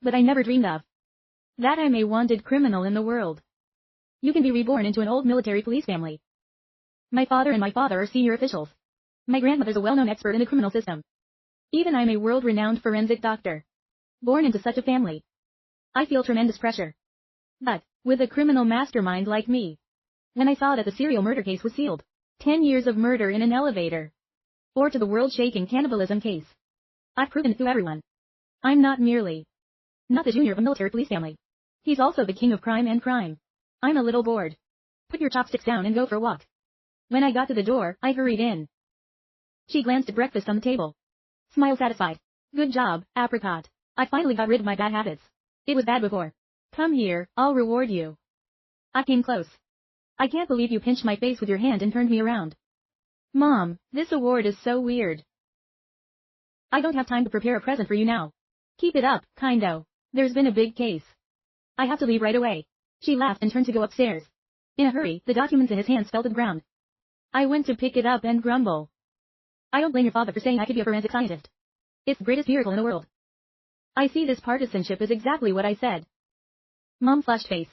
But I never dreamed of that I'm a wanted criminal in the world. You can be reborn into an old military police family. My father and my father are senior officials. My grandmother's a well-known expert in the criminal system. Even I'm a world-renowned forensic doctor. Born into such a family. I feel tremendous pressure. But, with a criminal mastermind like me, when I saw that the serial murder case was sealed, 10 years of murder in an elevator, or to the world-shaking cannibalism case, I've proven it to everyone. I'm not the junior of a military police family. He's also the king of crime and crime. I'm a little bored. Put your chopsticks down and go for a walk. When I got to the door, I hurried in. She glanced at breakfast on the table. Smiled satisfied. Good job, apricot. I finally got rid of my bad habits. It was bad before. Come here, I'll reward you. I came close. I can't believe you pinched my face with your hand and turned me around. Mom, this award is so weird. I don't have time to prepare a present for you now. Keep it up, kindo. There's been a big case. I have to leave right away. She laughed and turned to go upstairs. In a hurry, the documents in his hands fell to the ground. I went to pick it up and grumble. I don't blame your father for saying I could be a forensic scientist. It's the greatest miracle in the world. I see this partisanship is exactly what I said. Mom flushed face.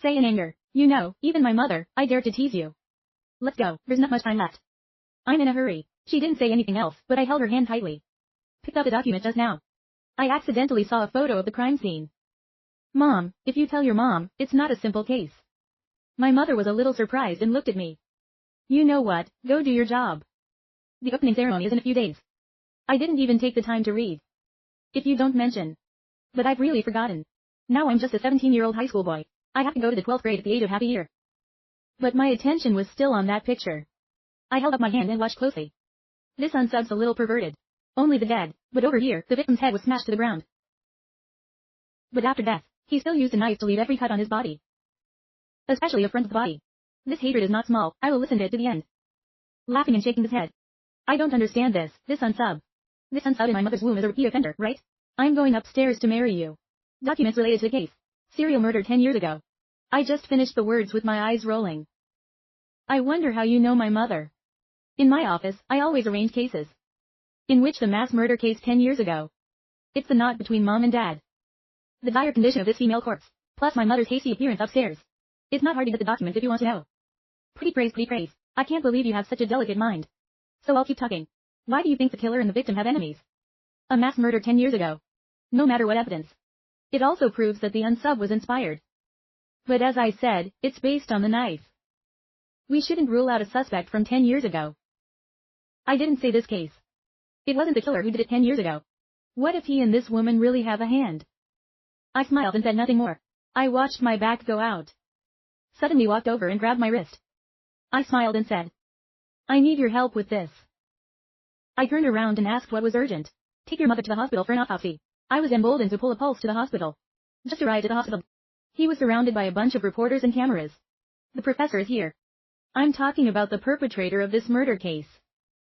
Say in anger, you know, even my mother, I dare to tease you. Let's go, there's not much time left. I'm in a hurry. She didn't say anything else, but I held her hand tightly. Picked up the document just now. I accidentally saw a photo of the crime scene. Mom, if you tell your mom, it's not a simple case. My mother was a little surprised and looked at me. You know what, go do your job. The opening ceremony is in a few days. I didn't even take the time to read. If you don't mention. But I've really forgotten. Now I'm just a 17-year-old high school boy. I have to go to the 12th grade at the age of half a year. But my attention was still on that picture. I held up my hand and watched closely. This unsub's a little perverted. Only the dead, but over here, the victim's head was smashed to the ground. But after death, he still used a knife to leave every cut on his body. Especially the front of the body. This hatred is not small, I will listen to it to the end. Laughing and shaking his head. I don't understand this, this unsub in my mother's womb is a repeat offender, right? I'm going upstairs to marry you. Documents related to the case. Serial murder 10 years ago. I just finished the words with my eyes rolling. I wonder how you know my mother. In my office, I always arrange cases. In which the mass murder case 10 years ago. It's the knot between mom and dad. The dire condition of this female corpse, plus my mother's hasty appearance upstairs. It's not hard to get the documents if you want to know. Pretty praise. I can't believe you have such a delicate mind. So I'll keep talking. Why do you think the killer and the victim have enemies? A mass murder 10 years ago. No matter what evidence. It also proves that the unsub was inspired. But as I said, it's based on the knife. We shouldn't rule out a suspect from 10 years ago. I didn't say this case. It wasn't the killer who did it 10 years ago. What if he and this woman really have a hand? I smiled and said nothing more. I watched my back go out. Suddenly walked over and grabbed my wrist. I smiled and said, I need your help with this. I turned around and asked what was urgent. Take your mother to the hospital for an autopsy. I was emboldened to pull a pulse to the hospital. Just arrived at the hospital. He was surrounded by a bunch of reporters and cameras. The professor is here. I'm talking about the perpetrator of this murder case.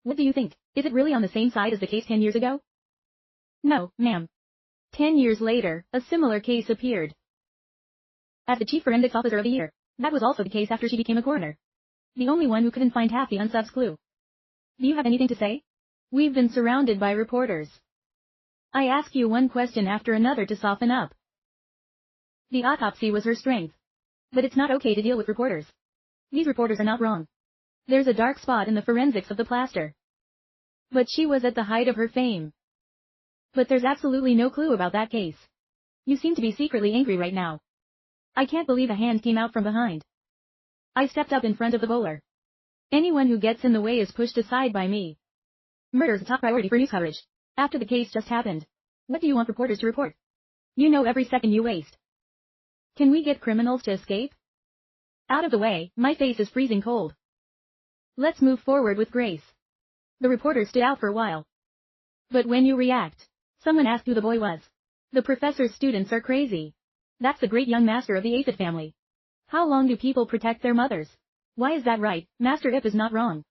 What do you think? Is it really on the same side as the case 10 years ago? No, ma'am. 10 years later, a similar case appeared. As the chief forensics officer of the year, that was also the case after she became a coroner. The only one who couldn't find half the unsub's clue. Do you have anything to say? We've been surrounded by reporters. I ask you one question after another to soften up. The autopsy was her strength. But it's not okay to deal with reporters. These reporters are not wrong. There's a dark spot in the forensics of the plaster. But she was at the height of her fame. But there's absolutely no clue about that case. You seem to be secretly angry right now. I can't believe a hand came out from behind. I stepped up in front of the bowler. Anyone who gets in the way is pushed aside by me. Murder is a top priority for news coverage. After the case just happened. What do you want reporters to report? You know every second you waste. Can we get criminals to escape? Out of the way, my face is freezing cold. Let's move forward with grace. The reporter stood out for a while. But when you react, someone asked who the boy was. The professor's students are crazy. That's the great young master of the isekai'd family. How long do people protect their mothers? Why is that right? Master Ip is not wrong.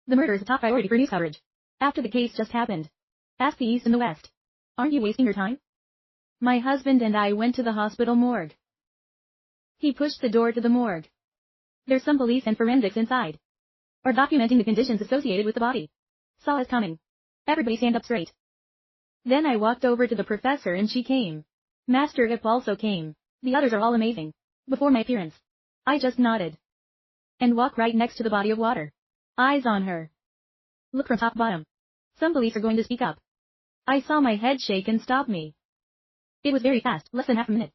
The murder is a top priority for news coverage. After the case just happened. Ask the East and the West. Aren't you wasting your time? My husband and I went to the hospital morgue. He pushed the door to the morgue. There's some police and forensics inside. Are documenting the conditions associated with the body. Saw us coming. Everybody stand up straight. Then I walked over to the professor and she came. Master Ip also came. The others are all amazing. Before my appearance, I just nodded and walked right next to the body of water. Eyes on her. Look from top to bottom. Some police are going to speak up. I saw my head shake and stop me. It was very fast, less than half a minute.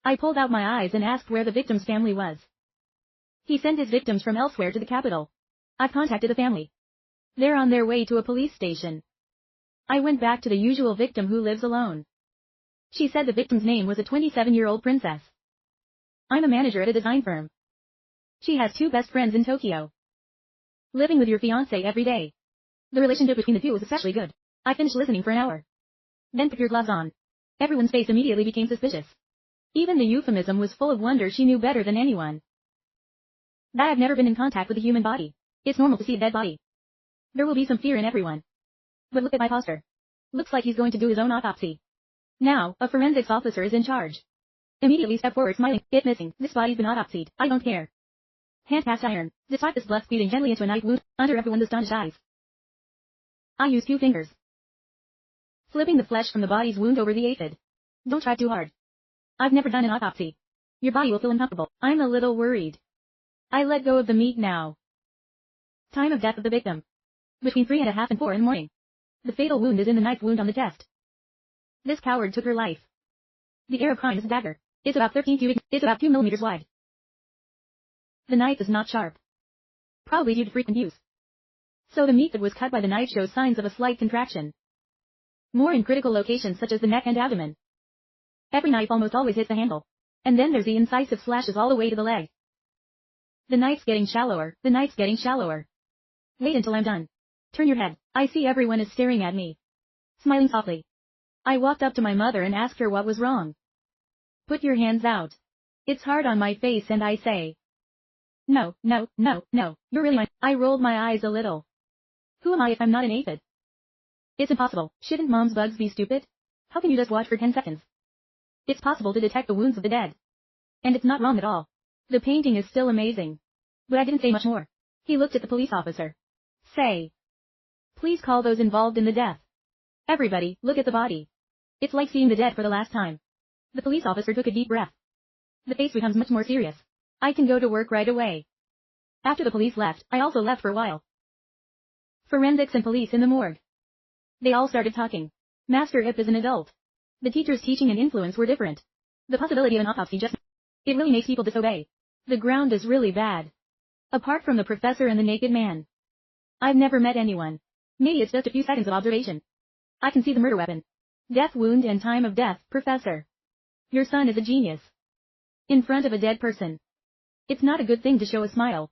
I pulled out my eyes and asked where the victim's family was. He sent his victims from elsewhere to the capital. I've contacted the family. They're on their way to a police station. I went back to the usual victim who lives alone. She said the victim's name was a 27-year-old princess. I'm a manager at a design firm. She has 2 best friends in Tokyo. Living with your fiancé every day. The relationship between the two is especially good. I finished listening for an hour. Then put your gloves on. Everyone's face immediately became suspicious. Even the euphemism was full of wonder. She knew better than anyone that I've never been in contact with a human body. It's normal to see a dead body. There will be some fear in everyone. But look at my posture. Looks like he's going to do his own autopsy. Now, a forensics officer is in charge. Immediately step forward smiling. It missing. This body's been autopsied. I don't care. Hand cast iron. Despite this blood squeezing gently into a knife wound, under everyone's astonished eyes. I use 2 fingers. Flipping the flesh from the body's wound over the aphid. Don't try too hard. I've never done an autopsy. Your body will feel uncomfortable. I'm a little worried. I let go of the meat now. Time of death of the victim. Between 3:30 and 4 in the morning. The fatal wound is in the knife wound on the chest. This coward took her life. The Arab crime is a dagger. It's about 2 millimeters wide. The knife is not sharp. Probably due to frequent use. So the meat that was cut by the knife shows signs of a slight contraction. More in critical locations such as the neck and abdomen. Every knife almost always hits the handle. And then there's the incisive slashes all the way to the leg. The knife's getting shallower, the knife's getting shallower. Wait until I'm done. Turn your head. I see everyone is staring at me. Smiling softly. I walked up to my mother and asked her what was wrong. Put your hands out. It's hard on my face and I say. No, no, no, no, you're really mine. I rolled my eyes a little. Who am I if I'm not an aphid? It's impossible. Shouldn't mom's bugs be stupid? How can you just watch for 10 seconds? It's possible to detect the wounds of the dead. And it's not wrong at all. The painting is still amazing. But I didn't say much more. He looked at the police officer. Say. Please call those involved in the death. Everybody, look at the body. It's like seeing the dead for the last time. The police officer took a deep breath. The face becomes much more serious. I can go to work right away. After the police left, I also left for a while. Forensics and police in the morgue. They all started talking. Master Ip is an adult. The teacher's teaching and influence were different. The possibility of an autopsy just... It really makes people disobey. The ground is really bad. Apart from the professor and the naked man. I've never met anyone. Maybe it's just a few seconds of observation. I can see the murder weapon. Death wound and time of death, Professor. Your son is a genius. In front of a dead person. It's not a good thing to show a smile.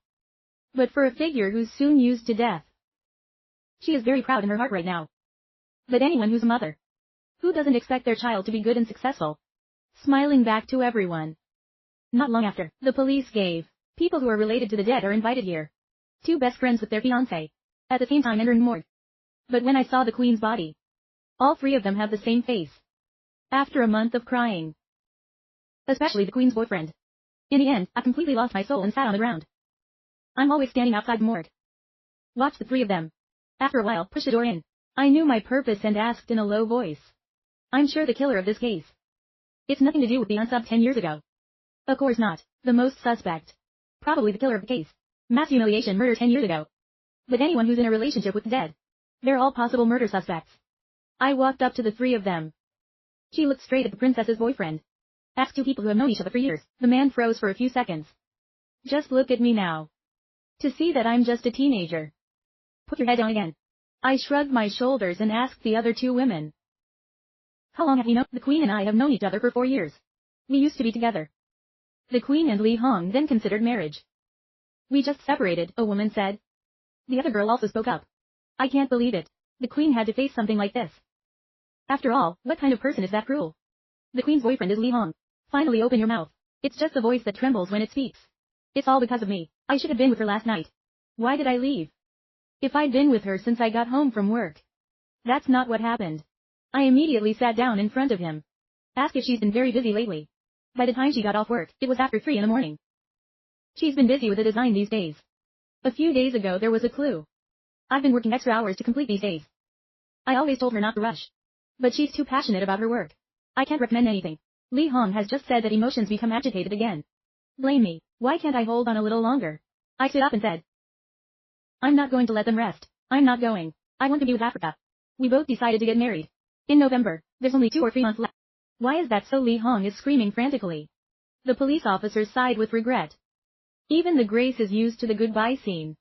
But for a figure who's soon used to death. She is very proud in her heart right now. But anyone who's a mother. Who doesn't expect their child to be good and successful? Smiling back to everyone. Not long after, the police gave. People who are related to the dead are invited here. 2 best friends with their fiancé. At the same time entering the morgue. But when I saw the queen's body. All 3 of them have the same face. After a month of crying. Especially the queen's boyfriend. In the end, I completely lost my soul and sat on the ground. I'm always standing outside the morgue. Watched the 3 of them. After a while, pushed the door in. I knew my purpose and asked in a low voice. I'm sure the killer of this case. It's nothing to do with the unsub 10 years ago. Of course not. The most suspect. Probably the killer of the case. Mass humiliation murder 10 years ago. But anyone who's in a relationship with the dead. They're all possible murder suspects. I walked up to the 3 of them. She looked straight at the princess's boyfriend. Asked 2 people who have known each other for years. The man froze for a few seconds. Just look at me now. To see that I'm just a teenager. Put your head down again. I shrugged my shoulders and asked the other 2 women. How long have you known? The queen and I have known each other for 4 years. We used to be together. The queen and Li Hong then considered marriage. We just separated, a woman said. The other girl also spoke up. I can't believe it. The queen had to face something like this. After all, what kind of person is that cruel? The queen's boyfriend is Li Hong. Finally open your mouth. It's just the voice that trembles when it speaks. It's all because of me. I should have been with her last night. Why did I leave? If I'd been with her since I got home from work. That's not what happened. I immediately sat down in front of him. Asked if she's been very busy lately. By the time she got off work, it was after 3 in the morning. She's been busy with a design these days. A few days ago there was a clue. I've been working extra hours to complete these days. I always told her not to rush. But she's too passionate about her work. I can't recommend anything. Li Hong has just said that emotions become agitated again. Blame me. Why can't I hold on a little longer? I stood up and said, I'm not going to let them rest. I'm not going. I want to be with Africa. We both decided to get married. In November, there's only 2 or 3 months left. Why is that so? Li Hong is screaming frantically. The police officers sighed with regret. Even the grace is used to the goodbye scene.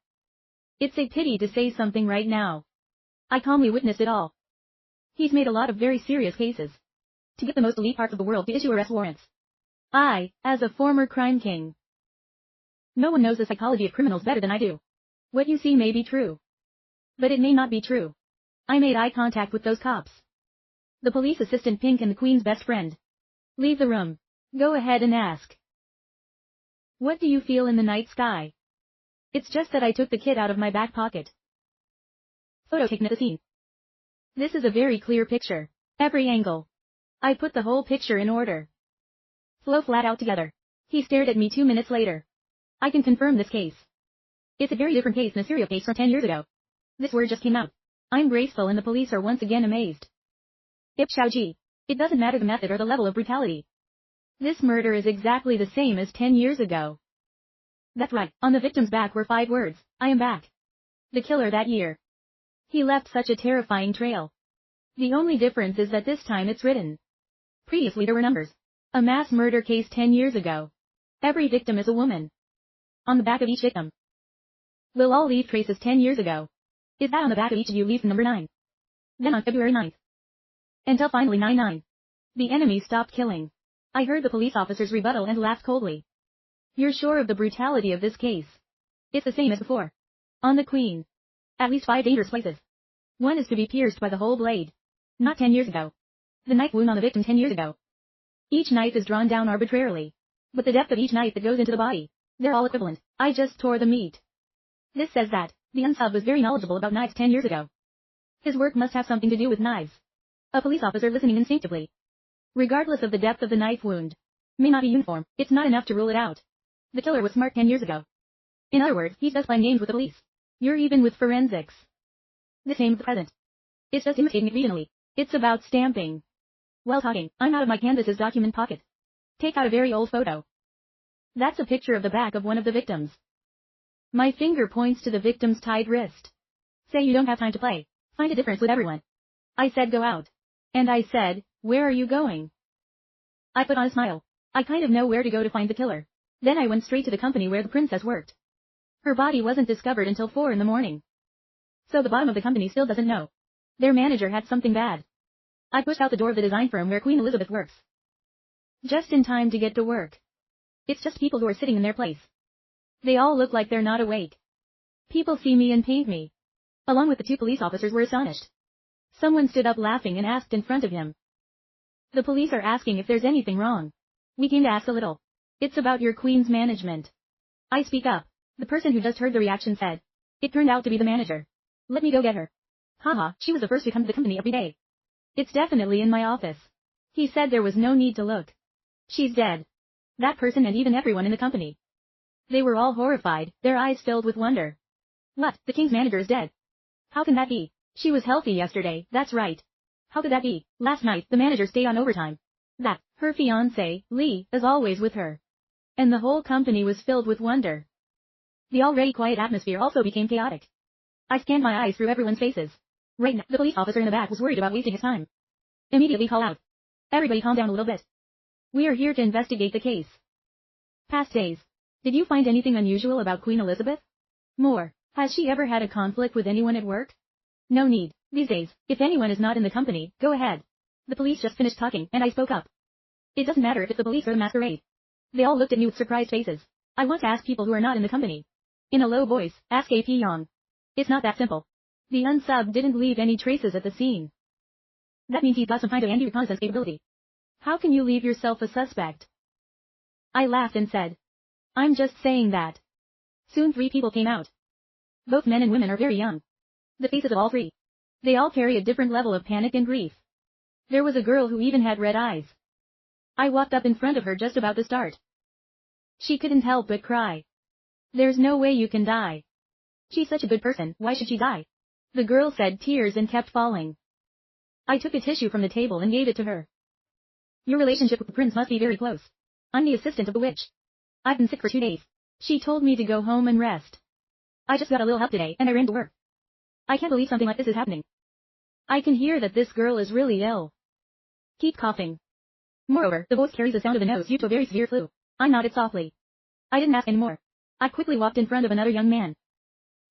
It's a pity to say something right now. I calmly witnessed it all. He's made a lot of very serious cases. To get the most elite parts of the world to issue arrest warrants. I, as a former crime king. No one knows the psychology of criminals better than I do. What you see may be true. But it may not be true. I made eye contact with those cops. The police assistant Pink and the Queen's best friend. Leave the room. Go ahead and ask. What do you feel in the night sky? It's just that I took the kit out of my back pocket. Photo taken at the scene. This is a very clear picture. Every angle. I put the whole picture in order. Flow flat out together. He stared at me 2 minutes later. I can confirm this case. It's a very different case than a serial case from 10 years ago. This word just came out. I'm graceful and the police are once again amazed. Ip Xiaoji. It doesn't matter the method or the level of brutality. This murder is exactly the same as 10 years ago. That's right, on the victim's back were 5 words, I am back. The killer that year. He left such a terrifying trail. The only difference is that this time it's written. Previously there were numbers. A mass murder case 10 years ago. Every victim is a woman. On the back of each victim. We'll all leave traces 10 years ago. Is that on the back of each of you leaves number 9? Then on February 9th. Until finally 9/9. The enemy stopped killing. I heard the police officer's rebuttal and laughed coldly. You're sure of the brutality of this case? It's the same as before. On the Queen. At least 5 dangerous places. One is to be pierced by the whole blade. Not 10 years ago. The knife wound on the victim 10 years ago. Each knife is drawn down arbitrarily. But the depth of each knife that goes into the body, they're all equivalent. I just tore the meat. This says that, the unsub was very knowledgeable about knives 10 years ago. His work must have something to do with knives. A police officer listening instinctively. Regardless of the depth of the knife wound. May not be uniform, it's not enough to rule it out. The killer was smart 10 years ago. In other words, he's just playing games with the police. You're even with forensics. The same with the present. It's just imitating it regionally. It's about stamping. While talking, I'm out of my canvas's document pocket. Take out a very old photo. That's a picture of the back of one of the victims. My finger points to the victim's tied wrist. Say you don't have time to play. Find a difference with everyone. I said go out. And I said, where are you going? I put on a smile. I kind of know where to go to find the killer. Then I went straight to the company where the princess worked. Her body wasn't discovered until 4 in the morning. So the bottom of the company still doesn't know. Their manager had something bad. I pushed out the door of the design firm where Queen Elizabeth works. Just in time to get to work. It's just people who are sitting in their place. They all look like they're not awake. People see me and paint me. Along with the 2 police officers were astonished. Someone stood up laughing and asked in front of him. The police are asking if there's anything wrong. We came to ask a little. It's about your Queen's management. I speak up. The person who just heard the reaction said. It turned out to be the manager. Let me go get her. Haha, she was the first to come to the company every day. It's definitely in my office. He said there was no need to look. She's dead. That person and even everyone in the company. They were all horrified, their eyes filled with wonder. What, the king's manager is dead? How can that be? She was healthy yesterday, that's right. How could that be? Last night, the manager stayed on overtime. That, her fiancé, Lee, is always with her. And the whole company was filled with wonder. The already quiet atmosphere also became chaotic. I scanned my eyes through everyone's faces. Right now, the police officer in the back was worried about wasting his time. Immediately call out. Everybody calm down a little bit. We are here to investigate the case. Past days. Did you find anything unusual about Queen Elizabeth? More. Has she ever had a conflict with anyone at work? No need. These days, if anyone is not in the company, go ahead. The police just finished talking, and I spoke up. It doesn't matter if it's the police or the masquerade. They all looked at me with surprised faces. I want to ask people who are not in the company. In a low voice, ask AP Young. It's not that simple. The unsub didn't leave any traces at the scene. That means he's got some kind of anti-reconnaissance capability. How can you leave yourself a suspect? I laughed and said. I'm just saying that. Soon 3 people came out. Both men and women are very young. The faces of all 3. They all carry a different level of panic and grief. There was a girl who even had red eyes. I walked up in front of her just about to start. She couldn't help but cry. There's no way you can die. She's such a good person, why should she die? The girl said tears and kept falling. I took a tissue from the table and gave it to her. Your relationship with the prince must be very close. I'm the assistant of the witch. I've been sick for 2 days. She told me to go home and rest. I just got a little help today and I ran to work. I can't believe something like this is happening. I can hear that this girl is really ill. Keep coughing. Moreover, the voice carries the sound of the nose due to a very severe flu. I nodded softly. I didn't ask anymore. I quickly walked in front of another young man.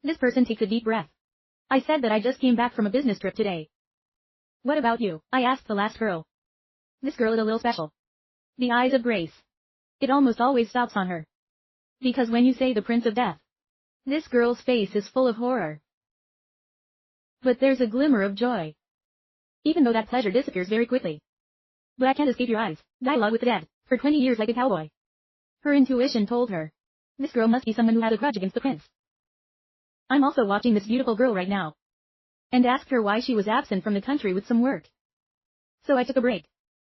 This person takes a deep breath. I said that I just came back from a business trip today. What about you? I asked the last girl. This girl is a little special. The eyes of grace. It almost always stops on her. Because when you say the Prince of Death, this girl's face is full of horror. But there's a glimmer of joy. Even though that pleasure disappears very quickly. But I can't escape your eyes. Dialogue with the dead. For 20 years like a cowboy. Her intuition told her. This girl must be someone who has a grudge against the prince. I'm also watching this beautiful girl right now. And asked her why she was absent from the country with some work. So I took a break.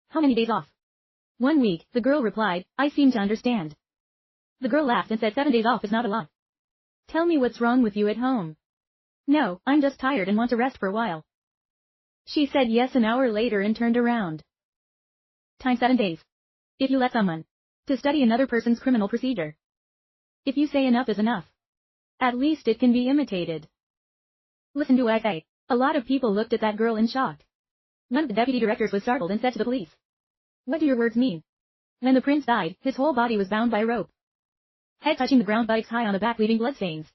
How many days off? 1 week, the girl replied. I seem to understand. The girl laughed and said 7 days off is not a lot. Tell me what's wrong with you at home. No, I'm just tired and want to rest for a while. She said yes an hour later and turned around. Time 7 days. If you let someone to study another person's criminal procedure. If you say enough is enough. At least it can be imitated. Listen to what I say. A lot of people looked at that girl in shock. One of the deputy directors was startled and said to the police. What do your words mean? When the prince died, his whole body was bound by a rope. Head touching the ground, buttocks high on the back, leaving bloodstains.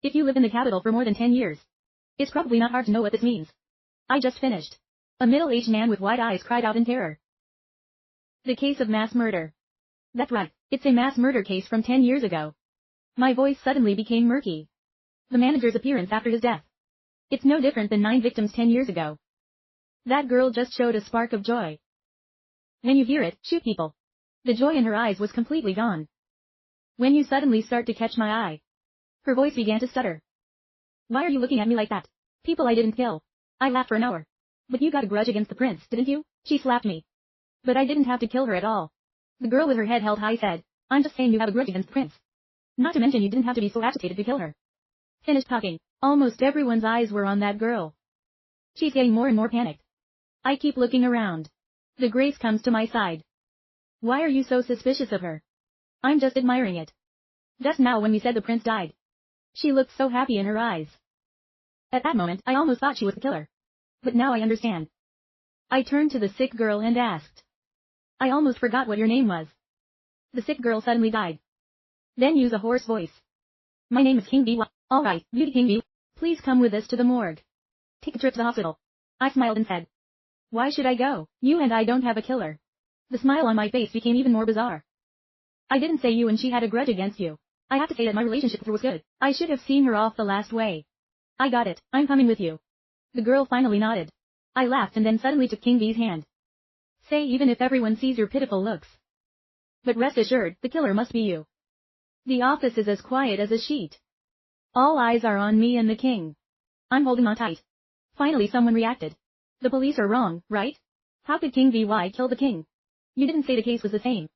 If you live in the capital for more than 10 years, it's probably not hard to know what this means. I just finished. A middle-aged man with wide eyes cried out in terror. The case of mass murder. That's right, it's a mass murder case from 10 years ago. My voice suddenly became murky. The manager's appearance after his death. It's no different than 9 victims 10 years ago. That girl just showed a spark of joy. When you hear it, shoot people. The joy in her eyes was completely gone. When you suddenly start to catch my eye. Her voice began to stutter. Why are you looking at me like that? People I didn't kill. I laughed for an hour. But you got a grudge against the prince, didn't you? She slapped me. But I didn't have to kill her at all. The girl with her head held high said, I'm just saying you have a grudge against the prince. Not to mention you didn't have to be so agitated to kill her. Finished talking. Almost everyone's eyes were on that girl. She's getting more and more panicked. I keep looking around. The grace comes to my side. Why are you so suspicious of her? I'm just admiring it. Just now when we said the prince died. She looked so happy in her eyes. At that moment, I almost thought she was the killer. But now I understand. I turned to the sick girl and asked. I almost forgot what your name was. The sick girl suddenly died. Then use a hoarse voice. My name is King B. Alright, Beauty King B. Please come with us to the morgue. Take a trip to the hospital. I smiled and said. Why should I go? You and I don't have a killer. The smile on my face became even more bizarre. I didn't say you and she had a grudge against you. I have to say that my relationship with her was good. I should have seen her off the last way. I got it, I'm coming with you. The girl finally nodded. I laughed and then suddenly took King B's hand. Say even if everyone sees your pitiful looks. But rest assured, the killer must be you. The office is as quiet as a sheet. All eyes are on me and the king. I'm holding on tight. Finally someone reacted. The police are wrong, right? How could King VY kill the king? You didn't say the case was the same.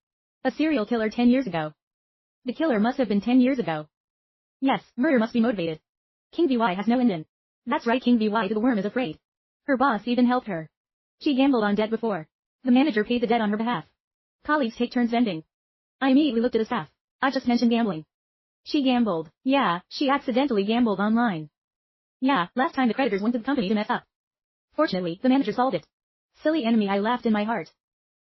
A serial killer 10 years ago. The killer must have been 10 years ago. Yes, murder must be motivated. King VY has no engine. That's right, King VY the worm is afraid. Her boss even helped her. She gambled on debt before. The manager paid the debt on her behalf. Colleagues take turns vending. I immediately looked at the staff. I just mentioned gambling. She gambled. Yeah, she accidentally gambled online. Yeah, last time the creditors went to the company to mess up. Fortunately, the manager solved it. Silly enemy, I laughed in my heart.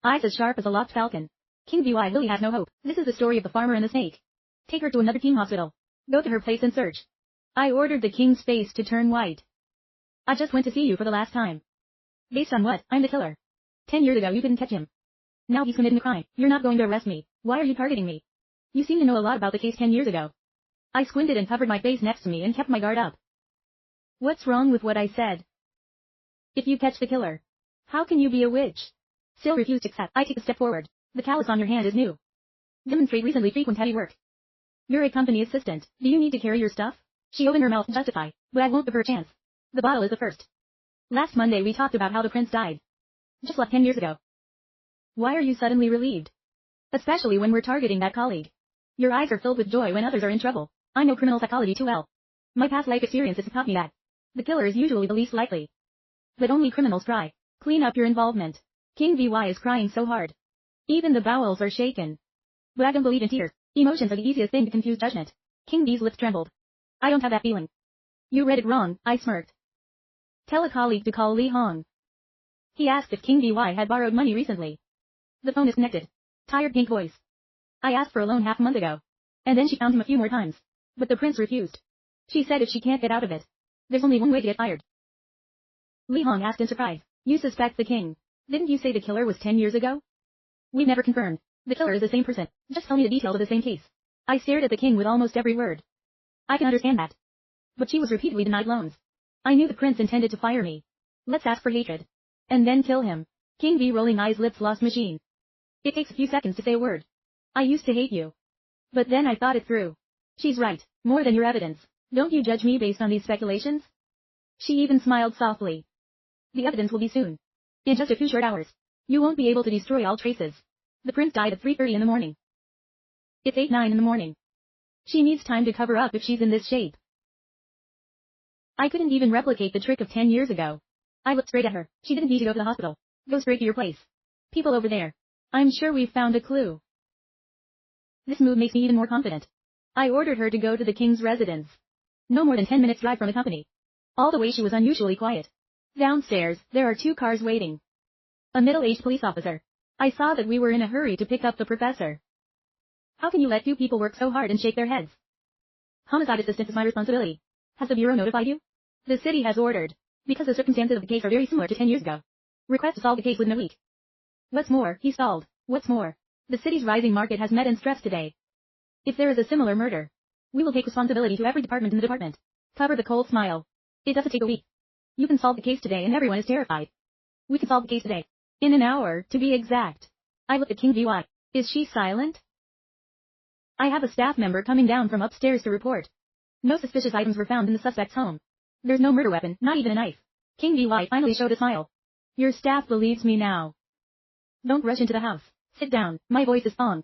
Eyes as sharp as a locked falcon. King VY really has no hope. This is the story of the farmer and the snake. Take her to another team hospital. Go to her place and search. I ordered the king's face to turn white. I just went to see you for the last time. Based on what? I'm the killer. 10 years ago you couldn't catch him. Now he's committing a crime. You're not going to arrest me. Why are you targeting me? You seem to know a lot about the case 10 years ago. I squinted and covered my face next to me and kept my guard up. What's wrong with what I said? If you catch the killer, how can you be a witch? Still refused to accept. I take a step forward. The callus on your hand is new. Demonstrate recently frequent heavy work. You're a company assistant. Do you need to carry your stuff? She opened her mouth to justify, but I won't give her a chance. The bottle is the first. Last Monday we talked about how the prince died. Just like 10 years ago. Why are you suddenly relieved? Especially when we're targeting that colleague. Your eyes are filled with joy when others are in trouble. I know criminal psychology too well. My past life experiences have taught me that. The killer is usually the least likely. But only criminals try. Clean up your involvement. King VY is crying so hard. Even the bowels are shaken. But I don't believe in tears. Emotions are the easiest thing to confuse judgment. King V's lips trembled. I don't have that feeling. You read it wrong, I smirked. Tell a colleague to call Li Hong. He asked if King VY had borrowed money recently. The phone is connected. Tired pink voice. I asked for a loan half a month ago. And then she found him a few more times. But the prince refused. She said if she can't get out of it, there's only one way to get fired. Li Hong asked in surprise. You suspect the king. Didn't you say the killer was 10 years ago? We've never confirmed. The killer is the same person. Just tell me the details of the same case. I stared at the king with almost every word. I can understand that. But she was repeatedly denied loans. I knew the prince intended to fire me. Let's ask for hatred. And then kill him. King V rolling eyes lips lost machine. It takes a few seconds to say a word. I used to hate you. But then I thought it through. She's right, more than your evidence. Don't you judge me based on these speculations? She even smiled softly. The evidence will be soon. In just a few short hours. You won't be able to destroy all traces. The prince died at 3:30 in the morning. It's 8:09 in the morning. She needs time to cover up if she's in this shape. I couldn't even replicate the trick of 10 years ago. I looked straight at her. She didn't need to go to the hospital. Go straight to your place. People over there. I'm sure we've found a clue. This move makes me even more confident. I ordered her to go to the king's residence. No more than 10 minutes drive from the company. All the way she was unusually quiet. Downstairs, there are 2 cars waiting. A middle-aged police officer. I saw that we were in a hurry to pick up the professor. How can you let 2 people work so hard and shake their heads? Homicide assistant is my responsibility. Has the bureau notified you? The city has ordered. Because the circumstances of the case are very similar to 10 years ago. Request to solve the case within a week. What's more, he stalled. What's more, the city's rising market has met in stress today. If there is a similar murder, we will take responsibility to every department in the department. Cover the cold smile. It doesn't take a week. You can solve the case today and everyone is terrified. We can solve the case today. In an hour, to be exact. I looked at King VY. Is she silent? I have a staff member coming down from upstairs to report. No suspicious items were found in the suspect's home. There's no murder weapon, not even a knife. King VY finally showed a smile. Your staff believes me now. Don't rush into the house. Sit down, my voice is calm.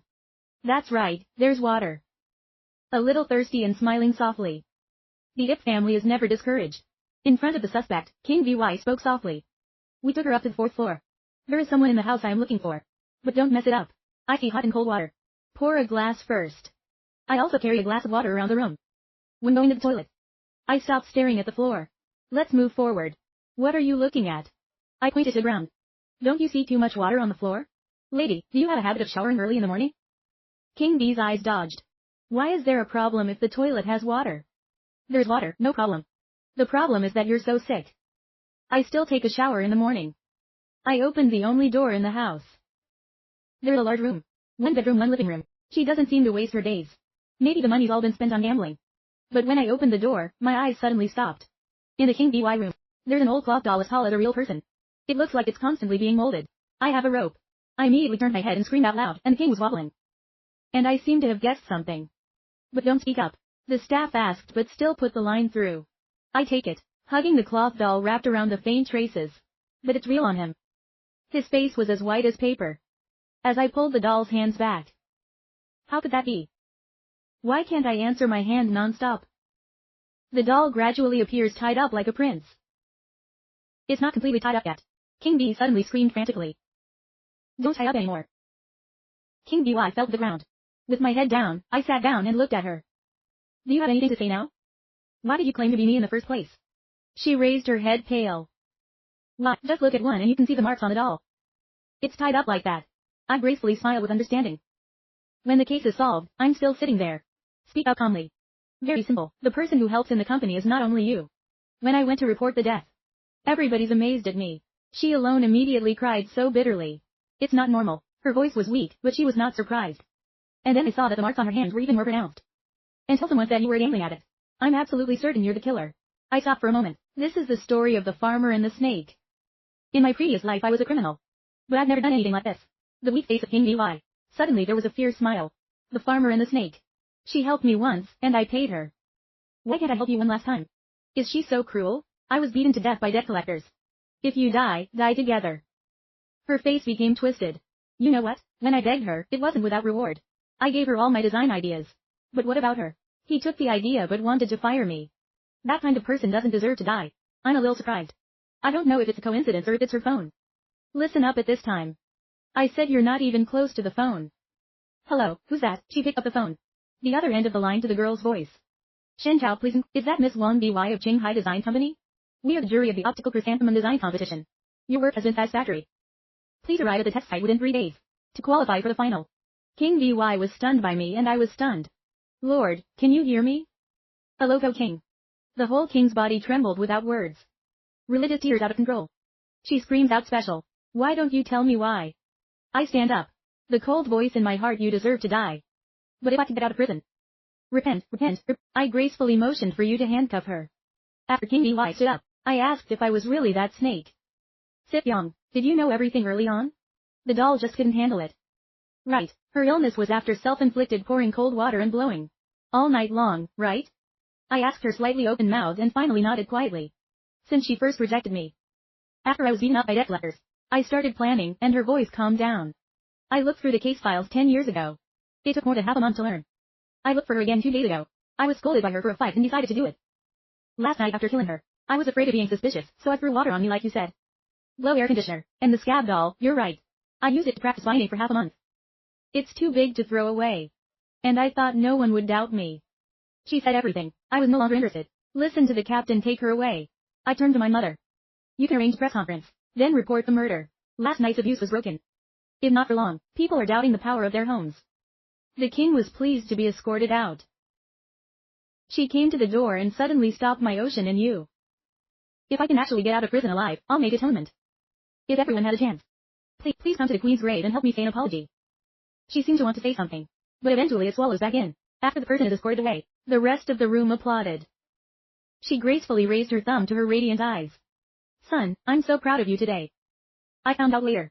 That's right, there's water. A little thirsty and smiling softly. The Ip family is never discouraged. In front of the suspect, King VY spoke softly. We took her up to the 4th floor. There is someone in the house I am looking for. But don't mess it up. I see hot and cold water. Pour a glass first. I also carry a glass of water around the room. When going to the toilet, I stopped staring at the floor. Let's move forward. What are you looking at? I pointed to the ground. Don't you see too much water on the floor? Lady, do you have a habit of showering early in the morning? King B's eyes dodged. Why is there a problem if the toilet has water? There's water, no problem. The problem is that you're so sick. I still take a shower in the morning. I opened the only door in the house. There's a large room. 1 bedroom, 1 living room. She doesn't seem to waste her days. Maybe the money's all been spent on gambling. But when I opened the door, my eyes suddenly stopped. In the King BY room, there's an old cloth doll as tall as a real person. It looks like it's constantly being molded. I have a rope. I immediately turned my head and screamed out loud, and the king was wobbling. And I seem to have guessed something. But don't speak up. The staff asked but still put the line through. I take it, hugging the cloth doll wrapped around the faint traces. But it's real on him. His face was as white as paper. As I pulled the doll's hands back. How could that be? Why can't I answer my hand non-stop? The doll gradually appears tied up like a prince. It's not completely tied up yet. King B suddenly screamed frantically. Don't tie up anymore. King BY fell to the ground. With my head down, I sat down and looked at her. Do you have anything to say now? Why did you claim to be me in the first place? She raised her head pale. Why, just look at one and you can see the marks on the doll. It's tied up like that. I gracefully smiled with understanding. When the case is solved, I'm still sitting there. Speak out calmly. Very simple. The person who helps in the company is not only you. When I went to report the death, everybody's amazed at me. She alone immediately cried so bitterly. It's not normal. Her voice was weak, but she was not surprised. And then I saw that the marks on her hands were even more pronounced. Until someone said you were aiming at it. I'm absolutely certain you're the killer. I stopped for a moment. This is the story of the farmer and the snake. In my previous life I was a criminal. But I've never done anything like this. The weak face of King BY. Suddenly there was a fierce smile. The farmer and the snake. She helped me once, and I paid her. Why can't I help you one last time? Is she so cruel? I was beaten to death by debt collectors. If you die, die together. Her face became twisted. You know what? When I begged her, it wasn't without reward. I gave her all my design ideas. But what about her? He took the idea but wanted to fire me. That kind of person doesn't deserve to die. I'm a little surprised. I don't know if it's a coincidence or if it's her phone. Listen up at this time. I said you're not even close to the phone. Hello, who's that? She picked up the phone. The other end of the line to the girl's voice. Shen Chao, please. Is that Miss Wang By of Shanghai Design Company? We are the jury of the optical chrysanthemum design competition. Your work has been satisfactory. Please arrive at the test site within 3 days. To qualify for the final. King By was stunned by me and I was stunned. Lord, can you hear me? A loco king. The whole king's body trembled without words. Religious tears out of control. She screams out special. Why don't you tell me why? I stand up. The cold voice in my heart, you deserve to die. But if I could get out of prison. Repent. I gracefully motioned for you to handcuff her. After King By stood up, I asked if I was really that snake. Sip Yong, did you know everything early on? The doll just couldn't handle it. Right, her illness was after self-inflicted pouring cold water and blowing. All night long, right? I asked her slightly open-mouthed and finally nodded quietly. Since she first rejected me. After I was beaten up by death letters, I started planning and her voice calmed down. I looked through the case files 10 years ago. It took more than half a month to learn. I looked for her again 2 days ago. I was scolded by her for a fight and decided to do it. Last night after killing her, I was afraid of being suspicious, so I threw water on me like you said. Blow air conditioner, and the scab doll, you're right. I used it to practice binding for half a month. It's too big to throw away. And I thought no one would doubt me. She said everything. I was no longer interested. Listen to the captain, take her away. I turned to my mother. You can arrange a press conference, then report the murder. Last night's abuse was broken. If not for long, people are doubting the power of their homes. The king was pleased to be escorted out. She came to the door and suddenly stopped my ocean and you. If I can actually get out of prison alive, I'll make atonement. If everyone had a chance. Please come to the Queen's grave and help me say an apology. She seemed to want to say something, but eventually it swallows back in. After the person is escorted away, the rest of the room applauded. She gracefully raised her thumb to her radiant eyes. Son, I'm so proud of you today. I found out later.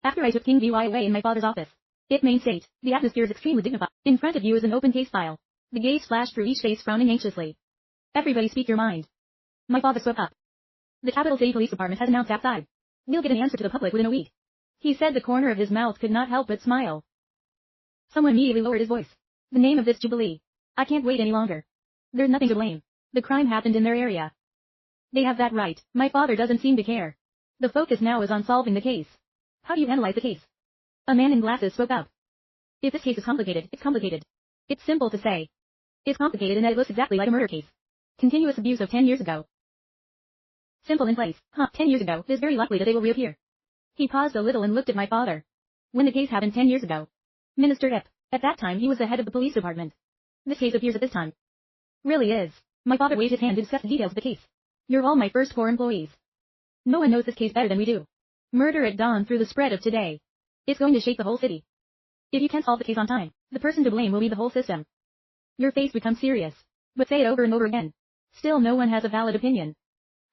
After I took King By away in my father's office. It main state, the atmosphere is extremely dignified. In front of you is an open case file. The gaze flashed through each face, frowning anxiously. Everybody speak your mind. My father spoke up. The capital city police department has announced outside. We'll get an answer to the public within a week. He said, the corner of his mouth could not help but smile. Someone immediately lowered his voice. The name of this jubilee. I can't wait any longer. There's nothing to blame. The crime happened in their area. They have that right. My father doesn't seem to care. The focus now is on solving the case. How do you analyze the case? A man in glasses spoke up. If this case is complicated, it's complicated. It's simple to say. It's complicated in that it looks exactly like a murder case. Continuous abuse of 10 years ago. Simple in place. 10 years ago, it's very likely that they will reappear. He paused a little and looked at my father. When the case happened 10 years ago. Minister Ip. At that time he was the head of the police department. This case appears at this time. Really is. My father waved his hand to discuss the details of the case. You're all my first 4 employees. No one knows this case better than we do. Murder at dawn through the spread of today. It's going to shake the whole city. If you can't solve the case on time, the person to blame will be the whole system. Your face becomes serious. But say it over and over again. Still no one has a valid opinion.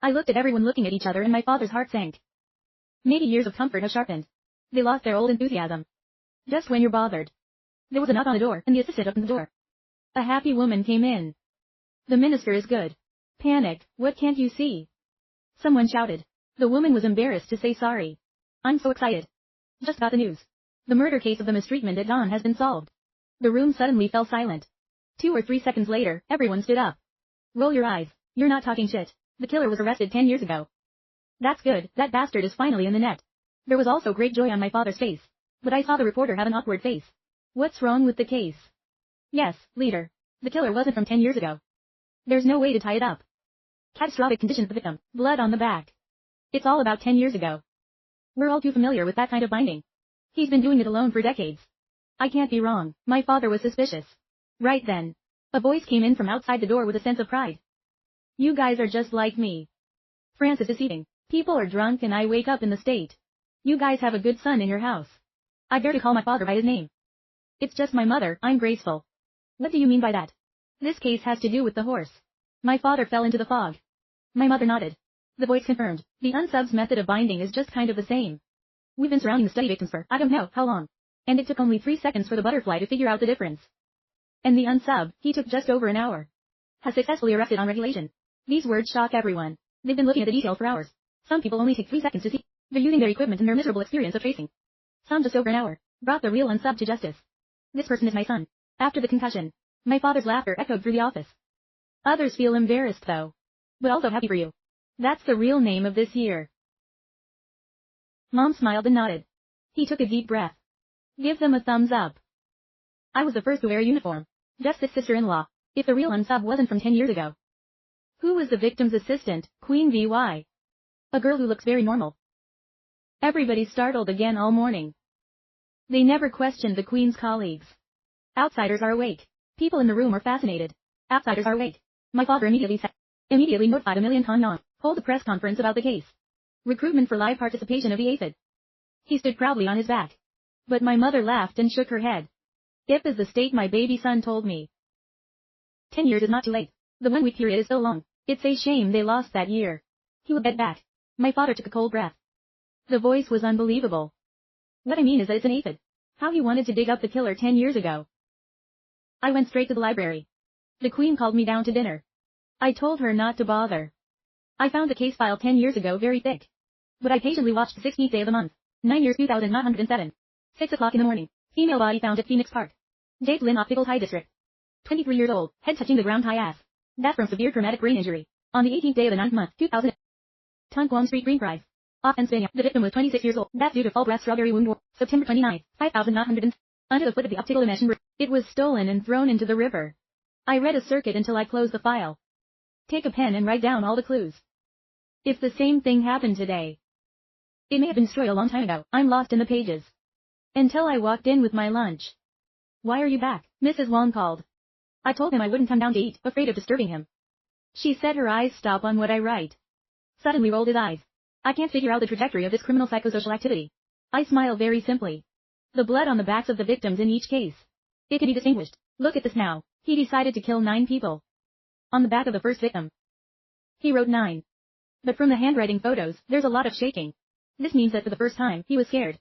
I looked at everyone looking at each other and my father's heart sank. Maybe years of comfort have sharpened. They lost their old enthusiasm. Just when you're bothered. There was a knock on the door and the assistant opened the door. A happy woman came in. The minister is good. Panicked, what can't you see? Someone shouted. The woman was embarrassed to say sorry. I'm so excited. Just got the news. The murder case of the mistreatment at dawn has been solved. The room suddenly fell silent. 2 or 3 seconds later, everyone stood up. Roll your eyes. You're not talking shit. The killer was arrested 10 years ago. That's good, that bastard is finally in the net. There was also great joy on my father's face. But I saw the reporter have an awkward face. What's wrong with the case? Yes, leader. The killer wasn't from 10 years ago. There's no way to tie it up. Catastrophic condition of the victim, blood on the back. It's all about 10 years ago. We're all too familiar with that kind of binding. He's been doing it alone for decades. I can't be wrong, my father was suspicious. Right then. A voice came in from outside the door with a sense of pride. You guys are just like me. France is deceiving. People are drunk and I wake up in the state. You guys have a good son in your house. I dare to call my father by his name. It's just my mother, I'm graceful. What do you mean by that? This case has to do with the horse. My father fell into the fog. My mother nodded. The voice confirmed, the unsub's method of binding is just kind of the same. We've been surrounding the study victims for I don't know how long. And it took only 3 seconds for the butterfly to figure out the difference. And the unsub, he took just over an hour. Has successfully arrested on regulation. These words shock everyone. They've been looking at the details for hours. Some people only take 3 seconds to see. They're using their equipment and their miserable experience of tracing. Some just over an hour. Brought the real unsub to justice. This person is my son. After the concussion. My father's laughter echoed through the office. Others feel embarrassed though. But also happy for you. That's the real name of this year. Mom smiled and nodded. He took a deep breath. Give them a thumbs up. I was the first to wear a uniform. Just this sister-in-law. If the real unsub wasn't from 10 years ago. Who was the victim's assistant, Queen VY? A girl who looks very normal. Everybody startled again all morning. They never questioned the Queen's colleagues. Outsiders are awake. People in the room are fascinated. Outsiders are awake. My father immediately said. Immediately notified a million con hold a press conference about the case. Recruitment for live participation of the isekai'd. He stood proudly on his back. But my mother laughed and shook her head. If is the state my baby son told me. 10 years is not too late. The 1 week period is so long. It's a shame they lost that year. He will get back. My father took a cold breath. The voice was unbelievable. What I mean is that it's an isekai'd. How he wanted to dig up the killer 10 years ago. I went straight to the library. The Queen called me down to dinner. I told her not to bother. I found the case file 10 years ago very thick. But I patiently watched the 16th day of the month. 9 years 2907. 6 o'clock in the morning. Female body found at Phoenix Park. Date Lynn Optical High District. 23 years old, head touching the ground, high ass. Death from severe traumatic brain injury. On the 18th day of the 9th month, 2000. Tunquam Street, Green Price. Offense Spania. The victim was 26 years old. Death due to fall breath strawberry wound. September 29th, 5900. Under the foot of the optical emission bridge. It was stolen and thrown into the river. I read a circuit until I closed the file. Take a pen and write down all the clues. If the same thing happened today. It may have been destroyed a long time ago. I'm lost in the pages. Until I walked in with my lunch. Why are you back? Mrs. Wong called. I told him I wouldn't come down to eat, afraid of disturbing him. She said her eyes stop on what I write. Suddenly rolled his eyes. I can't figure out the trajectory of this criminal psychosocial activity. I smile very simply. The blood on the backs of the victims in each case. It can be distinguished. Look at this now. He decided to kill 9 people. On the back of the first victim. He wrote 9. But from the handwriting photos, there's a lot of shaking. This means that for the first time, he was scared.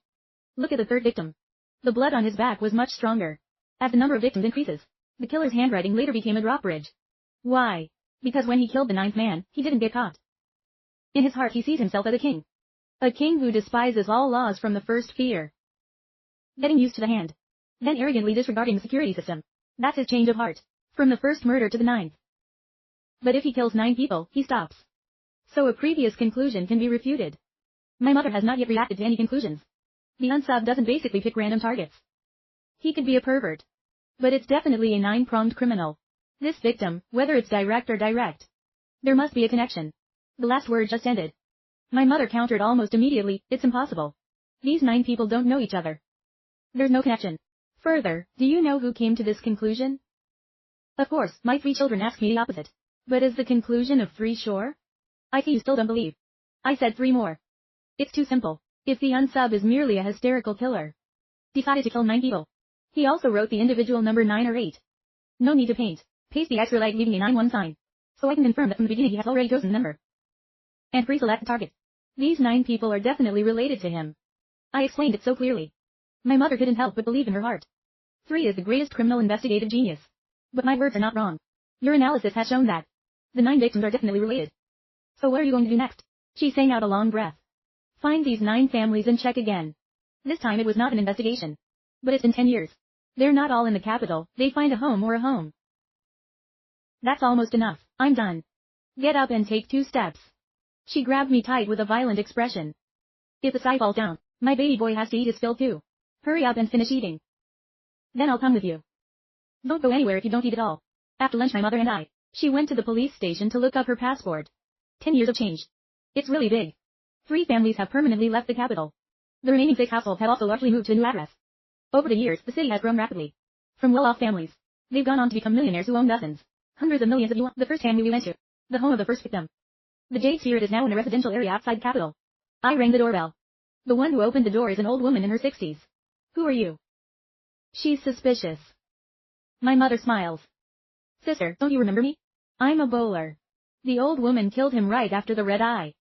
Look at the third victim. The blood on his back was much stronger. As the number of victims increases, the killer's handwriting later became a drawbridge. Why? Because when he killed the 9th man, he didn't get caught. In his heart he sees himself as a king. A king who despises all laws from the first fear. Getting used to the hand. Then arrogantly disregarding the security system. That's his change of heart. From the first murder to the 9th. But if he kills 9 people, he stops. So a previous conclusion can be refuted. My mother has not yet reacted to any conclusions. The unsub doesn't basically pick random targets. He could be a pervert. But it's definitely a 9-pronged criminal. This victim, whether it's direct or direct. There must be a connection. The last word just ended. My mother countered almost immediately, it's impossible. These 9 people don't know each other. There's no connection. Further, do you know who came to this conclusion? Of course, my 3 children asked me the opposite. But is the conclusion of 3 sure? I see you still don't believe. I said 3 more. It's too simple. If the unsub is merely a hysterical killer. Decided to kill 9 people. He also wrote the individual number 9 or 8. No need to paint. Paste the X relied leaving a 9-1 sign. So I can confirm that from the beginning he has already chosen the number. And pre-select the target. These 9 people are definitely related to him. I explained it so clearly. My mother couldn't help but believe in her heart. 3 is the greatest criminal investigative genius. But my words are not wrong. Your analysis has shown that. The 9 victims are definitely related. So what are you going to do next? She sang out a long breath. Find these 9 families and check again. This time it was not an investigation. But it's been 10 years. They're not all in the capital, they find a home or a home. That's almost enough, I'm done. Get up and take 2 steps. She grabbed me tight with a violent expression. If the sky falls down, my baby boy has to eat his fill too. Hurry up and finish eating. Then I'll come with you. Don't go anywhere if you don't eat at all. After lunch my mother and she went to the police station to look up her passport. 10 years of change. It's really big. 3 families have permanently left the capital. The remaining 6 households have also largely moved to a new address. Over the years, the city has grown rapidly. From well-off families. They've gone on to become millionaires who own dozens, hundreds of millions of yuan. The first family we went to. The home of the first victim. The Jade Spirit is now in a residential area outside the capital. I rang the doorbell. The one who opened the door is an old woman in her 60s. Who are you? She's suspicious. My mother smiles. Sister, don't you remember me? I'm a bowler. The old woman killed him right after the red eye.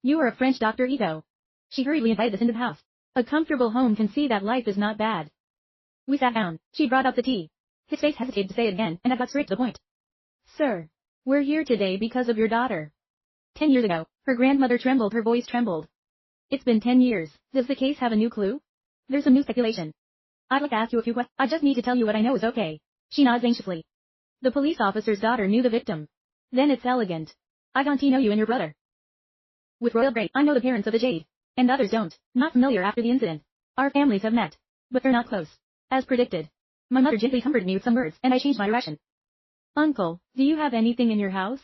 You are a French Dr. Ito. She hurriedly invited us into the house. A comfortable home can see that life is not bad. We sat down. She brought up the tea. His face hesitated to say it again, and I got straight to the point. Sir, we're here today because of your daughter. 10 years ago, her grandmother trembled, her voice trembled. It's been 10 years. Does the case have a new clue? There's some new speculation. I'd like to ask you a few questions. I just need to tell you what I know is okay. She nods anxiously. The police officer's daughter knew the victim. Then it's elegant. I don't know you and your brother. With royal grace, I know the parents of the Jade. and others don't, not familiar after the incident. Our families have met, but they're not close. As predicted. My mother gently comforted me with some words, and I changed my direction. Uncle, do you have anything in your house?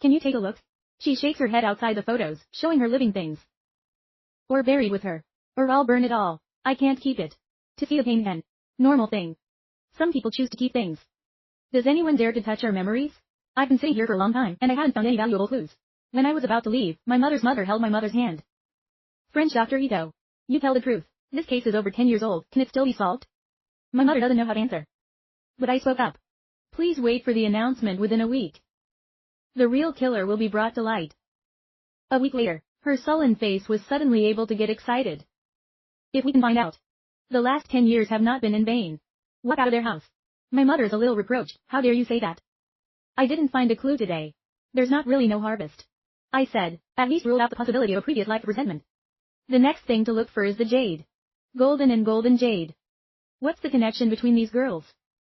Can you take a look? She shakes her head outside the photos, showing her living things. Or buried with her. Or I'll burn it all. I can't keep it. To see the pain again. Normal thing. Some people choose to keep things. Does anyone dare to touch our memories? I've been sitting here for a long time, and I haven't found any valuable clues. When I was about to leave, my mother's mother held my mother's hand. French Dr. Ito. You tell the truth. This case is over 10 years old. Can it still be solved? My mother doesn't know how to answer. But I spoke up. Please wait for the announcement within a week. The real killer will be brought to light. A week later, her sullen face was suddenly able to get excited. If we can find out. The last 10 years have not been in vain. Walk out of their house. My mother is a little reproached. How dare you say that? I didn't find a clue today. There's not really no harvest. I said, at least ruled out the possibility of a previous life of resentment. The next thing to look for is the jade. Golden and golden jade. What's the connection between these girls?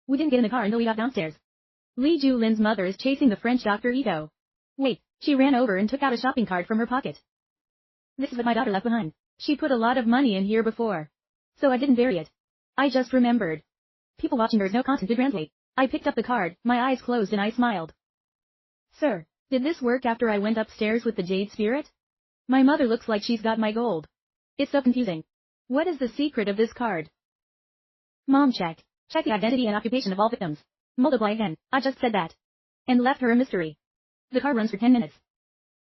We didn't get in the car until we got downstairs. Li Julin's mother is chasing the French Dr. Ito. Wait, she ran over and took out a shopping cart from her pocket. This is what my daughter left behind. She put a lot of money in here before. So I didn't bury it. I just remembered. People watching, there's no content to translate. I picked up the card, my eyes closed and I smiled. Sir, did this work after I went upstairs with the jade spirit? My mother looks like she's got my gold. It's so confusing. What is the secret of this card? Mom, check. Check the identity and occupation of all victims. Multiply again. I just said that. And left her a mystery. The card runs for 10 minutes.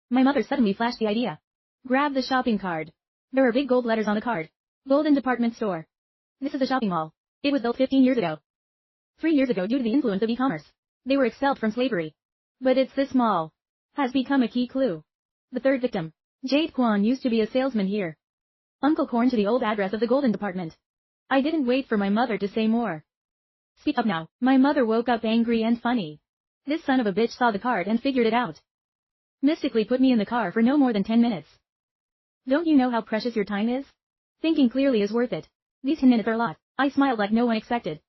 My mother suddenly flashed the idea. Grab the shopping card. There are big gold letters on the card. Golden department store. This is a shopping mall. It was built 15 years ago. 3 years ago due to the influence of e-commerce. They were expelled from slavery. But it's this mall. Has become a key clue. The third victim. Jade Kwan used to be a salesman here. Uncle Korn to the old address of the golden department. I didn't wait for my mother to say more. Speak up now. My mother woke up angry and funny. This son of a bitch saw the card and figured it out. Mystically put me in the car for no more than 10 minutes. Don't you know how precious your time is? Thinking clearly is worth it. These 10 minutes are a lot. I smiled like no one expected.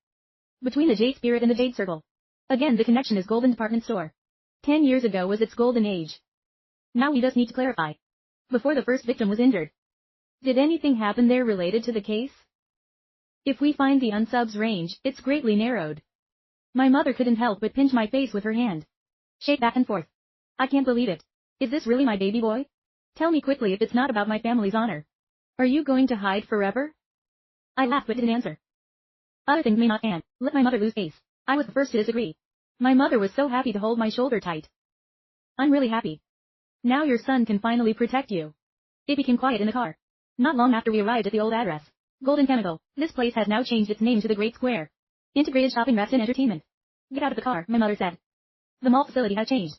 Between the Jade Spirit and the Jade Circle. Again, the connection is golden department store. 10 years ago was its golden age. Now we just need to clarify. Before the first victim was injured. Did anything happen there related to the case? If we find the unsubs range, it's greatly narrowed. My mother couldn't help but pinch my face with her hand. Shake back and forth. I can't believe it. Is this really my baby boy? Tell me quickly if it's not about my family's honor. Are you going to hide forever? I laughed but didn't answer. Other things may not can. Let my mother lose face. I was the first to disagree. My mother was so happy to hold my shoulder tight. I'm really happy. Now your son can finally protect you. It became quiet in the car. Not long after we arrived at the old address. Golden Chemical. This place has now changed its name to the Great Square. Integrated Shopping Rest and Entertainment. Get out of the car, my mother said. The mall facility has changed.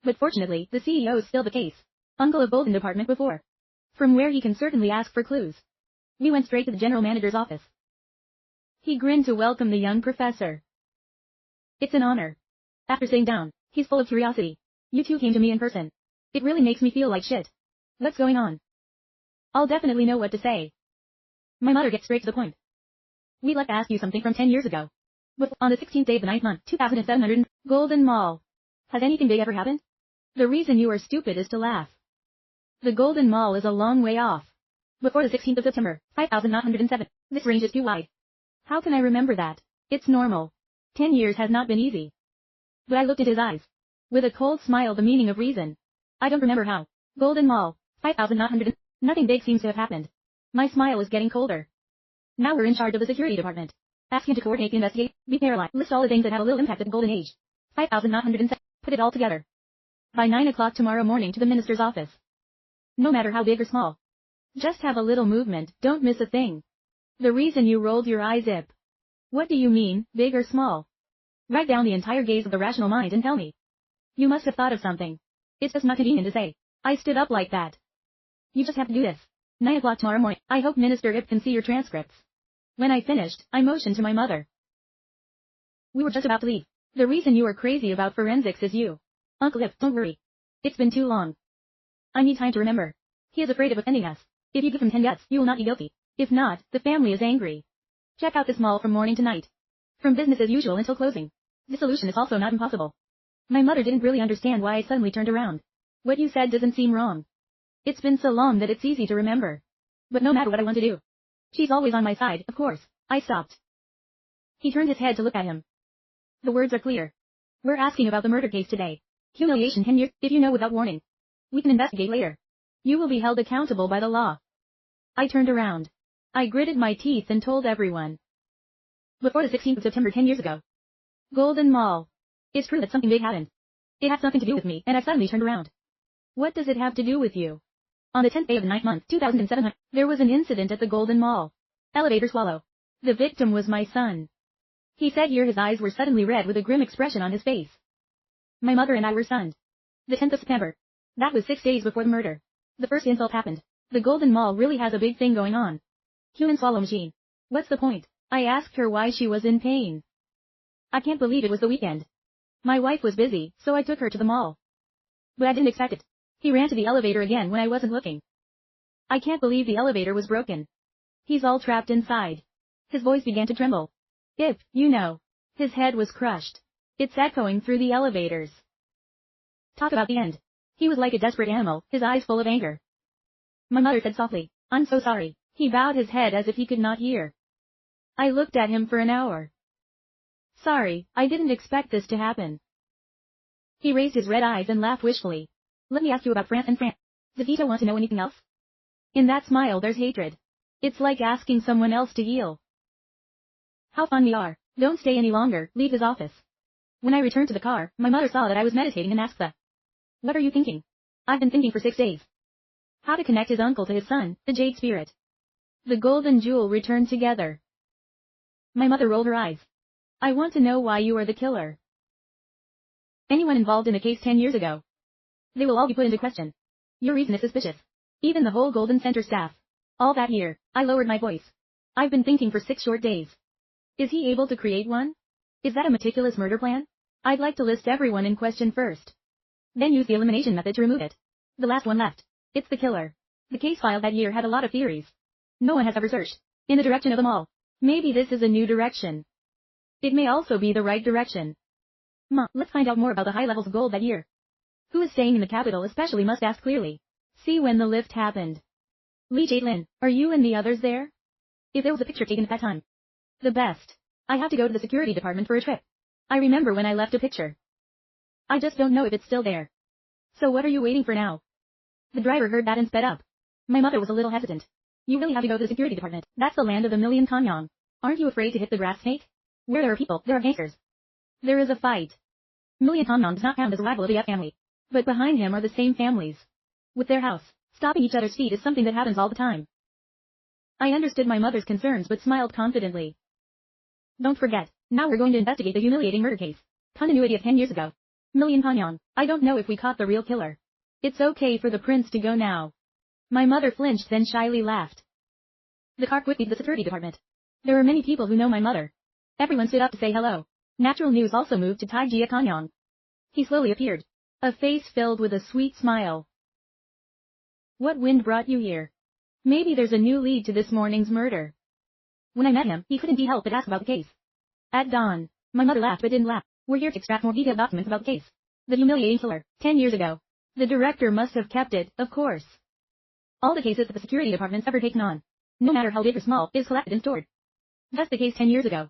But fortunately, the CEO is still the case. Uncle of Golden Department before. From where he can certainly ask for clues. We went straight to the general manager's office. He grinned to welcome the young professor. It's an honor. After sitting down, he's full of curiosity. You two came to me in person. It really makes me feel like shit. What's going on? I'll definitely know what to say. My mother gets straight to the point. We'd like to ask you something from 10 years ago. But on the 16th day of the 9th month, 2700, Golden Mall. Has anything big ever happened? The reason you are stupid is to laugh. The Golden Mall is a long way off. Before the 16th of September, 5907. This range is too wide. How can I remember that? It's normal. 10 years has not been easy. But I looked at his eyes. With a cold smile, the meaning of reason. I don't remember how. Golden Mall, 5900. Nothing big seems to have happened. My smile is getting colder. Now we're in charge of the security department. Ask him to coordinate the investigate, be paralyzed, list all the things that have a little impact at the golden age. 5907. Put it all together. By 9 o'clock tomorrow morning to the minister's office. No matter how big or small. Just have a little movement, don't miss a thing. The reason you rolled your eyes up. What do you mean, big or small? Write down the entire gaze of the rational mind and tell me. You must have thought of something. It's just not convenient to say. I stood up like that. You just have to do this. 9 o'clock tomorrow morning. I hope Minister Ip can see your transcripts. When I finished, I motioned to my mother. We were just about to leave. The reason you are crazy about forensics is you. Uncle Ip, don't worry. It's been too long. I need time to remember. He is afraid of offending us. If you give him 10 yes, you will not be guilty. If not, the family is angry. Check out this mall from morning to night. From business as usual until closing. Dissolution is also not impossible. My mother didn't really understand why I suddenly turned around. What you said doesn't seem wrong. It's been so long that it's easy to remember. But no matter what I want to do, she's always on my side, of course. I stopped. He turned his head to look at him. The words are clear. We're asking about the murder case today. Humiliation 10 years, if you know without warning. We can investigate later. You will be held accountable by the law. I turned around. I gritted my teeth and told everyone. Before the 16th of September 10 years ago. Golden Mall. It's true that something big happened. It had something to do with me, and I suddenly turned around. What does it have to do with you? On the 10th day of the 9th month, 2007, there was an incident at the Golden Mall. Elevator swallow. The victim was my son. He said here his eyes were suddenly red with a grim expression on his face. My mother and I were stunned. The 10th of September. That was 6 days before the murder. The first insult happened. The Golden Mall really has a big thing going on. Human swallow machine. What's the point? I asked her why she was in pain. I can't believe it was the weekend. My wife was busy, so I took her to the mall. But I didn't expect it. He ran to the elevator again when I wasn't looking. I can't believe the elevator was broken. He's all trapped inside. His voice began to tremble. If, you know. His head was crushed. It's echoing through the elevators. Talk about the end. He was like a desperate animal, his eyes full of anger. My mother said softly, I'm so sorry. He bowed his head as if he could not hear. I looked at him for an hour. Sorry, I didn't expect this to happen. He raised his red eyes and laughed wishfully. Let me ask you about France and France. Does Vito want to know anything else? In that smile there's hatred. It's like asking someone else to heal. How fun we are. Don't stay any longer, leave his office. When I returned to the car, my mother saw that I was meditating and asked What are you thinking? I've been thinking for 6 days. How to connect his uncle to his son, the Jade Spirit. The golden jewel returned together. My mother rolled her eyes. I want to know why you are the killer. Anyone involved in the case 10 years ago. They will all be put into question. Your reason is suspicious. Even the whole Golden Center staff. All that year, I lowered my voice. I've been thinking for 6 short days. Is he able to create one? Is that a meticulous murder plan? I'd like to list everyone in question first. Then use the elimination method to remove it. The last one left. It's the killer. The case filed that year had a lot of theories. No one has ever searched in the direction of them all. Maybe this is a new direction. It may also be the right direction. Ma, let's find out more about the high levels of gold that year. Who is staying in the capital especially must ask clearly. See when the lift happened. Lee Jaitlin, are you and the others there? If there was a picture taken at that time. The best. I have to go to the security department for a trip. I remember when I left a picture. I just don't know if it's still there. So what are you waiting for now? The driver heard that and sped up. My mother was a little hesitant. You really have to go to the security department. That's the land of the million Kanyang. Aren't you afraid to hit the grass snake? Where there are people, there are gangsters. There is a fight. Million Kanyang does not count as a rival of the F family. But behind him are the same families. With their house, stopping each other's feet is something that happens all the time. I understood my mother's concerns but smiled confidently. Don't forget, now we're going to investigate the humiliating murder case. Continuity of 10 years ago. Million Kanyang, I don't know if we caught the real killer. It's okay for the prince to go now. My mother flinched then shyly laughed. The car quickly to the security department. There were many people who know my mother. Everyone stood up to say hello. Natural News also moved to Taijia Kanyang. He slowly appeared. A face filled with a sweet smile. What wind brought you here? Maybe there's a new lead to this morning's murder. When I met him, he couldn't help but ask about the case. At dawn, my mother laughed but didn't laugh. We're here to extract more detailed documents about the case. The humiliating killer, 10 years ago. The director must have kept it, of course. All the cases that the security department's ever taken on, no matter how big or small, is collected and stored. That's the case 10 years ago.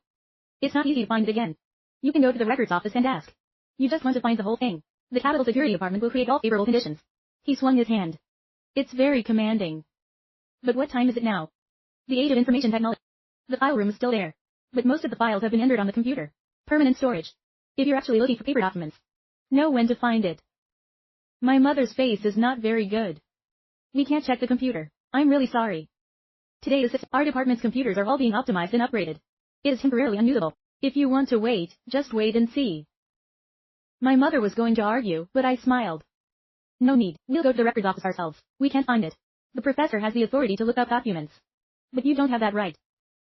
It's not easy to find it again. You can go to the records office and ask. You just want to find the whole thing. The Capital Security Department will create all favorable conditions. He swung his hand. It's very commanding. But what time is it now? The age of information technology. The file room is still there. But most of the files have been entered on the computer. Permanent storage. If you're actually looking for paper documents, know when to find it. My mother's face is not very good. We can't check the computer. I'm really sorry. Today our department's computers are all being optimized and upgraded. It is temporarily unusable. If you want to wait, just wait and see. My mother was going to argue, but I smiled. No need, we'll go to the records office ourselves. We can't find it. The professor has the authority to look up documents. But you don't have that right.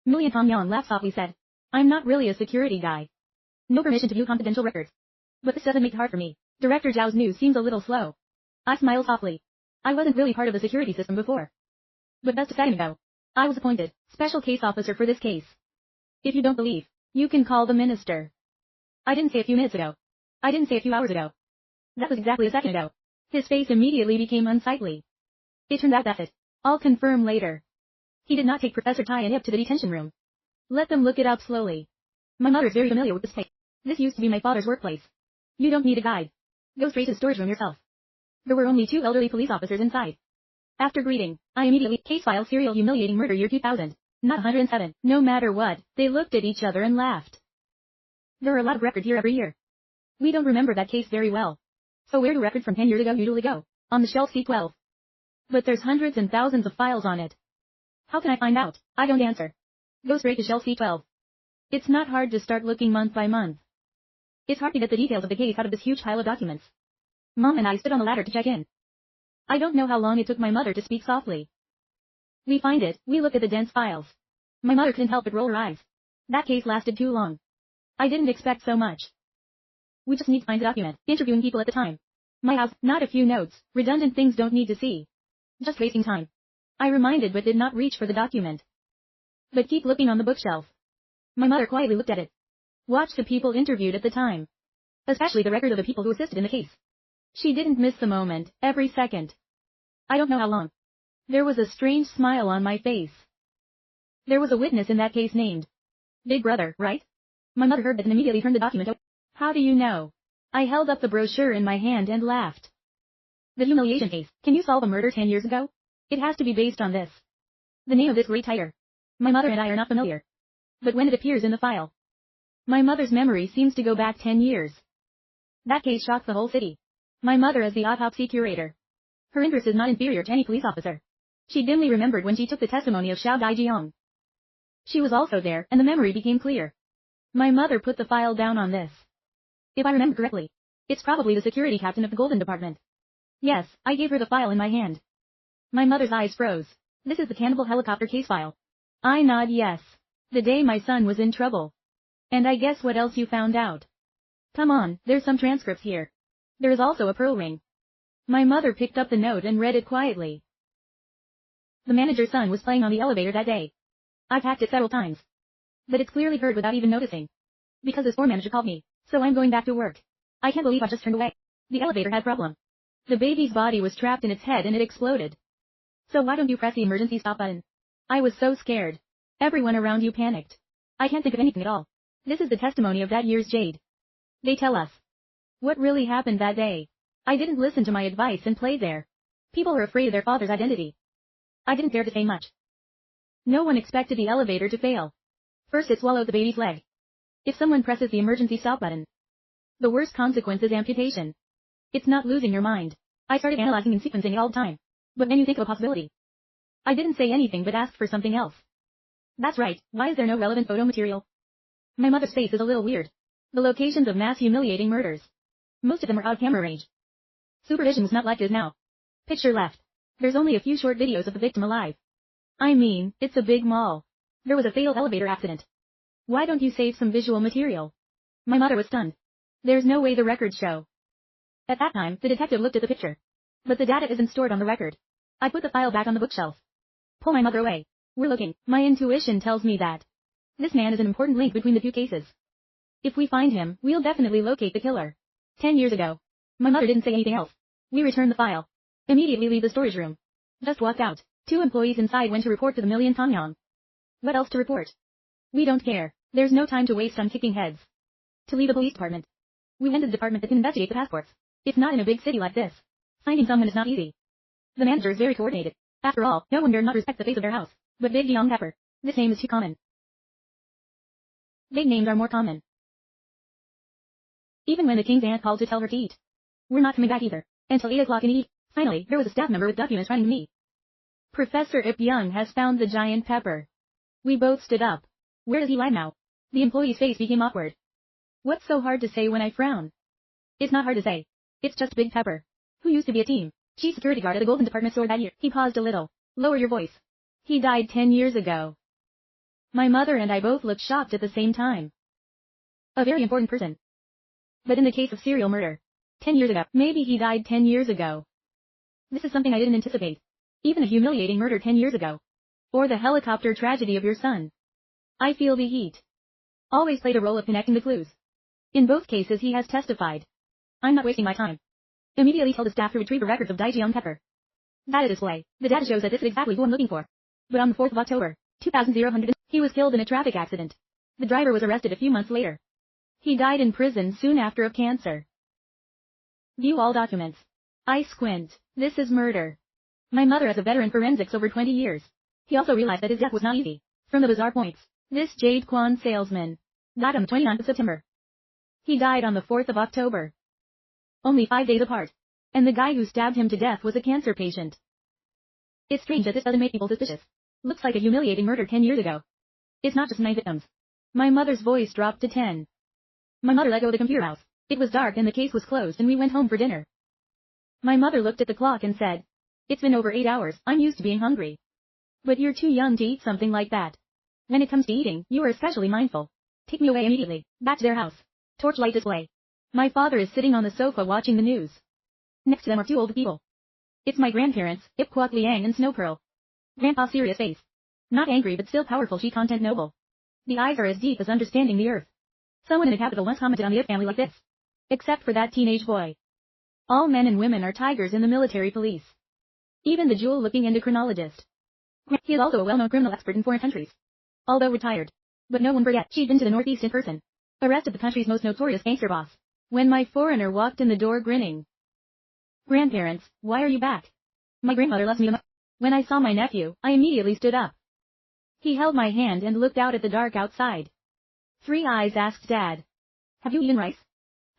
Million Kanyang laughed softly said. I'm not really a security guy. No permission to view confidential records. But this doesn't make it hard for me. Director Zhao's news seems a little slow. I smiled softly. I wasn't really part of the security system before. But just a second ago, I was appointed special case officer for this case. If you don't believe, you can call the minister. I didn't say a few minutes ago. I didn't say a few hours ago. That was exactly a second ago. His face immediately became unsightly. It turns out that's it. I'll confirm later. He did not take Professor Tai and Ip to the detention room. Let them look it up slowly. My mother's very familiar with this place. This used to be my father's workplace. You don't need a guide. Go straight to the storage room yourself. There were only 2 elderly police officers inside. After greeting, I immediately, case file serial humiliating murder year 2000. Not 107. No matter what, they looked at each other and laughed. There are a lot of records here every year. We don't remember that case very well. So where do records from 10 years ago usually go? On the shelf C12. But there's hundreds and thousands of files on it. How can I find out? I don't answer. Go straight to shelf C12. It's not hard to start looking month by month. It's hard to get the details of the case out of this huge pile of documents. Mom and I stood on the ladder to check in. I don't know how long it took my mother to speak softly. We find it, we look at the dense files. My mother couldn't help but roll her eyes. That case lasted too long. I didn't expect so much. We just need to find the document, interviewing people at the time. My house, not a few notes, redundant things don't need to see. Just wasting time. I reminded but did not reach for the document. But keep looking on the bookshelf. My mother quietly looked at it. Watch the people interviewed at the time. Especially the record of the people who assisted in the case. She didn't miss the moment, every second. I don't know how long. There was a strange smile on my face. There was a witness in that case named Big Brother, right? My mother heard that and immediately turned the document over. How do you know? I held up the brochure in my hand and laughed. The humiliation case. Can you solve a murder 10 years ago? It has to be based on this. The name of this great tiger. My mother and I are not familiar. But when it appears in the file, my mother's memory seems to go back 10 years. That case shocked the whole city. My mother is the autopsy curator. Her interest is not inferior to any police officer. She dimly remembered when she took the testimony of Xiao Daijiang. She was also there, and the memory became clear. My mother put the file down on this. If I remember correctly, it's probably the security captain of the Golden Department. Yes, I gave her the file in my hand. My mother's eyes froze. This is the cannibal helicopter case file. I nod yes. The day my son was in trouble. And I guess what else you found out. Come on, there's some transcripts here. There is also a pearl ring. My mother picked up the note and read it quietly. The manager's son was playing on the elevator that day. I've hacked it several times. But it's clearly heard without even noticing. Because the store manager called me, so I'm going back to work. I can't believe I just turned away. The elevator had a problem. The baby's body was trapped in its head and it exploded. So why don't you press the emergency stop button? I was so scared. Everyone around you panicked. I can't think of anything at all. This is the testimony of that year's Jade. They tell us what really happened that day. I didn't listen to my advice and played there. People were afraid of their father's identity. I didn't dare to say much. No one expected the elevator to fail. First it swallowed the baby's leg. If someone presses the emergency stop button, the worst consequence is amputation. It's not losing your mind. I started analyzing and sequencing it all the time. But then you think of a possibility. I didn't say anything but asked for something else. That's right, why is there no relevant photo material? My mother's face is a little weird. The locations of mass humiliating murders. Most of them are out of camera range. Supervision was not like it is now. Picture left. There's only a few short videos of the victim alive. I mean, it's a big mall. There was a fatal elevator accident. Why don't you save some visual material? My mother was stunned. There's no way the records show. At that time, the detective looked at the picture. But the data isn't stored on the record. I put the file back on the bookshelf. Pull my mother away. We're looking. My intuition tells me that this man is an important link between the two cases. If we find him, we'll definitely locate the killer. 10 years ago. My mother didn't say anything else. We returned the file. Immediately leave the storage room. Just walked out. 2 employees inside went to report to the Million Tangyang. What else to report? We don't care. There's no time to waste on kicking heads. To leave the police department. We went to the department that can investigate the passports. It's not in a big city like this. Finding someone is not easy. The manager is very coordinated. After all, no one dare not respect the face of their house. But Big Young Pepper. This name is too common. Big names are more common. Even when the king's aunt called to tell her to eat. We're not coming back either. Until 8 o'clock in the evening. Finally, there was a staff member with documents running to me. Professor Ip Young has found the giant pepper. We both stood up. Where does he lie now? The employee's face became awkward. What's so hard to say when I frown? It's not hard to say. It's just Big Pepper. Who used to be a team chief security guard at the Golden Department store that year. He paused a little. Lower your voice. He died 10 years ago. My mother and I both looked shocked at the same time. A very important person. But in the case of serial murder, 10 years ago, maybe he died 10 years ago. This is something I didn't anticipate. Even a humiliating murder 10 years ago. Or the helicopter tragedy of your son. I feel the heat. Always played a role of connecting the clues. In both cases he has testified. I'm not wasting my time. Immediately tell the staff to retrieve the records of Daijiang Pepper. Data display. The data shows that this is exactly who I'm looking for. But on the 4th of October, 2000, he was killed in a traffic accident. The driver was arrested a few months later. He died in prison soon after of cancer. View all documents. I squint. This is murder. My mother is a veteran forensics over 20 years. He also realized that his death was not easy. From the bizarre points, this Jade Kwan salesman died on the 29th of September. He died on the 4th of October. Only 5 days apart. And the guy who stabbed him to death was a cancer patient. It's strange that this doesn't make people suspicious. Looks like a humiliating murder 10 years ago. It's not just 9 victims. My mother's voice dropped to 10. My mother let go of the computer mouse. It was dark and the case was closed and we went home for dinner. My mother looked at the clock and said, "It's been over 8 hours, I'm used to being hungry. But you're too young to eat something like that. When it comes to eating, you are especially mindful. Take me away immediately." Back to their house. Torchlight display. My father is sitting on the sofa watching the news. Next to them are 2 old people. It's my grandparents, Ip Kwok Liang and Snow Pearl. Grandpa's serious face. Not angry but still powerful, she content noble. The eyes are as deep as understanding the earth. Someone in the capital once commented on the Ip family like this. Except for that teenage boy. All men and women are tigers in the military police. Even the jewel-looking endocrinologist. He is also a well-known criminal expert in foreign countries. Although retired. But no one forgets she'd been to the Northeast in person. Arrested the country's most notorious gangster boss. When my foreigner walked in the door grinning. "Grandparents, why are you back?" My grandmother left me. When I saw my nephew, I immediately stood up. He held my hand and looked out at the dark outside. 3 eyes asked Dad. "Have you eaten rice?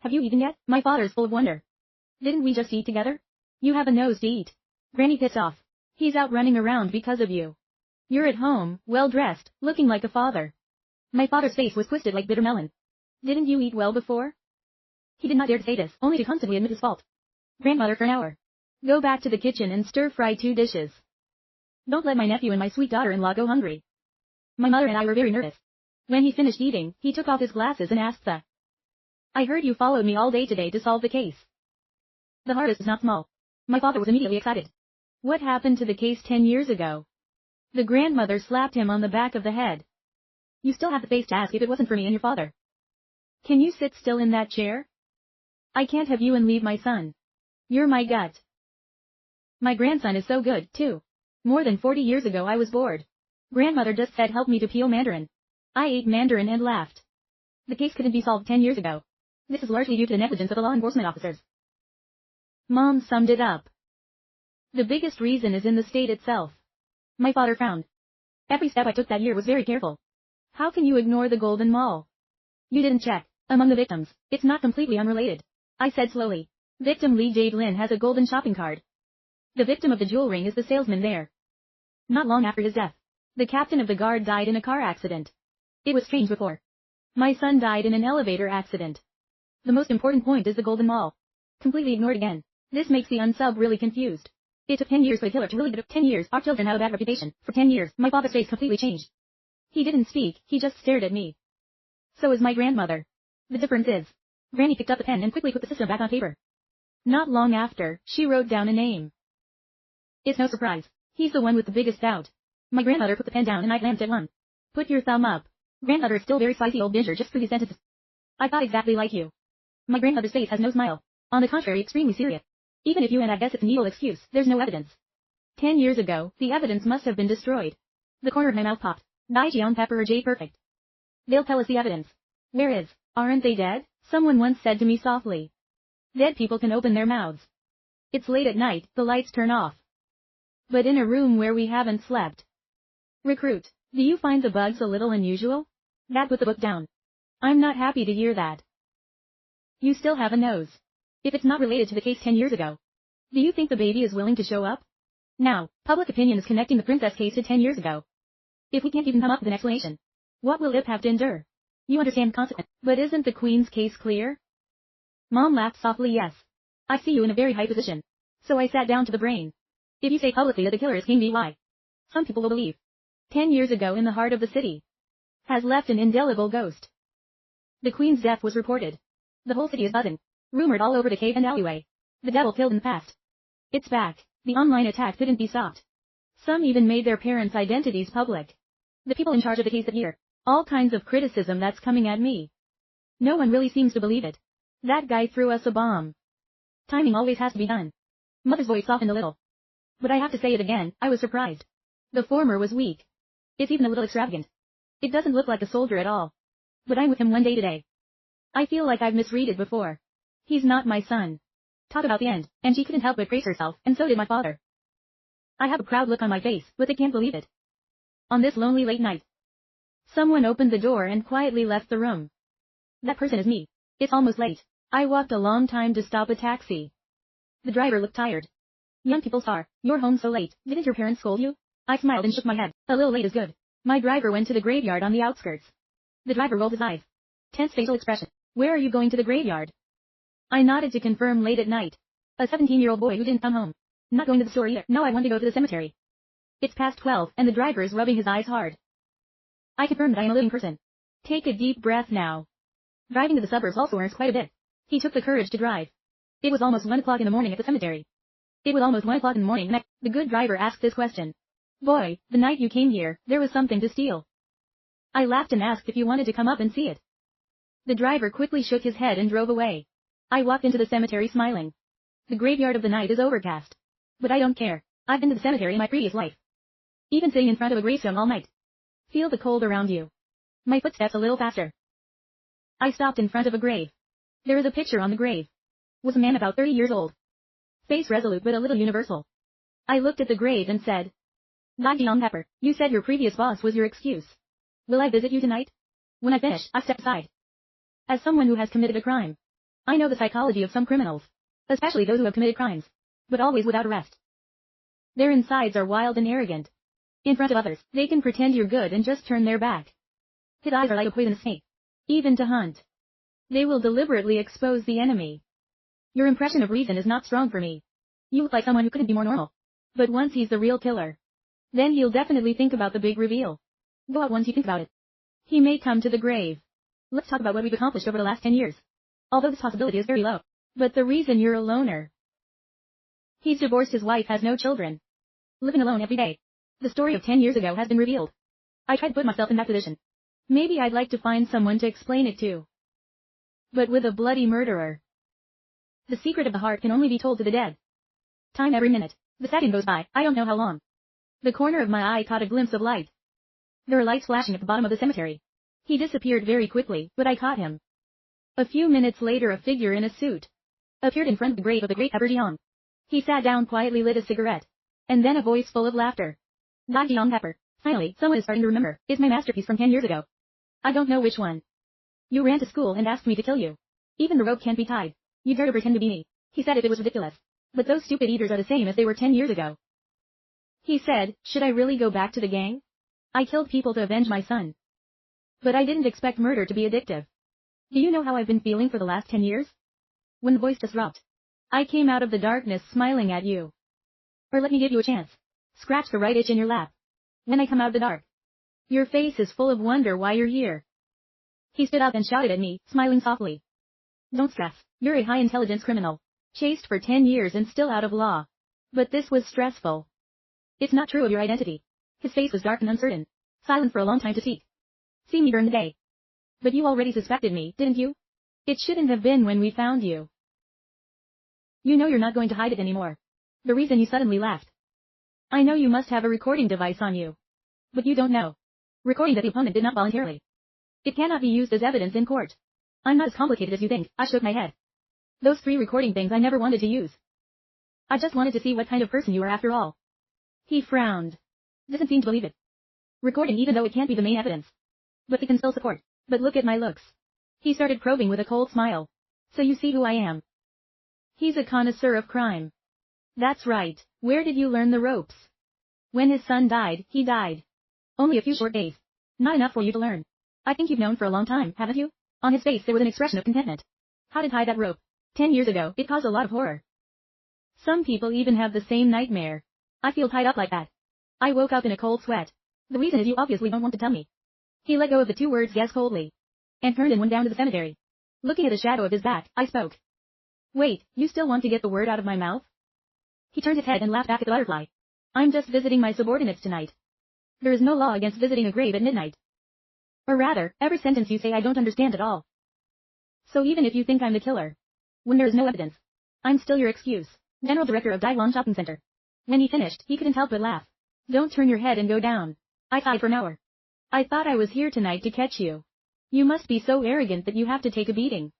Have you eaten yet?" My father's full of wonder. "Didn't we just eat together? You have a nose to eat." Granny pissed off. "He's out running around because of you. You're at home, well-dressed, looking like a father." My father's face was twisted like bitter melon. "Didn't you eat well before?" He did not dare to say this, only to constantly admit his fault. "Grandmother, for an hour. Go back to the kitchen and stir-fry 2 dishes. Don't let my nephew and my sweet daughter-in-law go hungry." My mother and I were very nervous. When he finished eating, he took off his glasses and asked "I heard you followed me all day today to solve the case." The harvest is not small. My father was immediately excited. "What happened to the case 10 years ago?" The grandmother slapped him on the back of the head. "You still have the face to ask if it wasn't for me and your father. Can you sit still in that chair? I can't have you and leave my son. You're my gut." My grandson is so good, too. More than 40 years ago I was bored. Grandmother just said help me to peel mandarin. I ate mandarin and laughed. The case couldn't be solved 10 years ago. This is largely due to the negligence of the law enforcement officers. Mom summed it up. The biggest reason is in the state itself. My father frowned. Every step I took that year was very careful. How can you ignore the Golden Mall? You didn't check. Among the victims, it's not completely unrelated. I said slowly. Victim Lee Jade Lin has a golden shopping card. The victim of the jewel ring is the salesman there. Not long after his death, the captain of the guard died in a car accident. It was strange before. My son died in an elevator accident. The most important point is the Golden Mall. Completely ignored again. This makes the unsub really confused. It took 10 years for the killer to really get up. 10 years, our children had a bad reputation. For 10 years, my father's face completely changed. He didn't speak, he just stared at me. So is my grandmother. The difference is, Granny picked up a pen and quickly put the system back on paper. Not long after, she wrote down a name. It's no surprise. He's the one with the biggest doubt. My grandmother put the pen down and I glanced at one. Put your thumb up. Grandmother is still very spicy old ginger just through these sentences. I thought exactly like you. My grandmother's face has no smile. On the contrary, extremely serious. Even if you and I guess it's an evil excuse, there's no evidence. 10 years ago, the evidence must have been destroyed. The corner of my mouth popped. Dai Jiang Pepper or J Perfect. They'll tell us the evidence. Where is? Aren't they dead? Someone once said to me softly. Dead people can open their mouths. It's late at night, the lights turn off. But in a room where we haven't slept. Recruit, do you find the bugs a little unusual? Dad put the book down. I'm not happy to hear that. You still have a nose. If it's not related to the case 10 years ago. Do you think the baby is willing to show up? Now, public opinion is connecting the princess case to 10 years ago. If we can't even come up with an explanation, what will Ip have to endure? You understand the consequence. But isn't the Queen's case clear? Mom laughed softly. Yes. I see you in a very high position. So I sat down to the brain. If you say publicly that the killer is King By, some people will believe. 10 years ago in the heart of the city. Has left an indelible ghost. The Queen's death was reported. The whole city is buzzing. Rumored all over the cave and alleyway. The devil killed in the past. It's back. The online attack couldn't be stopped. Some even made their parents' identities public. The people in charge of the case that year. All kinds of criticism that's coming at me. No one really seems to believe it. That guy threw us a bomb. Timing always has to be done. Mother's voice softened a little. But I have to say it again, I was surprised. The former was weak. It's even a little extravagant. It doesn't look like a soldier at all. But I'm with him one day today. I feel like I've misread it before. He's not my son. Talk about the end, and she couldn't help but brace herself, and so did my father. I have a proud look on my face, but they can't believe it. On this lonely late night, someone opened the door and quietly left the room. That person is me. It's almost late. I walked a long time to stop a taxi. The driver looked tired. Young people star, you're home so late, didn't your parents scold you? I smiled and shook my head. A little late is good. My driver went to the graveyard on the outskirts. The driver rolled his eyes. Tense facial expression. Where are you going to the graveyard? I nodded to confirm late at night. A 17-year-old boy who didn't come home. Not going to the store either. No, I want to go to the cemetery. It's past 12, and the driver is rubbing his eyes hard. I confirmed I am a living person. Take a deep breath now. Driving to the suburbs also earns quite a bit. He took the courage to drive. It was almost 1 o'clock in the morning at the cemetery. It was almost 1 o'clock in the morning when the good driver asked this question. Boy, the night you came here, there was something to steal. I laughed and asked if you wanted to come up and see it. The driver quickly shook his head and drove away. I walked into the cemetery smiling. The graveyard of the night is overcast. But I don't care. I've been to the cemetery in my previous life. Even sitting in front of a gravestone all night. Feel the cold around you. My footsteps a little faster. I stopped in front of a grave. There is a picture on the grave. Was a man about 30 years old. Face resolute but a little universal. I looked at the grave and said, Young Pepper, you said your previous boss was your excuse. Will I visit you tonight? When I finish, I stepped aside. As someone who has committed a crime, I know the psychology of some criminals, especially those who have committed crimes, but always without arrest. Their insides are wild and arrogant. In front of others, they can pretend you're good and just turn their back. His eyes are like a poisonous snake. Even to hunt, they will deliberately expose the enemy. Your impression of reason is not strong for me. You look like someone who couldn't be more normal. But once he's the real killer, then he'll definitely think about the big reveal. Go out once you think about it. He may come to the grave. Let's talk about what we've accomplished over the last 10 years. Although this possibility is very low. But the reason you're a loner. He's divorced, his wife has no children. Living alone every day. The story of 10 years ago has been revealed. I tried to put myself in that position. Maybe I'd like to find someone to explain it to. But with a bloody murderer. The secret of the heart can only be told to the dead. Time every minute. The second goes by, I don't know how long. The corner of my eye caught a glimpse of light. There are lights flashing at the bottom of the cemetery. He disappeared very quickly, but I caught him. A few minutes later a figure in a suit appeared in front of the grave of the great Pepper Young. He sat down quietly, lit a cigarette. And then a voice full of laughter. Young Pepper. Finally, someone is starting to remember. It's my masterpiece from 10 years ago. I don't know which one. You ran to school and asked me to kill you. Even the rope can't be tied. You dare to pretend to be me. He said it was ridiculous. But those stupid eaters are the same as they were 10 years ago. He said, should I really go back to the gang? I killed people to avenge my son. But I didn't expect murder to be addictive. Do you know how I've been feeling for the last 10 years? When the voice just dropped, I came out of the darkness smiling at you. Or let me give you a chance. Scratch the right itch in your lap. When I come out of the dark, your face is full of wonder why you're here. He stood up and shouted at me, smiling softly. Don't stress, you're a high-intelligence criminal. Chased for 10 years and still out of law. But this was stressful. It's not true of your identity. His face was dark and uncertain. Silent for a long time to speak. See me during the day. But you already suspected me, didn't you? It shouldn't have been when we found you. You know you're not going to hide it anymore. The reason you suddenly left. I know you must have a recording device on you. But you don't know. Recording that the opponent did not voluntarily. It cannot be used as evidence in court. I'm not as complicated as you think. I shook my head. Those 3 recording things I never wanted to use. I just wanted to see what kind of person you were after all. He frowned. Doesn't seem to believe it. Recording even though it can't be the main evidence. But they can still support. But look at my looks. He started probing with a cold smile. So you see who I am. He's a connoisseur of crime. That's right. Where did you learn the ropes? When his son died, he died. Only a few short days. Not enough for you to learn. I think you've known for a long time, haven't you? On his face there was an expression of contentment. How to tie that rope? 10 years ago, it caused a lot of horror. Some people even have the same nightmare. I feel tied up like that. I woke up in a cold sweat. The reason is you obviously don't want to tell me. He let go of the 2 words yes coldly. And turned and went down to the cemetery. Looking at the shadow of his back, I spoke. Wait, you still want to get the word out of my mouth? He turned his head and laughed back at the butterfly. I'm just visiting my subordinates tonight. There is no law against visiting a grave at midnight. Or rather, every sentence you say I don't understand at all. So even if you think I'm the killer, when there is no evidence, I'm still your excuse. General Director of Daiwon Shopping Center. When he finished, he couldn't help but laugh. Don't turn your head and go down. I sighed for an hour. I thought I was here tonight to catch you. You must be so arrogant that you have to take a beating.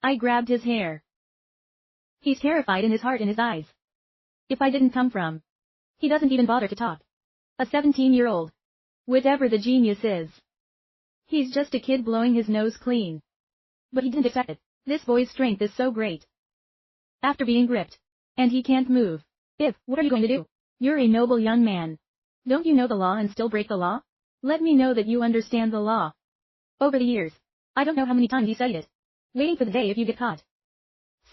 I grabbed his hair. He's terrified in his heart and his eyes. If I didn't come from. He doesn't even bother to talk. A 17-year-old. Whatever the genius is. He's just a kid blowing his nose clean. But he didn't expect it. This boy's strength is so great. After being gripped. And he can't move. What are you going to do? You're a noble young man. Don't you know the law and still break the law? Let me know that you understand the law. Over the years. I don't know how many times he studied it. Waiting for the day if you get caught.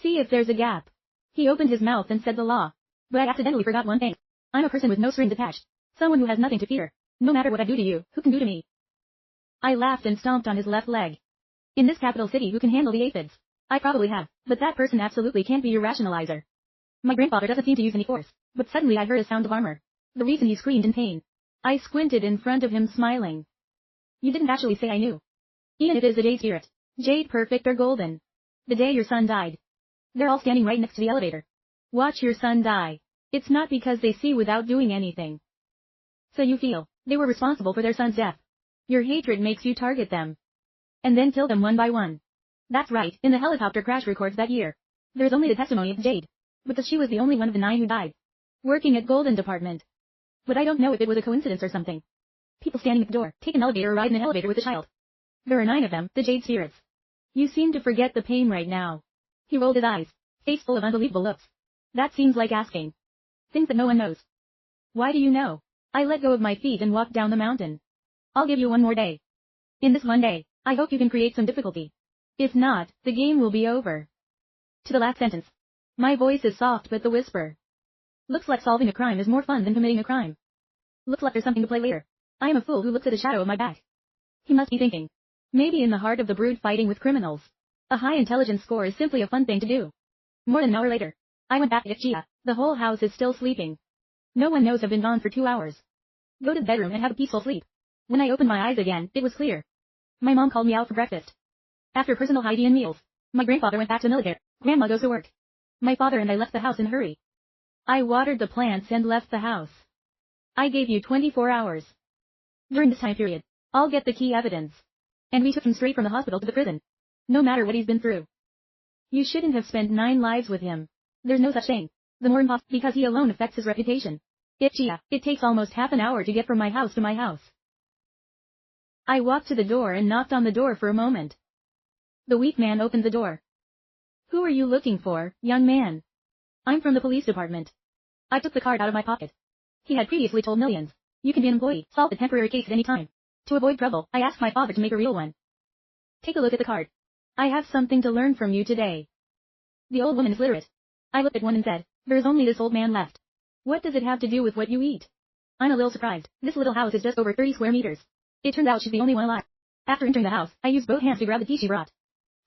See if there's a gap. He opened his mouth and said the law. But I accidentally forgot one thing. I'm a person with no strings attached. Someone who has nothing to fear. No matter what I do to you, who can do to me? I laughed and stomped on his left leg. In this capital city, who can handle the aphids? I probably have, but that person absolutely can't be your rationalizer. My grandfather doesn't seem to use any force, but suddenly I heard a sound of armor. The reason he screamed in pain. I squinted in front of him smiling. You didn't actually say I knew. Even if it is a jade spirit. Jade perfect or golden. The day your son died. They're all standing right next to the elevator. Watch your son die. It's not because they see without doing anything. So you feel they were responsible for their son's death. Your hatred makes you target them. And then kill them one by one. That's right, in the helicopter crash records that year. There's only the testimony of Jade. Because she was the only one of the 9 who died. Working at Golden Department. But I don't know if it was a coincidence or something. People standing at the door, take an elevator or ride in an elevator with a child. There are 9 of them, the Jade spirits. You seem to forget the pain right now. He rolled his eyes, face full of unbelievable looks. That seems like asking. Things that no one knows. Why do you know? I let go of my feet and walked down the mountain. I'll give you one more day. In this one day, I hope you can create some difficulty. If not, the game will be over. To the last sentence. My voice is soft but the whisper. Looks like solving a crime is more fun than committing a crime. Looks like there's something to play later. I am a fool who looks at the shadow of my back. He must be thinking. Maybe in the heart of the brood fighting with criminals. A high intelligence score is simply a fun thing to do. More than an hour later. I went back to Gia. The whole house is still sleeping. No one knows I've been gone for 2 hours. Go to the bedroom and have a peaceful sleep. When I opened my eyes again, it was clear. My mom called me out for breakfast. After personal hygiene meals, my grandfather went back to the military. Grandma goes to work. My father and I left the house in a hurry. I watered the plants and left the house. I gave you 24 hours. During this time period, I'll get the key evidence. And we took him straight from the hospital to the prison. No matter what he's been through. You shouldn't have spent 9 lives with him. There's no such thing. The more impossible, because he alone affects his reputation. It takes almost half an hour to get from my house to my house. I walked to the door and knocked on the door for a moment. The weak man opened the door. Who are you looking for, young man? I'm from the police department. I took the card out of my pocket. He had previously told millions. You can be an employee, solve a temporary case at any time. To avoid trouble, I asked my father to make a real one. Take a look at the card. I have something to learn from you today. The old woman is literate. I looked at one and said, there's only this old man left. What does it have to do with what you eat? I'm a little surprised. This little house is just over 30 square meters. It turns out she's the only one alive. After entering the house, I used both hands to grab the tea she brought.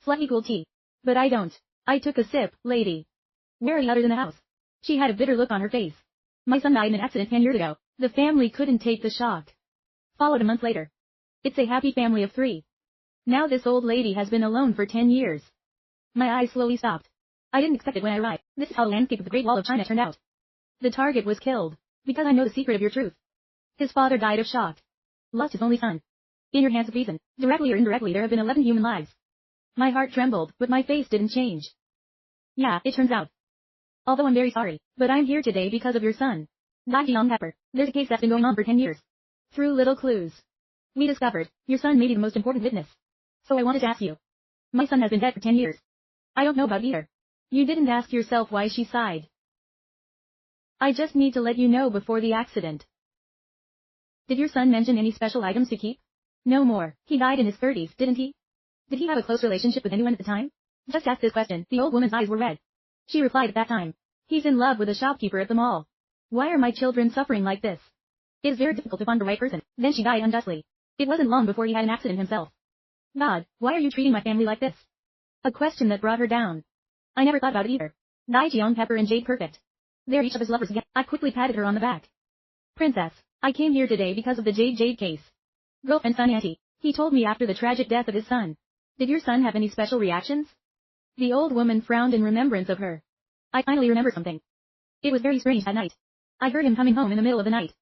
Slightly cool tea. But I don't. I took a sip, lady. Where are the others in the house? She had a bitter look on her face. My son died in an accident 10 years ago. The family couldn't take the shock. Followed a month later. It's a happy family of 3. Now this old lady has been alone for 10 years. My eyes slowly stopped. I didn't expect it when I arrived. This is how the landscape of the Great Wall of China turned out. The target was killed. Because I know the secret of your truth. His father died of shock. Lost his only son. In your hands of reason, directly or indirectly there have been 11 human lives. My heart trembled, but my face didn't change. Yeah, it turns out. Although I'm very sorry, but I'm here today because of your son. Dai Jiang Pepper. There's a case that's been going on for 10 years. Through little clues. We discovered, your son may be the most important witness. So I wanted to ask you. My son has been dead for 10 years. I don't know about either. You didn't ask yourself why she sighed. I just need to let you know before the accident. Did your son mention any special items to keep? No more. He died in his 30s, didn't he? Did he have a close relationship with anyone at the time? Just ask this question. The old woman's eyes were red. She replied at that time. He's in love with a shopkeeper at the mall. Why are my children suffering like this? It is very difficult to find the right person. Then she died unjustly. It wasn't long before he had an accident himself. God, why are you treating my family like this? A question that brought her down. I never thought about it either. Dai Jiang Pepper and Jade Perfect. They're each of his lovers again. I quickly patted her on the back. Princess, I came here today because of the Jade case. Girlfriend son auntie. He told me after the tragic death of his son. Did your son have any special reactions? The old woman frowned in remembrance of her. I finally remember something. It was very strange that night. I heard him coming home in the middle of the night.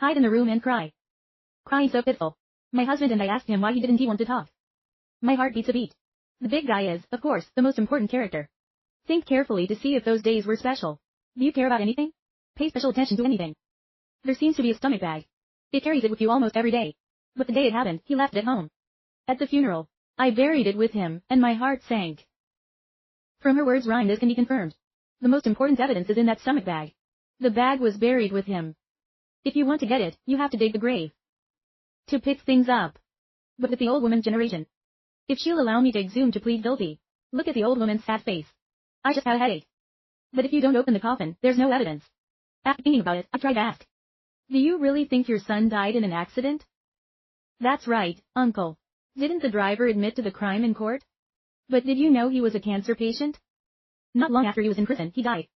hide in the room and cry. Crying so pitiful. My husband and I asked him why he didn't want to talk. My heart beats a beat. The big guy is, of course, the most important character. Think carefully to see if those days were special. Do you care about anything? Pay special attention to anything. There seems to be a stomach bag. It carries it with you almost every day. But the day it happened, he left it at home. At the funeral, I buried it with him, and my heart sank. From her words rhymed as can be confirmed. The most important evidence is in that stomach bag. The bag was buried with him. If you want to get it, you have to dig the grave. To pick things up. But with the old woman's generation. If she'll allow me to exhume to plead guilty. Look at the old woman's sad face. I just had a headache. But if you don't open the coffin, there's no evidence. After thinking about it, I tried to ask. Do you really think your son died in an accident? That's right, Uncle. Didn't the driver admit to the crime in court? But did you know he was a cancer patient? Not long after he was in prison, he died.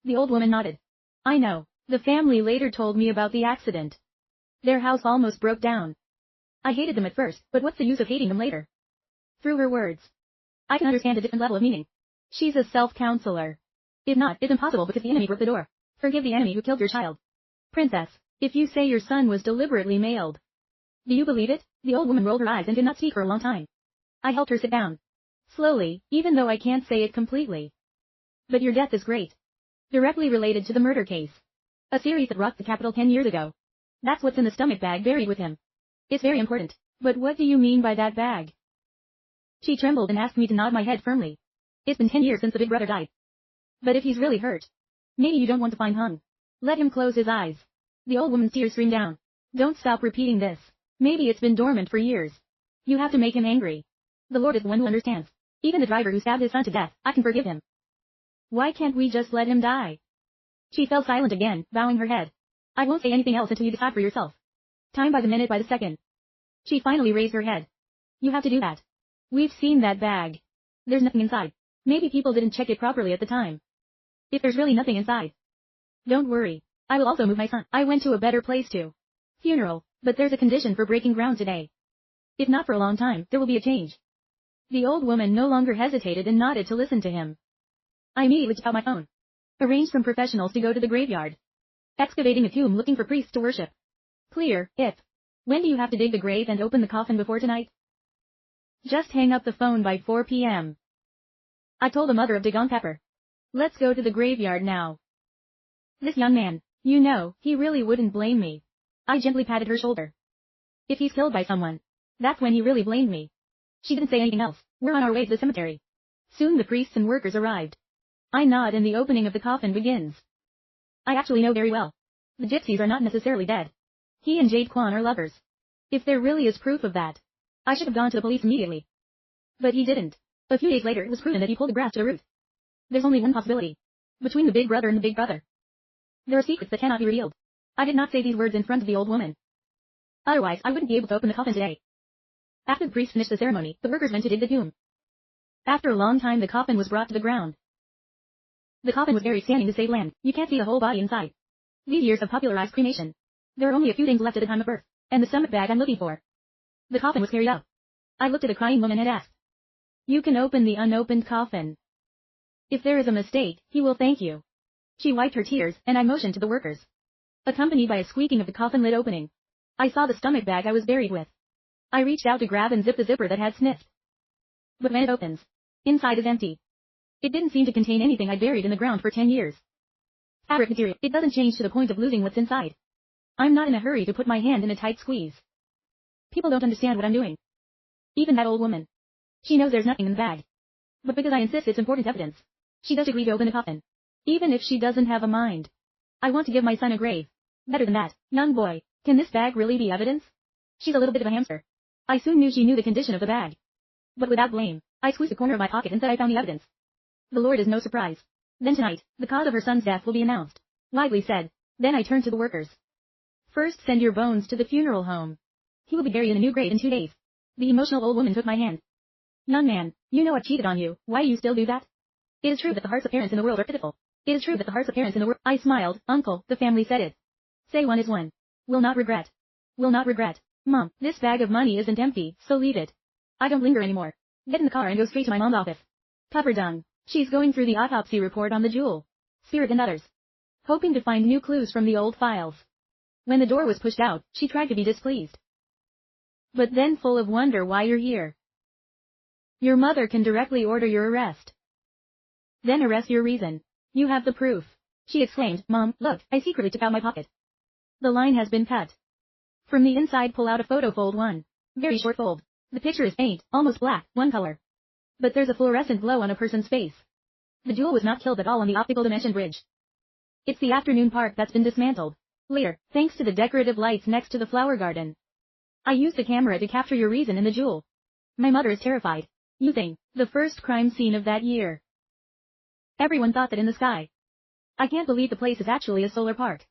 The old woman nodded. I know. The family later told me about the accident. Their house almost broke down. I hated them at first, but what's the use of hating them later? Through her words, I can understand a different level of meaning. She's a self-counselor. If not, it's impossible because the enemy broke the door. Forgive the enemy who killed your child. Princess, if you say your son was deliberately mailed. Do you believe it? The old woman rolled her eyes and did not speak for a long time. I helped her sit down. Slowly, even though I can't say it completely. But your death is great. Directly related to the murder case. A series that rocked the capital 10 years ago. That's what's in the stomach bag buried with him. It's very important. But what do you mean by that bag? She trembled and asked me to nod my head firmly. It's been 10 years since the big brother died. But if he's really hurt, maybe you don't want to find hung. Let him close his eyes. The old woman's tears streamed down. Don't stop repeating this. Maybe it's been dormant for years. You have to make him angry. The Lord is the one who understands. Even the driver who stabbed his son to death, I can forgive him. Why can't we just let him die? She fell silent again, bowing her head. I won't say anything else until you decide for yourself. Time by the minute by the second. She finally raised her head. You have to do that. We've seen that bag. There's nothing inside. Maybe people didn't check it properly at the time. If there's really nothing inside. Don't worry. I will also move my son. I went to a better place too. Funeral, but there's a condition for breaking ground today. If not for a long time, there will be a change. The old woman no longer hesitated and nodded to listen to him. I immediately took out my phone. Arranged some professionals to go to the graveyard. Excavating a tomb looking for priests to worship. Clear, if. When do you have to dig the grave and open the coffin before tonight? Just hang up the phone by 4 p.m. I told the mother of Dagon Pepper. Let's go to the graveyard now. This young man, you know, he really wouldn't blame me. I gently patted her shoulder. If he's killed by someone, that's when he really blamed me. She didn't say anything else. We're on our way to the cemetery. Soon the priests and workers arrived. I nod and the opening of the coffin begins. I actually know very well. The gypsies are not necessarily dead. He and Jade Kwan are lovers. If there really is proof of that, I should have gone to the police immediately. But he didn't. A few days later it was proven that he pulled the grass to the root. There's only one possibility. Between the big brother and the big brother. There are secrets that cannot be revealed. I did not say these words in front of the old woman. Otherwise I wouldn't be able to open the coffin today. After the priest finished the ceremony, the workers went to dig the tomb. After a long time the coffin was brought to the ground. The coffin was buried standing to save land. You can't see the whole body inside. These years have popularized cremation. There are only a few things left at the time of birth. And the stomach bag I'm looking for. The coffin was carried up. I looked at the crying woman and asked. You can open the unopened coffin. If there is a mistake, he will thank you. She wiped her tears, and I motioned to the workers. Accompanied by a squeaking of the coffin lid opening. I saw the stomach bag I was buried with. I reached out to grab and zip the zipper that had sniffed. But when it opens, inside is empty. It didn't seem to contain anything I'd buried in the ground for 10 years. Fabric material, it doesn't change to the point of losing what's inside. I'm not in a hurry to put my hand in a tight squeeze. People don't understand what I'm doing. Even that old woman. She knows there's nothing in the bag. But because I insist it's important evidence, she does agree to open the coffin. Even if she doesn't have a mind. I want to give my son a grave. Better than that, young boy, can this bag really be evidence? She's a little bit of a hamster. I soon knew she knew the condition of the bag. But without blame, I squeezed the corner of my pocket and said I found the evidence. The Lord is no surprise. Then tonight, the cause of her son's death will be announced. Lively said. Then I turned to the workers. First send your bones to the funeral home. He will be buried in a new grave in 2 days. The emotional old woman took my hand. Young man, you know I cheated on you, why do you still do that? It is true that the hearts of parents in the world are pitiful. It is true that the hearts of parents in the world— I smiled, uncle, the family said it. Say one is one. Will not regret. Will not regret. Mom, this bag of money isn't empty, so leave it. I don't linger anymore. Get in the car and go straight to my mom's office. Cover done. She's going through the autopsy report on the jewel. Spirit and others. Hoping to find new clues from the old files. When the door was pushed out, she tried to be displeased. But then full of wonder why you're here. Your mother can directly order your arrest. Then arrest your reason. You have the proof. She exclaimed, Mom, look, I secretly took out my pocket. The line has been cut. From the inside pull out a photo fold 1. Very short fold. The picture is faint, almost black, one color. But there's a fluorescent glow on a person's face. The jewel was not killed at all on the optical dimension bridge. It's the afternoon park that's been dismantled. Later, thanks to the decorative lights next to the flower garden. I used the camera to capture your reason in the jewel. My mother is terrified. You think, the first crime scene of that year. Everyone thought that in the sky. I can't believe the place is actually a solar park.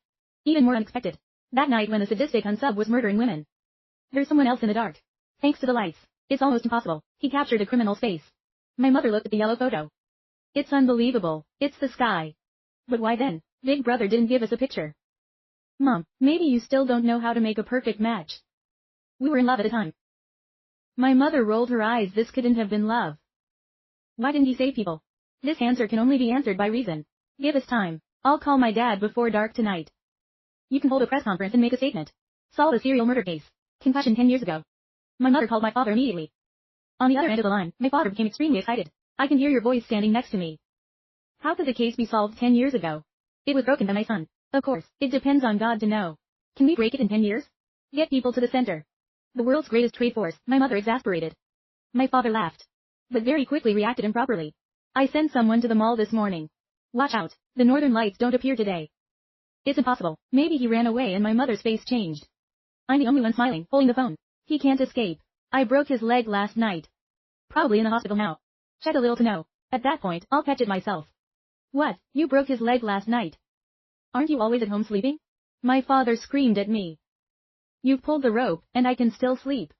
Even more unexpected. That night when the sadistic unsub was murdering women. There's someone else in the dark. Thanks to the lights. It's almost impossible. He captured a criminal's face. My mother looked at the yellow photo. It's unbelievable. It's the sky. But why then? Big Brother didn't give us a picture. Mom, maybe you still don't know how to make a perfect match. We were in love at the time. My mother rolled her eyes. This couldn't have been love. Why didn't he save people? This answer can only be answered by reason. Give us time. I'll call my dad before dark tonight. You can hold a press conference and make a statement. Solve a serial murder case. Concussion 10 years ago. My mother called my father immediately. On the other end of the line, my father became extremely excited. I can hear your voice standing next to me. How could the case be solved 10 years ago? It was broken by my son. Of course, it depends on God to know. Can we break it in 10 years? Get people to the center. The world's greatest trade force, my mother exasperated. My father laughed. But very quickly reacted improperly. I sent someone to the mall this morning. Watch out, the northern lights don't appear today. It's impossible. Maybe he ran away and my mother's face changed. I'm the only one smiling, holding the phone. He can't escape. I broke his leg last night. Probably in the hospital now. Check a little to know. At that point, I'll catch it myself. What, you broke his leg last night? Aren't you always at home sleeping? My father screamed at me. You've pulled the rope, and I can still sleep.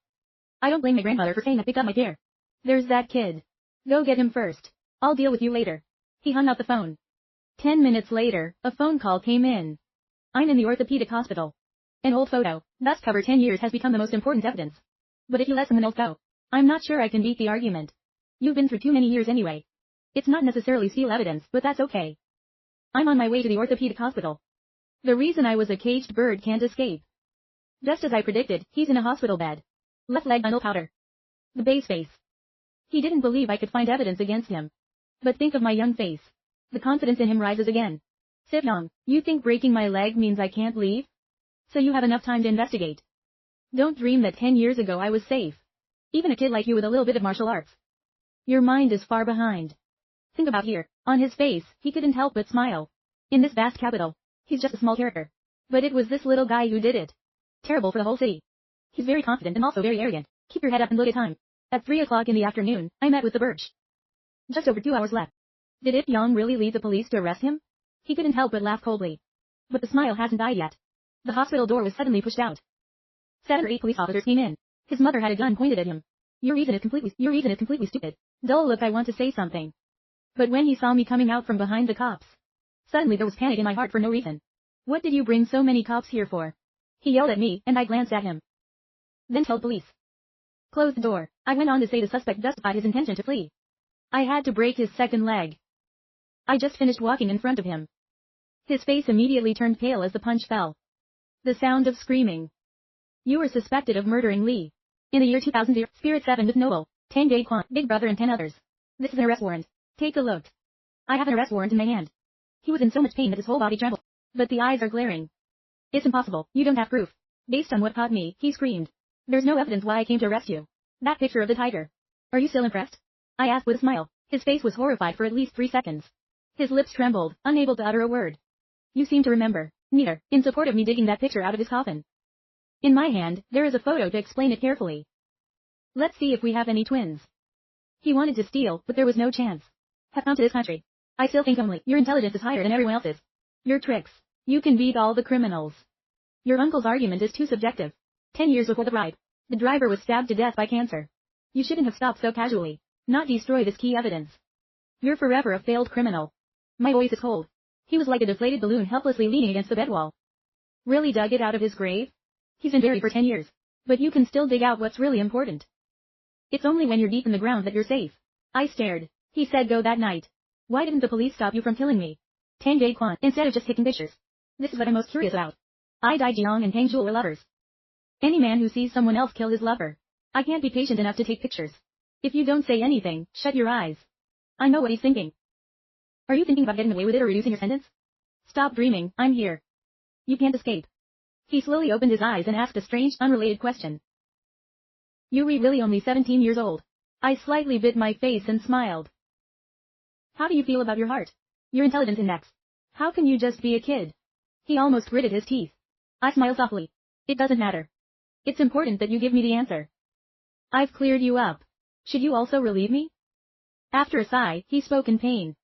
I don't blame my grandmother for saying I picked up my care. There's that kid. Go get him first. I'll deal with you later. He hung up the phone. 10 minutes later, a phone call came in. I'm in the orthopedic hospital. An old photo, thus covered 10 years, has become the most important evidence. But if you let someone else go, I'm not sure I can beat the argument. You've been through too many years anyway. It's not necessarily seal evidence, but that's okay. I'm on my way to the orthopedic hospital. The reason I was a caged bird can't escape. Just as I predicted, he's in a hospital bed. Left leg bundle powder. The base face. He didn't believe I could find evidence against him. But think of my young face. The confidence in him rises again. Sit young, you think breaking my leg means I can't leave? So you have enough time to investigate. Don't dream that 10 years ago I was safe. Even a kid like you with a little bit of martial arts. Your mind is far behind. Think about here. On his face, he couldn't help but smile. In this vast capital, he's just a small character. But it was this little guy who did it. Terrible for the whole city. He's very confident and also very arrogant. Keep your head up and look at time. At 3 o'clock in the afternoon, I met with the Birch. Just over 2 hours left. Did Ip Young really lead the police to arrest him? He couldn't help but laugh coldly. But the smile hasn't died yet. The hospital door was suddenly pushed out. 7 or 8 police officers came in. His mother had a gun pointed at him. Your reason is completely stupid. Dull look, I want to say something. But when he saw me coming out from behind the cops, suddenly there was panic in my heart for no reason. What did you bring so many cops here for? He yelled at me, and I glanced at him. Then told police. Close the door. I went on to say the suspect justified his intention to flee. I had to break his second leg. I just finished walking in front of him. His face immediately turned pale as the punch fell. The sound of screaming. You were suspected of murdering Lee. In the year 2000, Spirit 7 with Noble, Tang Day Kwan, Big Brother and 10 others. This is an arrest warrant. Take a look. I have an arrest warrant in my hand. He was in so much pain that his whole body trembled. But the eyes are glaring. It's impossible. You don't have proof. Based on what caught me, he screamed. There's no evidence why I came to arrest you. That picture of the tiger. Are you still impressed? I asked with a smile. His face was horrified for at least 3 seconds. His lips trembled, unable to utter a word. You seem to remember. Neither, in support of me digging that picture out of his coffin. In my hand, there is a photo to explain it carefully. Let's see if we have any twins. He wanted to steal, but there was no chance. Have come to this country. I still think only your intelligence is higher than everyone else's. Your tricks. You can beat all the criminals. Your uncle's argument is too subjective. 10 years before the bribe, the driver was stabbed to death by cancer. You shouldn't have stopped so casually. Not destroy this key evidence. You're forever a failed criminal. My voice is cold. He was like a deflated balloon helplessly leaning against the bedwall. Really dug it out of his grave? He's been buried for 10 years. But you can still dig out what's really important. It's only when you're deep in the ground that you're safe. I stared. He said go that night. Why didn't the police stop you from killing me? Tang Day Kwan, instead of just taking pictures. This is what I'm most curious about. I Dai Jiang and Tang Jewel were lovers. Any man who sees someone else kill his lover. I can't be patient enough to take pictures. If you don't say anything, shut your eyes. I know what he's thinking. Are you thinking about getting away with it or reducing your sentence? Stop dreaming, I'm here. You can't escape. He slowly opened his eyes and asked a strange, unrelated question. You're really only 17 years old. I slightly bit my face and smiled. How do you feel about your heart? Your intelligence index. How can you just be a kid? He almost gritted his teeth. I smiled softly. It doesn't matter. It's important that you give me the answer. I've cleared you up. Should you also relieve me? After a sigh, he spoke in pain.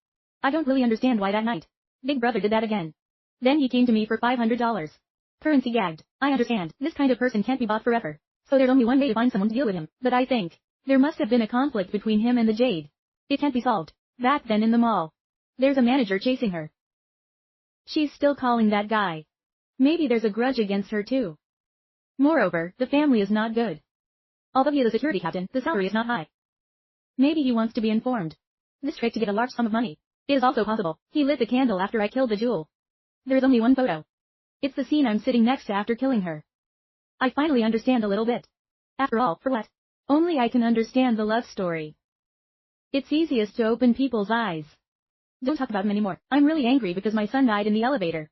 I don't really understand why that night. Big brother did that again. Then he came to me for $500. Currency gagged. I understand, this kind of person can't be bought forever. So there's only one way to find someone to deal with him, but I think there must have been a conflict between him and the Jade. It can't be solved. Back then in the mall. There's a manager chasing her. She's still calling that guy. Maybe there's a grudge against her too. Moreover, the family is not good. Although he is a security captain, the salary is not high. Maybe he wants to be informed. This trick to get a large sum of money. It is also possible. He lit the candle after I killed the jewel. There is only one photo. It's the scene I'm sitting next to after killing her. I finally understand a little bit. After all, for what? Only I can understand the love story. It's easiest to open people's eyes. Don't talk about him anymore. I'm really angry because my son died in the elevator.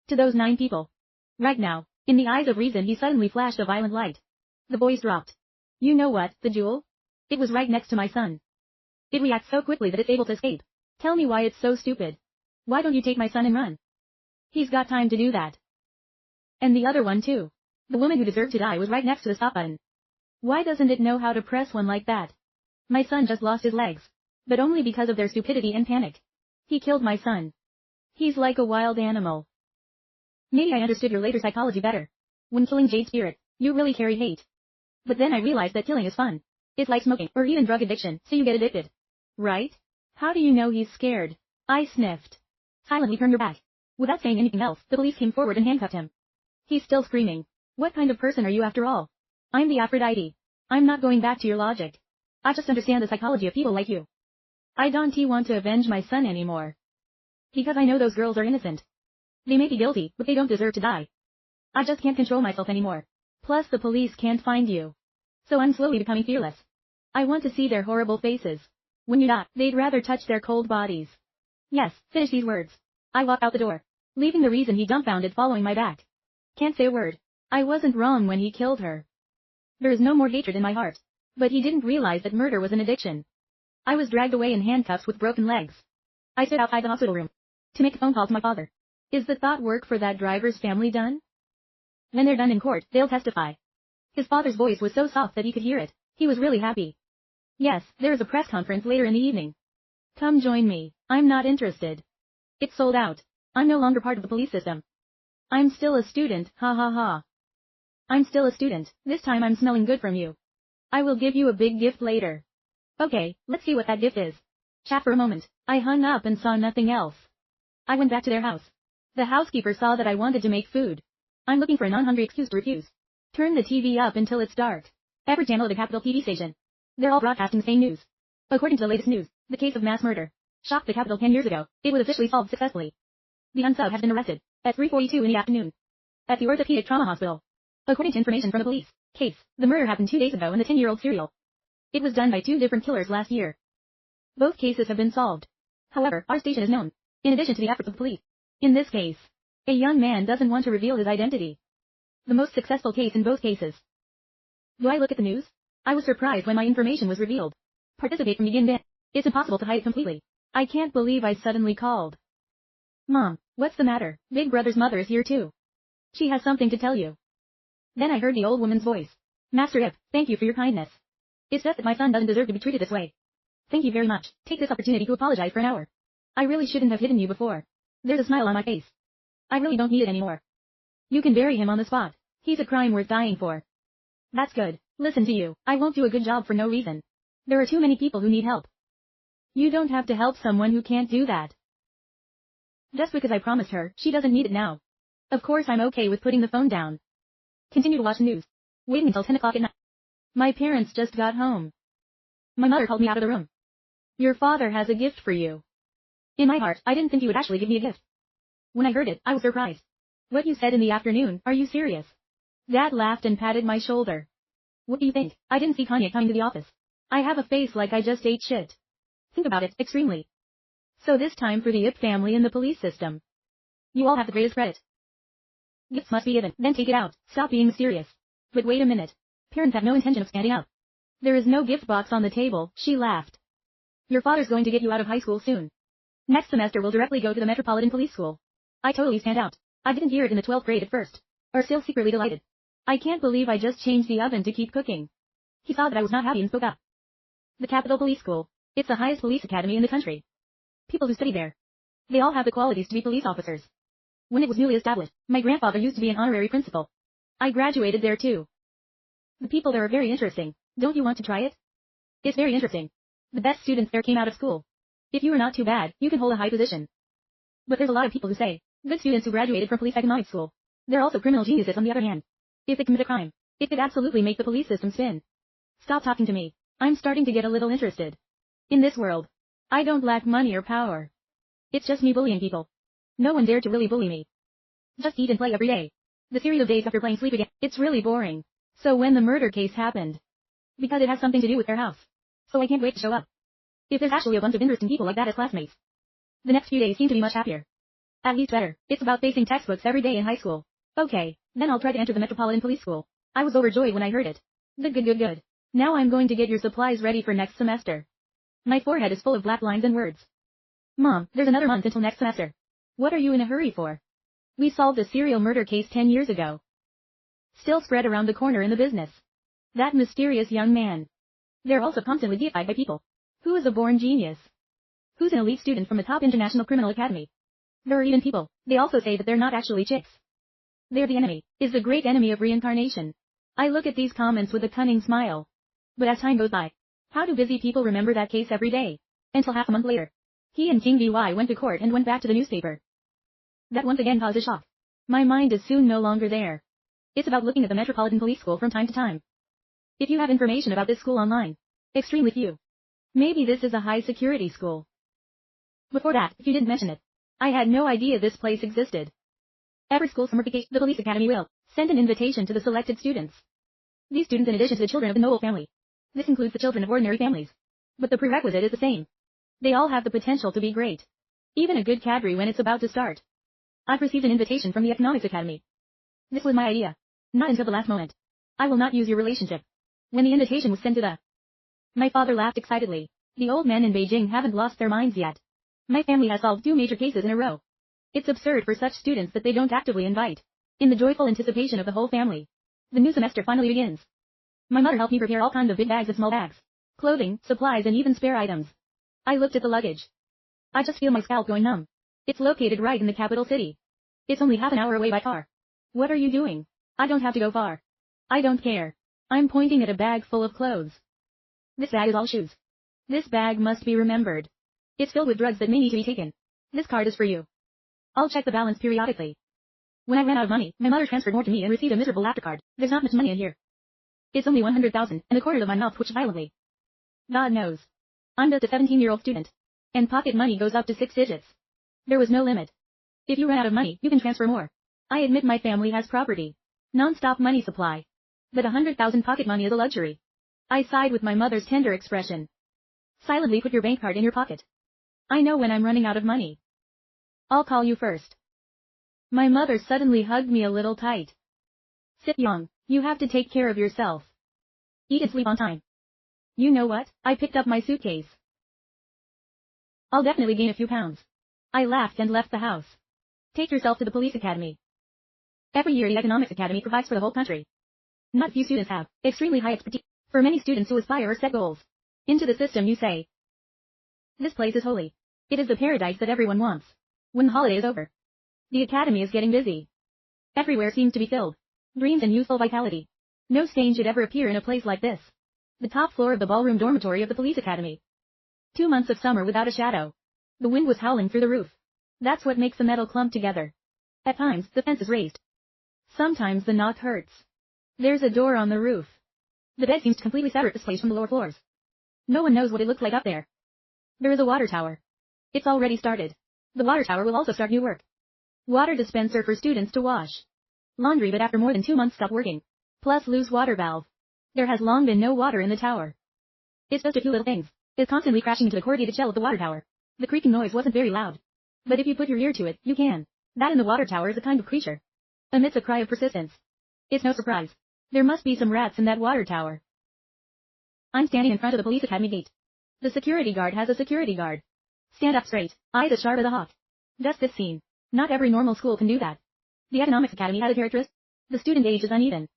To those 9 people. Right now, in the eyes of reason he suddenly flashed a violent light. The voice dropped. You know what, the jewel? It was right next to my son. It reacts so quickly that it's able to escape. Tell me why it's so stupid. Why don't you take my son and run? He's got time to do that. And the other one too. The woman who deserved to die was right next to the stop button. Why doesn't it know how to press one like that? My son just lost his legs. But only because of their stupidity and panic. He killed my son. He's like a wild animal. Maybe I understood your later psychology better. When killing Jade's spirit, you really carry hate. But then I realized that killing is fun. It's like smoking, or even drug addiction, so you get addicted. Right? How do you know he's scared? I sniffed. Silently turned her back. Without saying anything else, the police came forward and handcuffed him. He's still screaming. What kind of person are you after all? I'm the Aphrodite. I'm not going back to your logic. I just understand the psychology of people like you. I don't want to avenge my son anymore. Because I know those girls are innocent. They may be guilty, but they don't deserve to die. I just can't control myself anymore. Plus the police can't find you. So I'm slowly becoming fearless. I want to see their horrible faces. When you die, they'd rather touch their cold bodies. Yes, finish these words. I walked out the door, leaving the reason he dumbfounded following my back. Can't say a word. I wasn't wrong when he killed her. There is no more hatred in my heart. But he didn't realize that murder was an addiction. I was dragged away in handcuffs with broken legs. I stood outside the hospital room to make a phone call to my father. Is the thought work for that driver's family done? When they're done in court, they'll testify. His father's voice was so soft that he could hear it. He was really happy. Yes, there is a press conference later in the evening. Come join me. I'm not interested. It's sold out. I'm no longer part of the police system. I'm still a student, ha ha ha. I'm still a student. This time I'm smelling good from you. I will give you a big gift later. Okay, let's see what that gift is. Chat for a moment. I hung up and saw nothing else. I went back to their house. The housekeeper saw that I wanted to make food. I'm looking for a non-hungry excuse to refuse. Turn the TV up until it's dark. Every channel at the capital TV station. They're all broadcasting the same news. According to the latest news, the case of mass murder shocked the capital 10 years ago. It was officially solved successfully. The unsub has been arrested at 3:42 in the afternoon at the orthopedic trauma hospital. According to information from the police case, the murder happened 2 days ago in the 10-year-old serial. It was done by 2 different killers last year. Both cases have been solved. However, our station is known, in addition to the efforts of the police. In this case, a young man doesn't want to reveal his identity. The most successful case in both cases. Do I look at the news? I was surprised when my information was revealed. Participate from begin then. It's impossible to hide it completely. I can't believe I suddenly called. Mom, what's the matter? Big brother's mother is here too. She has something to tell you. Then I heard the old woman's voice. Master Ip, thank you for your kindness. It's just that my son doesn't deserve to be treated this way. Thank you very much. Take this opportunity to apologize for an hour. I really shouldn't have hidden you before. There's a smile on my face. I really don't need it anymore. You can bury him on the spot. He's a crime worth dying for. That's good. Listen to you. I won't do a good job for no reason. There are too many people who need help. You don't have to help someone who can't do that. Just because I promised her, she doesn't need it now. Of course I'm okay with putting the phone down. Continue to watch the news. Waiting until 10 o'clock at night. My parents just got home. My mother called me out of the room. Your father has a gift for you. In my heart, I didn't think he would actually give me a gift. When I heard it, I was surprised. What you said in the afternoon, are you serious? Dad laughed and patted my shoulder. What do you think? I didn't see Kanye coming to the office. I have a face like I just ate shit. Think about it, extremely. So this time for the Ip family in the police system. You all have the greatest credit. Gifts must be given, then take it out. Stop being mysterious. But wait a minute. Parents have no intention of standing up. There is no gift box on the table, she laughed. Your father's going to get you out of high school soon. Next semester we'll directly go to the Metropolitan Police School. I totally stand out. I didn't hear it in the 12th grade at first. Are still secretly delighted. I can't believe I just changed the oven to keep cooking. He saw that I was not happy and spoke up. The Capitol Police School. It's the highest police academy in the country. People who study there. They all have the qualities to be police officers. When it was newly established, my grandfather used to be an honorary principal. I graduated there too. The people there are very interesting. Don't you want to try it? It's very interesting. The best students there came out of school. If you are not too bad, you can hold a high position. But there's a lot of people who say, good students who graduated from police economics school. They're also criminal geniuses on the other hand. If they commit a crime, it could absolutely make the police system spin. Stop talking to me. I'm starting to get a little interested. In this world, I don't lack money or power. It's just me bullying people. No one dared to really bully me. Just eat and play every day. The series of days after playing sleep again, it's really boring. So when the murder case happened, because it has something to do with their house. So I can't wait to show up. If there's actually a bunch of interesting people like that as classmates. The next few days seem to be much happier. At least better. It's about facing textbooks every day in high school. Okay, then I'll try to enter the Metropolitan Police School. I was overjoyed when I heard it. Good. Now I'm going to get your supplies ready for next semester. My forehead is full of black lines and words. Mom, there's another month until next semester. What are you in a hurry for? We solved a serial murder case 10 years ago. Still spread around the corner in the business. That mysterious young man. They're also constantly deified by people. Who is a born genius? Who's an elite student from the top international criminal academy? There are even people, they also say that they're not actually chicks. They're the enemy, is the great enemy of reincarnation. I look at these comments with a cunning smile. But as time goes by, how do busy people remember that case every day? Until half a month later. He and King VY went to court and went back to the newspaper. That once again caused a shock. My mind is soon no longer there. It's about looking at the Metropolitan Police School from time to time. If you have information about this school online, extremely few. Maybe this is a high security school. Before that, if you didn't mention it, I had no idea this place existed. Every school summer vacation, the police academy will send an invitation to the selected students. These students in addition to the children of the noble family. This includes the children of ordinary families. But the prerequisite is the same. They all have the potential to be great. Even a good cadre when it's about to start. I've received an invitation from the economics academy. This was my idea. Not until the last moment. I will not use your relationship. When the invitation was sent to the... My father laughed excitedly. The old men in Beijing haven't lost their minds yet. My family has solved 2 major cases in a row. It's absurd for such students that they don't actively invite. In the joyful anticipation of the whole family. The new semester finally begins. My mother helped me prepare all kinds of big bags and small bags. Clothing, supplies and even spare items. I looked at the luggage. I just feel my scalp going numb. It's located right in the capital city. It's only half an hour away by car. What are you doing? I don't have to go far. I don't care. I'm pointing at a bag full of clothes. This bag is all shoes. This bag must be remembered. It's filled with drugs that may need to be taken. This card is for you. I'll check the balance periodically. When I ran out of money, my mother transferred more to me and received a miserable laughter card. There's not much money in here. It's only 100,000, and the corners of my mouth twitched violently. God knows. I'm just a 17-year-old student. And pocket money goes up to 6 digits. There was no limit. If you run out of money, you can transfer more. I admit my family has property. Non-stop money supply. But 100,000 pocket money is a luxury. I sighed with my mother's tender expression. Silently put your bank card in your pocket. I know when I'm running out of money. I'll call you first. My mother suddenly hugged me a little tight. Sit young, you have to take care of yourself. Eat and sleep on time. You know what? I picked up my suitcase. I'll definitely gain a few pounds. I laughed and left the house. Take yourself to the police academy. Every year the economics academy provides for the whole country. Not a few students have extremely high expertise. For many students who aspire or set goals into the system, you say, this place is holy. It is the paradise that everyone wants. When the holiday is over, the academy is getting busy. Everywhere seems to be filled. Dreams and youthful vitality. No stain should ever appear in a place like this. The top floor of the ballroom dormitory of the police academy. 2 months of summer without a shadow. The wind was howling through the roof. That's what makes the metal clump together. At times, the fence is raised. Sometimes the knock hurts. There's a door on the roof. The bed seems to completely separate this place from the lower floors. No one knows what it looks like up there. There is a water tower. It's already started. The water tower will also start new work. Water dispenser for students to wash. Laundry but after more than 2 months stopped working. Plus loose water valve. There has long been no water in the tower. It's just a few little things. It's constantly crashing into the corrugated shell of the water tower. The creaking noise wasn't very loud. But if you put your ear to it, you can. That in the water tower is a kind of creature. Emits a cry of persistence. It's no surprise. There must be some rats in that water tower. I'm standing in front of the police academy gate. The security guard has a security guard. Stand up straight, eyes as sharp as a hawk. Just this scene. Not every normal school can do that. The economics academy has a characteristic. The student age is uneven.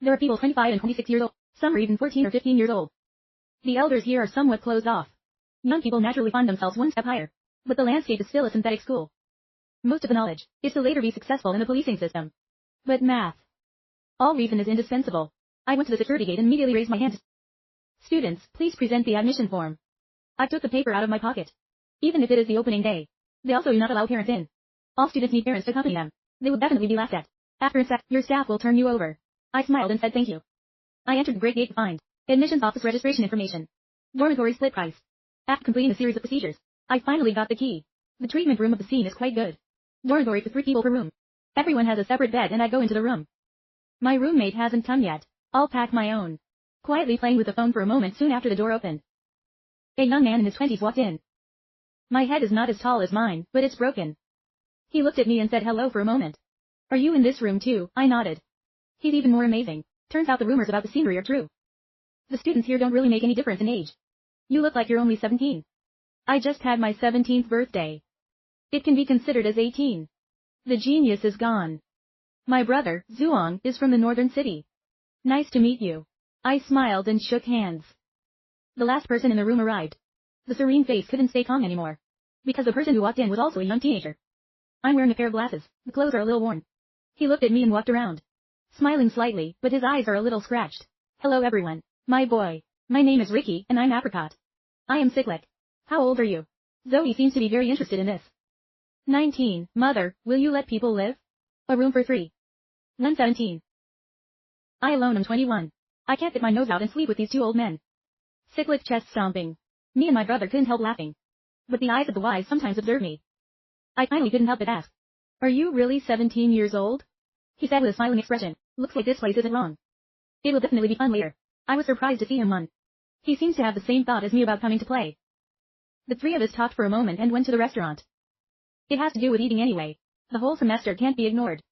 There are people 25 and 26 years old, some are even 14 or 15 years old. The elders here are somewhat closed off. Young people naturally find themselves one step higher. But the landscape is still a synthetic school. Most of the knowledge is to later be successful in the policing system. But math. All reason is indispensable. I went to the security gate and immediately raised my hand. Students, please present the admission form. I took the paper out of my pocket. Even if it is the opening day. They also do not allow parents in. All students need parents to accompany them. They will definitely be laughed at. After inspection, your staff will turn you over. I smiled and said thank you. I entered the great gate to find admissions office registration information. Dormitory split price. After completing a series of procedures, I finally got the key. The treatment room of the scene is quite good. Dormitory for 3 people per room. Everyone has a separate bed and I go into the room. My roommate hasn't come yet. I'll pack my own. Quietly playing with the phone for a moment soon after the door opened. A young man in his 20s walked in. My head is not as tall as mine, but it's broken. He looked at me and said hello for a moment. Are you in this room too? I nodded. He's even more amazing. Turns out the rumors about the scenery are true. The students here don't really make any difference in age. You look like you're only 17. I just had my 17th birthday. It can be considered as 18. The genius is gone. My brother, Zuong, is from the northern city. Nice to meet you. I smiled and shook hands. The last person in the room arrived. The serene face couldn't stay calm anymore. Because the person who walked in was also a young teenager. I'm wearing a pair of glasses. The clothes are a little worn. He looked at me and walked around. Smiling slightly, but his eyes are a little scratched. Hello everyone. My boy. My name is Ricky, and I'm Apricot. I am Cyclic. How old are you? Zoe seems to be very interested in this. 19. Mother, will you let people live? A room for 3. 117. I alone am 21. I can't get my nose out and sleep with these 2 old men. Cyclic chest stomping. Me and my brother couldn't help laughing. But the eyes of the wise sometimes observe me. I finally couldn't help but ask. Are you really 17 years old? He said with a smiling expression. Looks like this place isn't wrong. It will definitely be fun later. I was surprised to see him on. He seems to have the same thought as me about coming to play. The 3 of us talked for a moment and went to the restaurant. It has to do with eating anyway. The whole semester can't be ignored.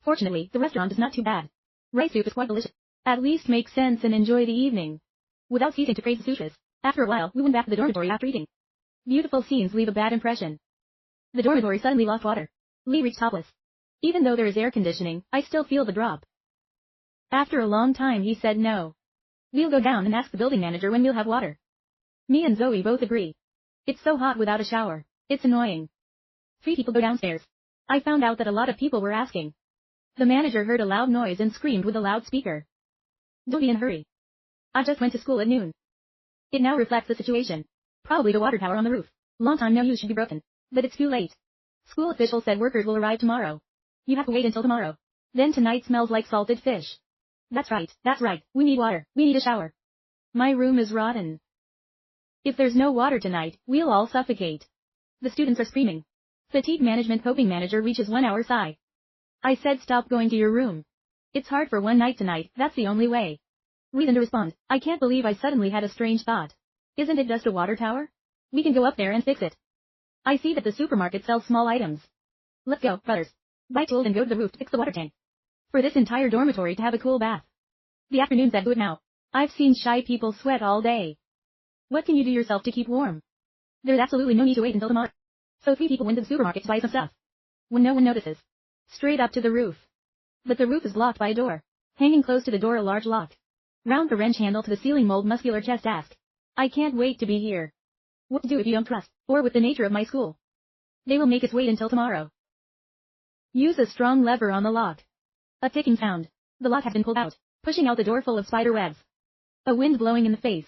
Fortunately, the restaurant is not too bad. Rice soup is quite delicious. At least make sense and enjoy the evening. Without ceasing to praise the sushis, after a while we went back to the dormitory after eating. Beautiful scenes leave a bad impression. The dormitory suddenly lost water. Lee reached topless. Even though there is air conditioning, I still feel the drop. After a long time he said no. We'll go down and ask the building manager when we'll have water. Me and Zoe both agree. It's so hot without a shower. It's annoying. 3 people go downstairs. I found out that a lot of people were asking. The manager heard a loud noise and screamed with a loudspeaker. Don't be in a hurry. I just went to school at noon. It now reflects the situation. Probably the water tower on the roof. Long time no use should be broken. But it's too late. School officials said workers will arrive tomorrow. You have to wait until tomorrow. Then tonight smells like salted fish. That's right. We need water. We need a shower. My room is rotten. If there's no water tonight, we'll all suffocate. The students are screaming. Fatigue management coping manager reaches 1 hour sigh. I said stop going to your room. It's hard for one night tonight, that's the only way. Reason to respond. I can't believe I suddenly had a strange thought. Isn't it just a water tower? We can go up there and fix it. I see that the supermarket sells small items. Let's go, brothers. Buy tools and go to the roof to fix the water tank. For this entire dormitory to have a cool bath. The afternoon's that good now. I've seen shy people sweat all day. What can you do yourself to keep warm? There's absolutely no need to wait until tomorrow. So 3 people went to the supermarket to buy some stuff. When no one notices. Straight up to the roof. But the roof is blocked by a door. Hanging close to the door a large lock. Round the wrench handle to the ceiling mold muscular chest asked. I can't wait to be here. What to do if you don't trust, or with the nature of my school? They will make us wait until tomorrow. Use a strong lever on the lock. A ticking sound. The lock had been pulled out, pushing out the door full of spider webs. A wind blowing in the face.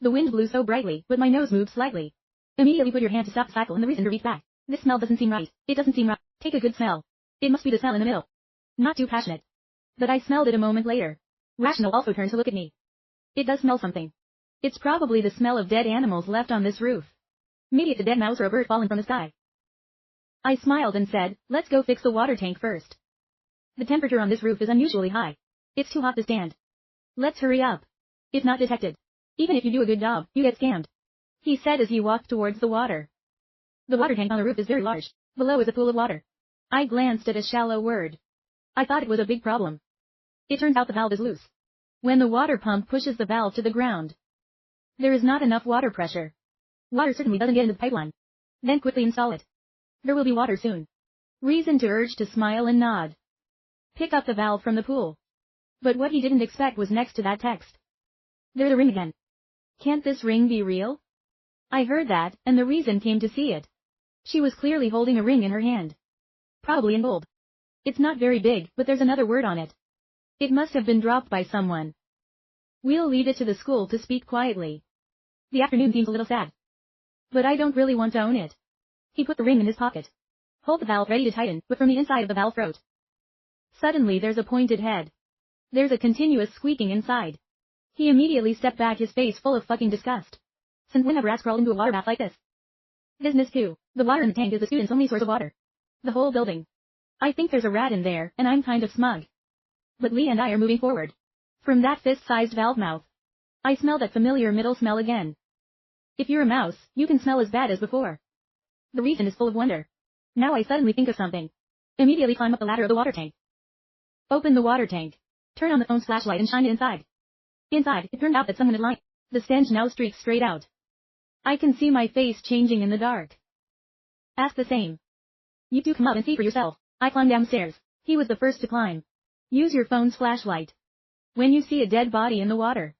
The wind blew so brightly, but my nose moved slightly. Immediately put your hand to stop the cycle and the reason to reach back. This smell doesn't seem right. It doesn't seem right. Take a good smell. It must be the smell in the middle. Not too passionate. But I smelled it a moment later. Rational also turned to look at me. It does smell something. It's probably the smell of dead animals left on this roof. Maybe it's a dead mouse or a bird fallen from the sky. I smiled and said, let's go fix the water tank first. The temperature on this roof is unusually high. It's too hot to stand. Let's hurry up. If not detected. Even if you do a good job, you get scammed. He said as he walked towards the water. The water tank on the roof is very large. Below is a pool of water. I glanced at a shallow word. I thought it was a big problem. It turns out the valve is loose. When the water pump pushes the valve to the ground, there is not enough water pressure. Water certainly doesn't get into the pipeline. Then quickly install it. There will be water soon. Reason to urge to smile and nod. Pick up the valve from the pool. But what he didn't expect was next to that text. There's a ring again. Can't this ring be real? I heard that, and the reason came to see it. She was clearly holding a ring in her hand. Probably in gold. It's not very big, but there's another word on it. It must have been dropped by someone. We'll leave it to the school to speak quietly. The afternoon seems a little sad. But I don't really want to own it. He put the ring in his pocket. Hold the valve ready to tighten, but from the inside of the valve throat. Suddenly there's a pointed head. There's a continuous squeaking inside. He immediately stepped back, his face full of fucking disgust. Since when have rats crawled into a water bath like this? Business too. The water in the tank is the student's only source of water. The whole building. I think there's a rat in there, and I'm kind of smug. But Lee and I are moving forward. From that fist-sized valve mouth, I smell that familiar middle smell again. If you're a mouse, you can smell as bad as before. The region is full of wonder. Now I suddenly think of something. Immediately climb up the ladder of the water tank. Open the water tank. Turn on the phone's flashlight and shine it inside. Inside, it turned out that someone had lied. The stench now streaks straight out. I can see my face changing in the dark. Ask the same. You two come up and see for yourself. I climbed downstairs. He was the first to climb. Use your phone's flashlight. When you see a dead body in the water.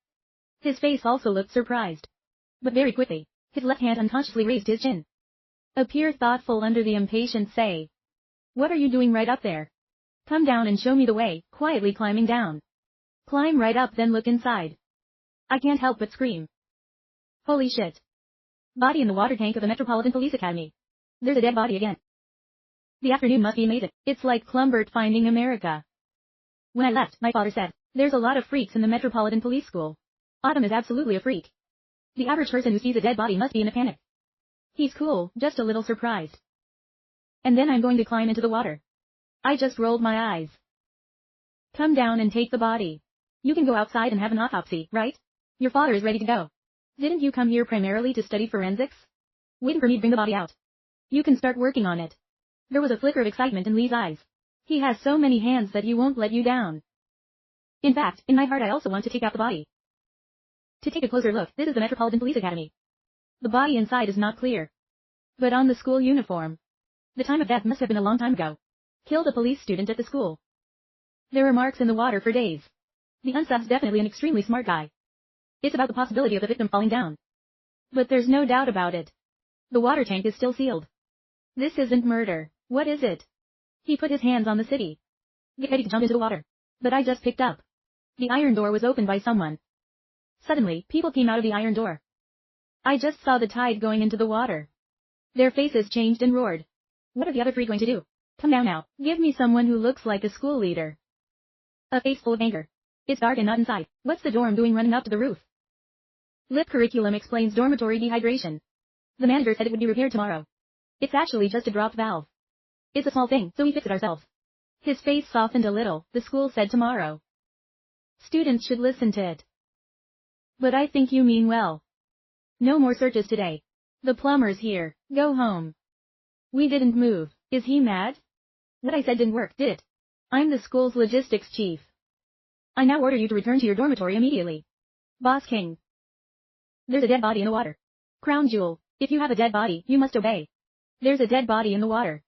His face also looked surprised. But very quickly, his left hand unconsciously raised his chin. Appear thoughtful under the impatient say. What are you doing right up there? Come down and show me the way, quietly climbing down. Climb right up, then look inside. I can't help but scream. Holy shit. Body in the water tank of the Metropolitan Police Academy. There's a dead body again. The afternoon must be amazing. It's like Clumbert finding America. When I left, my father said, there's a lot of freaks in the Metropolitan Police School. Autumn is absolutely a freak. The average person who sees a dead body must be in a panic. He's cool, just a little surprised. And then I'm going to climb into the water. I just rolled my eyes. Come down and take the body. You can go outside and have an autopsy, right? Your father is ready to go. Didn't you come here primarily to study forensics? Waiting for me to bring the body out. You can start working on it. There was a flicker of excitement in Lee's eyes. He has so many hands that he won't let you down. In fact, in my heart I also want to take out the body. To take a closer look, this is the Metropolitan Police Academy. The body inside is not clear. But on the school uniform. The time of death must have been a long time ago. Killed a police student at the school. There are marks in the water for days. The unsub's definitely an extremely smart guy. It's about the possibility of the victim falling down. But there's no doubt about it. The water tank is still sealed. This isn't murder. What is it? He put his hands on the city. Get ready to jump into the water. But I just picked up. The iron door was opened by someone. Suddenly, people came out of the iron door. I just saw the tide going into the water. Their faces changed and roared. What are the other three going to do? Come down now. Give me someone who looks like a school leader. A face full of anger. It's dark and not inside. What's the dorm doing running up to the roof? Lip curriculum explains dormitory dehydration. The manager said it would be repaired tomorrow. It's actually just a dropped valve. It's a small thing, so we fix it ourselves. His face softened a little. The school said tomorrow. Students should listen to it. But I think you mean well. No more searches today. The plumber's here. Go home. We didn't move. Is he mad? What I said didn't work, did it? I'm the school's logistics chief. I now order you to return to your dormitory immediately. Boss King. There's a dead body in the water. Crown Jewel, if you have a dead body, you must obey. There's a dead body in the water.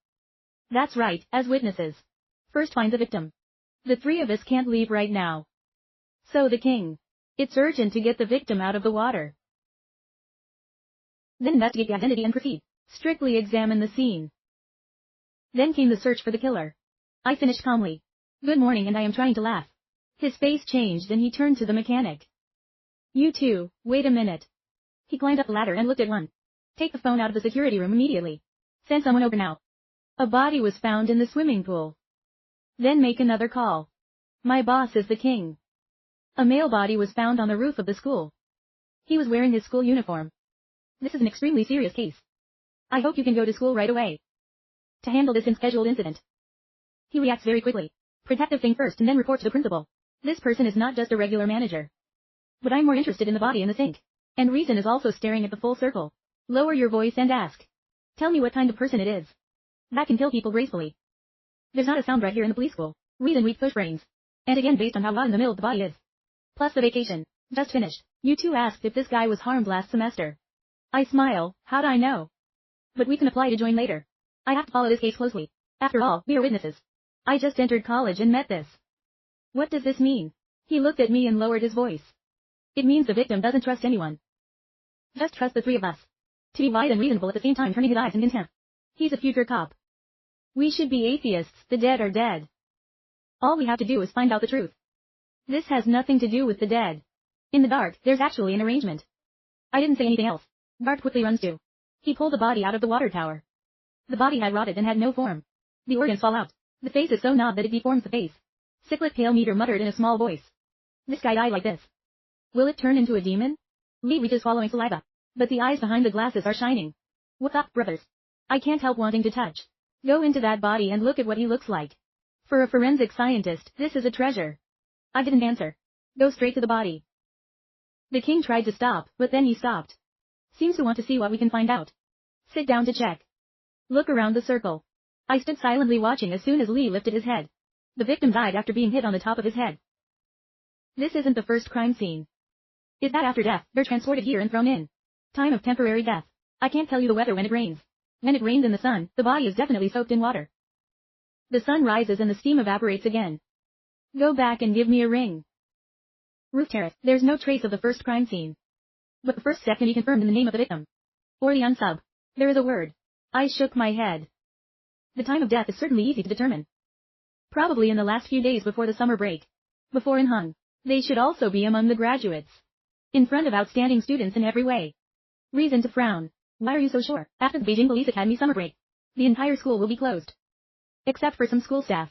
That's right, as witnesses. First find the victim. The three of us can't leave right now. So the king. It's urgent to get the victim out of the water. Then investigate the identity and proceed. Strictly examine the scene. Then came the search for the killer. I finished calmly. Good morning, and I am trying to laugh. His face changed and he turned to the mechanic. You two, wait a minute. He climbed up the ladder and looked at one. Take the phone out of the security room immediately. Send someone over now. A body was found in the swimming pool. Then make another call. My boss is the king. A male body was found on the roof of the school. He was wearing his school uniform. This is an extremely serious case. I hope you can go to school right away. to handle this unscheduled incident. He reacts very quickly. Protective thing first and then report to the principal. This person is not just a regular manager. But I'm more interested in the body in the sink. And reason is also staring at the full circle. Lower your voice and ask. Tell me what kind of person it is. That can kill people gracefully. There's not a sound right here in the police school. Reason weak push brains. And again based on how in the middle the body is. Plus the vacation. Just finished. You two asked if this guy was harmed last semester. I smile, how'd I know? But we can apply to join later. I have to follow this case closely. After all, we are witnesses. I just entered college and met this. What does this mean? He looked at me and lowered his voice. It means the victim doesn't trust anyone. Just trust the three of us. To be wise and reasonable at the same time turning his eyes in contempt. He's a future cop. We should be atheists, the dead are dead. All we have to do is find out the truth. This has nothing to do with the dead. In the dark, there's actually an arrangement. I didn't say anything else. Bart quickly runs to. He pulled the body out of the water tower. The body had rotted and had no form. The organs fall out. The face is so gnawed that it deforms the face. Cyclic pale meter muttered in a small voice. This guy died like this. Will it turn into a demon? Lee reaches swallowing saliva. But the eyes behind the glasses are shining. What's up, brothers? I can't help wanting to touch. Go into that body and look at what he looks like. For a forensic scientist, this is a treasure. I didn't answer. Go straight to the body. The king tried to stop, but then he stopped. Seems to want to see what we can find out. Sit down to check. Look around the circle. I stood silently watching as soon as Lee lifted his head. The victim died after being hit on the top of his head. This isn't the first crime scene. Is that after death, they're transported here and thrown in? Time of temporary death. I can't tell you the weather when it rains. When it rains in the sun, the body is definitely soaked in water. The sun rises and the steam evaporates again. Go back and give me a ring. Roof terrace, there's no trace of the first crime scene. But the first step can be confirmed in the name of the victim. Or the unsub. There is a word. I shook my head. The time of death is certainly easy to determine. Probably in the last few days before the summer break. Before in Hung. They should also be among the graduates. In front of outstanding students in every way. Reason to frown. Why are you so sure? After the Beijing Police Academy summer break, the entire school will be closed. Except for some school staff.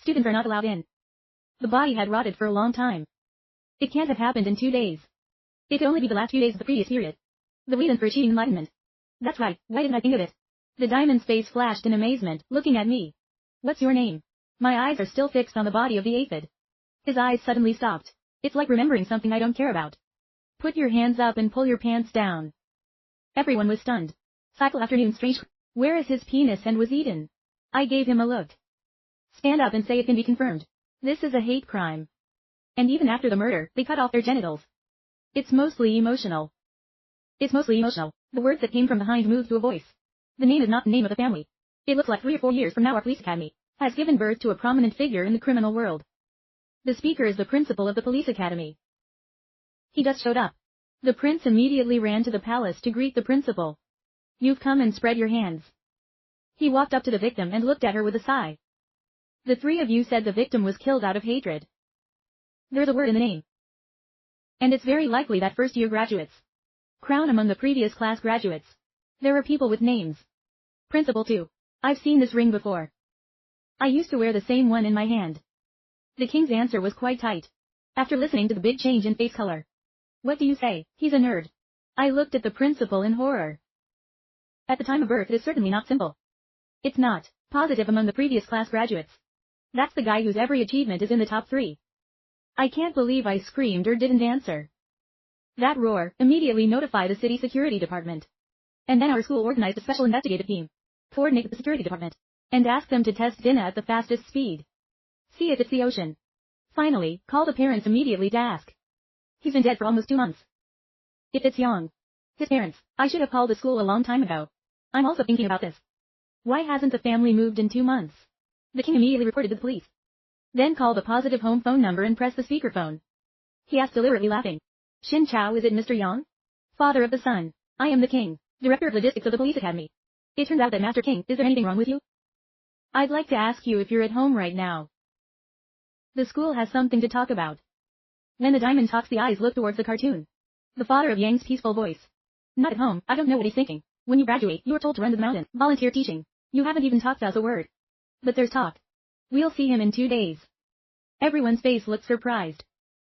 Students are not allowed in. The body had rotted for a long time. It can't have happened in 2 days. It could only be the last few days of the previous period. The reason for achieving enlightenment. That's right, why didn't I think of it? The diamond's face flashed in amazement, looking at me. What's your name? My eyes are still fixed on the body of the aphid. His eyes suddenly stopped. It's like remembering something I don't care about. Put your hands up and pull your pants down. Everyone was stunned. Cycle afternoon strange. Where is his penis and was eaten? I gave him a look. Stand up and say it can be confirmed. This is a hate crime. And even after the murder, they cut off their genitals. It's mostly emotional. It's mostly emotional. The words that came from behind moved to a voice. The name is not the name of the family. It looks like 3 or 4 years from now our police academy has given birth to a prominent figure in the criminal world. The speaker is the principal of the police academy. He just showed up. The prince immediately ran to the palace to greet the principal. You've come and spread your hands. He walked up to the victim and looked at her with a sigh. The 3 of you said the victim was killed out of hatred. There's a word in the name. And it's very likely that first-year graduates. Crown among the previous class graduates. There are people with names. Principal too. I've seen this ring before. I used to wear the same one in my hand. The king's answer was quite tight. After listening to the big change in face color. What do you say? He's a nerd. I looked at the principal in horror. At the time of birth it is certainly not simple. It's not positive among the previous class graduates. That's the guy whose every achievement is in the top 3. I can't believe I screamed or didn't answer. That roar immediately notified the city security department. And then our school organized a special investigative team. Coordinate with the security department. And ask them to test Dinah at the fastest speed. See if it's the ocean. Finally, call the parents immediately to ask. He's been dead for almost 2 months. If it's Young. His parents. I should have called the school a long time ago. I'm also thinking about this. Why hasn't the family moved in 2 months? The king immediately reported to the police. Then call the positive home phone number and press the speakerphone. He asked deliberately laughing. Xin Chao, is it Mr. Yang? Father of the son. I am the king, director of logistics of the police academy. It turns out that Master King, is there anything wrong with you? I'd like to ask you if you're at home right now. The school has something to talk about. When the diamond talks the eyes look towards the cartoon. The father of Yang's peaceful voice. Not at home, I don't know what he's thinking. When you graduate, you are told to run to the mountain, volunteer teaching. You haven't even talked to us a word. But there's talk. We'll see him in 2 days. Everyone's face looked surprised.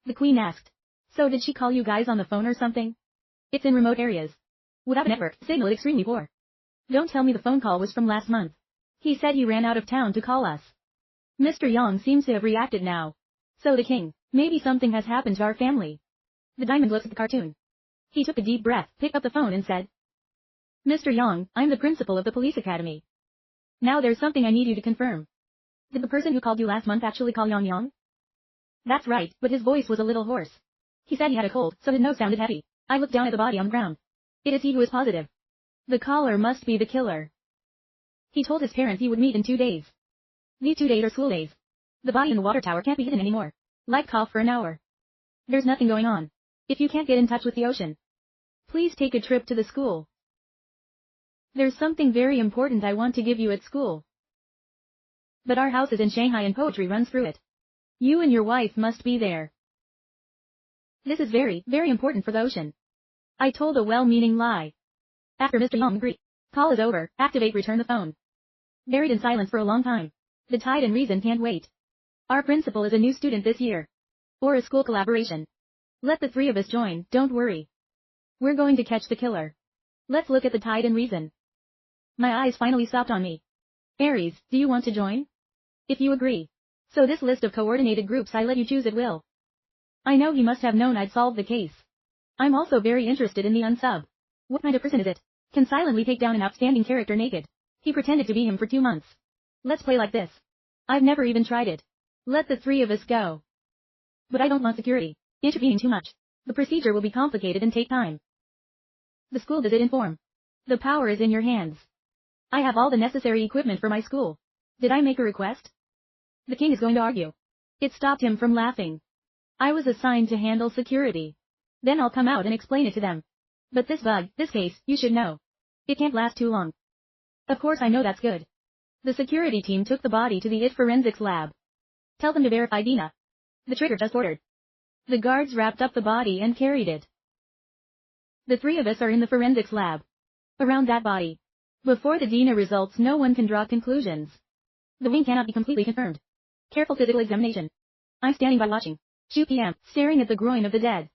The queen asked. So did she call you guys on the phone or something? It's in remote areas. Without a network, signal is extremely poor. Don't tell me the phone call was from last month. He said he ran out of town to call us. Mr. Yang seems to have reacted now. So the king, maybe something has happened to our family. The diamond looks at the cartoon. He took a deep breath, picked up the phone and said, Mr. Yang, I'm the principal of the police academy. Now there's something I need you to confirm. Did the person who called you last month actually call Yang Yang? That's right, but his voice was a little hoarse. He said he had a cold, so his nose sounded heavy. I looked down at the body on the ground. It is he who is positive. The caller must be the killer. He told his parents he would meet in 2 days. These 2 days are school days. The body in the water tower can't be hidden anymore. Like cough for an hour. There's nothing going on. If you can't get in touch with the ocean, please take a trip to the school. There's something very important I want to give you at school. But our house is in Shanghai and poetry runs through it. You and your wife must be there. This is very, very important for the ocean. I told a well-meaning lie. After Mr. Yang agreed. Call is over, activate return the phone. Buried in silence for a long time. The tide and reason can't wait. Our principal is a new student this year. Or a school collaboration. Let the 3 of us join, don't worry. We're going to catch the killer. Let's look at the tide and reason. My eyes finally stopped on me. Aries, do you want to join? If you agree. So this list of coordinated groups I let you choose at will. I know he must have known I'd solved the case. I'm also very interested in the unsub. What kind of person is it? Can silently take down an outstanding character naked. He pretended to be him for 2 months. Let's play like this. I've never even tried it. Let the 3 of us go. But I don't want security intervening too much. The procedure will be complicated and take time. The school visit in form. The power is in your hands. I have all the necessary equipment for my school. Did I make a request? The king is going to argue. It stopped him from laughing. I was assigned to handle security. Then I'll come out and explain it to them. But this case, you should know. It can't last too long. Of course I know that's good. The security team took the body to the isekai'd forensics lab. Tell them to verify Dina. The trigger just ordered. The guards wrapped up the body and carried it. The 3 of us are in the forensics lab. Around that body. Before the Dina results no one can draw conclusions. The wing cannot be completely confirmed. Careful physical examination. I'm standing by watching. 2 p.m., staring at the groin of the dead.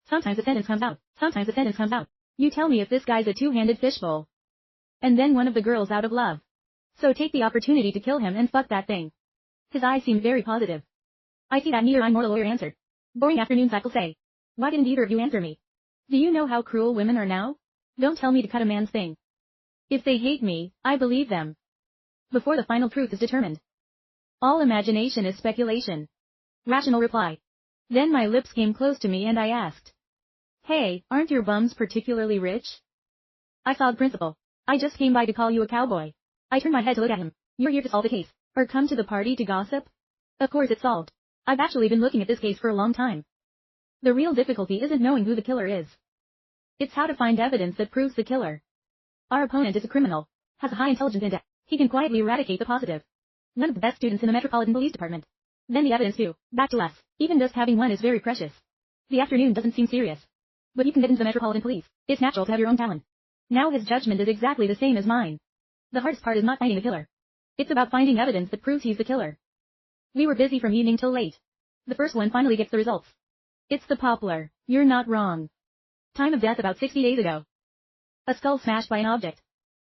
Sometimes a sentence comes out. You tell me if this guy's a 2-handed fishbowl. And then one of the girls out of love. So take the opportunity to kill him and fuck that thing. His eyes seemed very positive. I see that neither I'm nor the lawyer answered. Boring afternoon cycle say. Why didn't either of you answer me? Do you know how cruel women are now? Don't tell me to cut a man's thing. If they hate me, I believe them. Before the final truth is determined. All imagination is speculation. Rational reply. Then my lips came close to me and I asked. Hey, aren't your bums particularly rich? I saw the principal. I just came by to call you a cowboy. I turned my head to look at him. You're here to solve the case. Or come to the party to gossip? Of course it's solved. I've actually been looking at this case for a long time. The real difficulty isn't knowing who the killer is. It's how to find evidence that proves the killer. Our opponent is a criminal. Has a high intelligence index. He can quietly eradicate the positive. One of the best students in the Metropolitan Police Department. Then the evidence too. Back to us. Even just having one is very precious. The afternoon doesn't seem serious. But you can get into the Metropolitan Police. It's natural to have your own talent. Now his judgment is exactly the same as mine. The hardest part is not finding the killer. It's about finding evidence that proves he's the killer. We were busy from evening till late. The first one finally gets the results. It's the poplar. You're not wrong. Time of death about 60 days ago. A skull smashed by an object.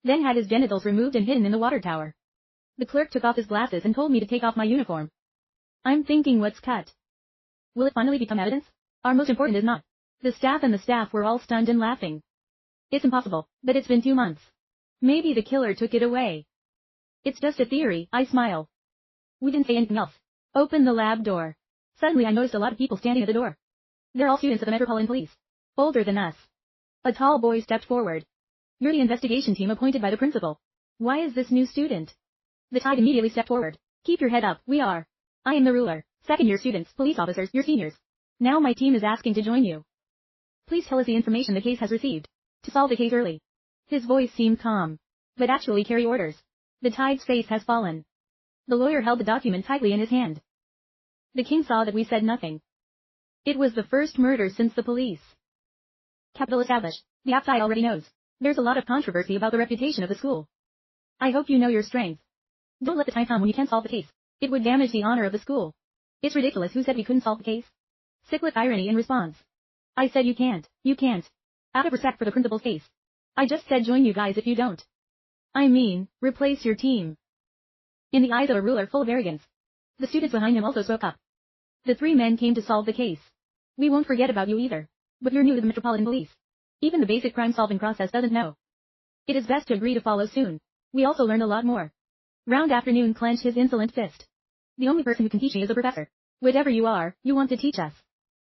Then had his genitals removed and hidden in the water tower. The clerk took off his glasses and told me to take off my uniform. I'm thinking what's cut. Will it finally become evidence? Our most important is not. The staff were all stunned and laughing. It's impossible, but it's been 2 months. Maybe the killer took it away. It's just a theory, I smile. We didn't say anything else. Open the lab door. Suddenly I noticed a lot of people standing at the door. They're all students of the Metropolitan Police. Older than us. A tall boy stepped forward. You're the investigation team appointed by the principal. Why is this new student? The tide immediately stepped forward. Keep your head up, we are. I am the ruler. Second-year students, police officers, you're seniors. Now my team is asking to join you. Please tell us the information the case has received. To solve the case early. His voice seemed calm. But actually carry orders. The tide's face has fallen. The lawyer held the document tightly in his hand. The king saw that we said nothing. It was the first murder since the police. Capital established. The outside already knows. There's a lot of controversy about the reputation of the school. I hope you know your strength. Don't let the time come when you can't solve the case. It would damage the honor of the school. It's ridiculous. Who said we couldn't solve the case? Cyclic irony in response. I said you can't. You can't. Out of respect for the principal's case. I just said join you guys if you don't. I mean, replace your team. In the eyes of a ruler full of arrogance, the students behind him also spoke up. The three men came to solve the case. We won't forget about you either. But you're new to the Metropolitan Police. Even the basic crime-solving process doesn't know. It is best to agree to follow soon. We also learned a lot more. Round Afternoon clenched his insolent fist. The only person who can teach me is a professor. Whatever you are, you want to teach us.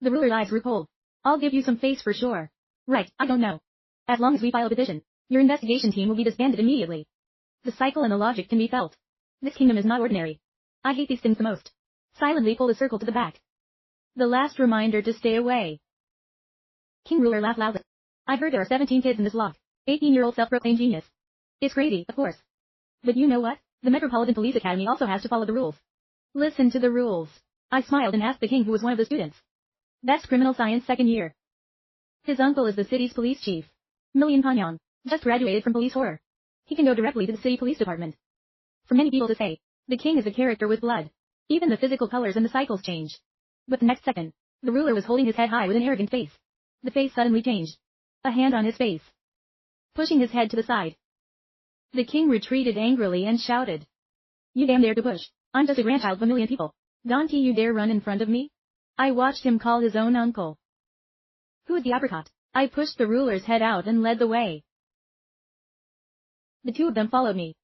The ruler's eyes grew cold. I'll give you some face for sure. Right, I don't know. As long as we file a petition, your investigation team will be disbanded immediately. The cycle and the logic can be felt. This kingdom is not ordinary. I hate these things the most. Silently pull the circle to the back. The last reminder to stay away. King Ruler laughed loudly. I heard there are 17 kids in this log. 18-year-old self-proclaimed genius. It's crazy, of course. But you know what? The Metropolitan Police Academy also has to follow the rules. Listen to the rules. I smiled and asked the king who was one of the students. That's criminal science second year. His uncle is the city's police chief. Million Kanyang. Just graduated from police horror. He can go directly to the city police department. For many people to say, the king is a character with blood. Even the physical colors and the cycles change. But the next second, the ruler was holding his head high with an arrogant face. The face suddenly changed. A hand on his face. Pushing his head to the side. The king retreated angrily and shouted. You damn dare to push. I'm just a grandchild of a million people. Don't you dare run in front of me? I watched him call his own uncle. Who is the apricot? I pushed the ruler's head out and led the way. The two of them followed me.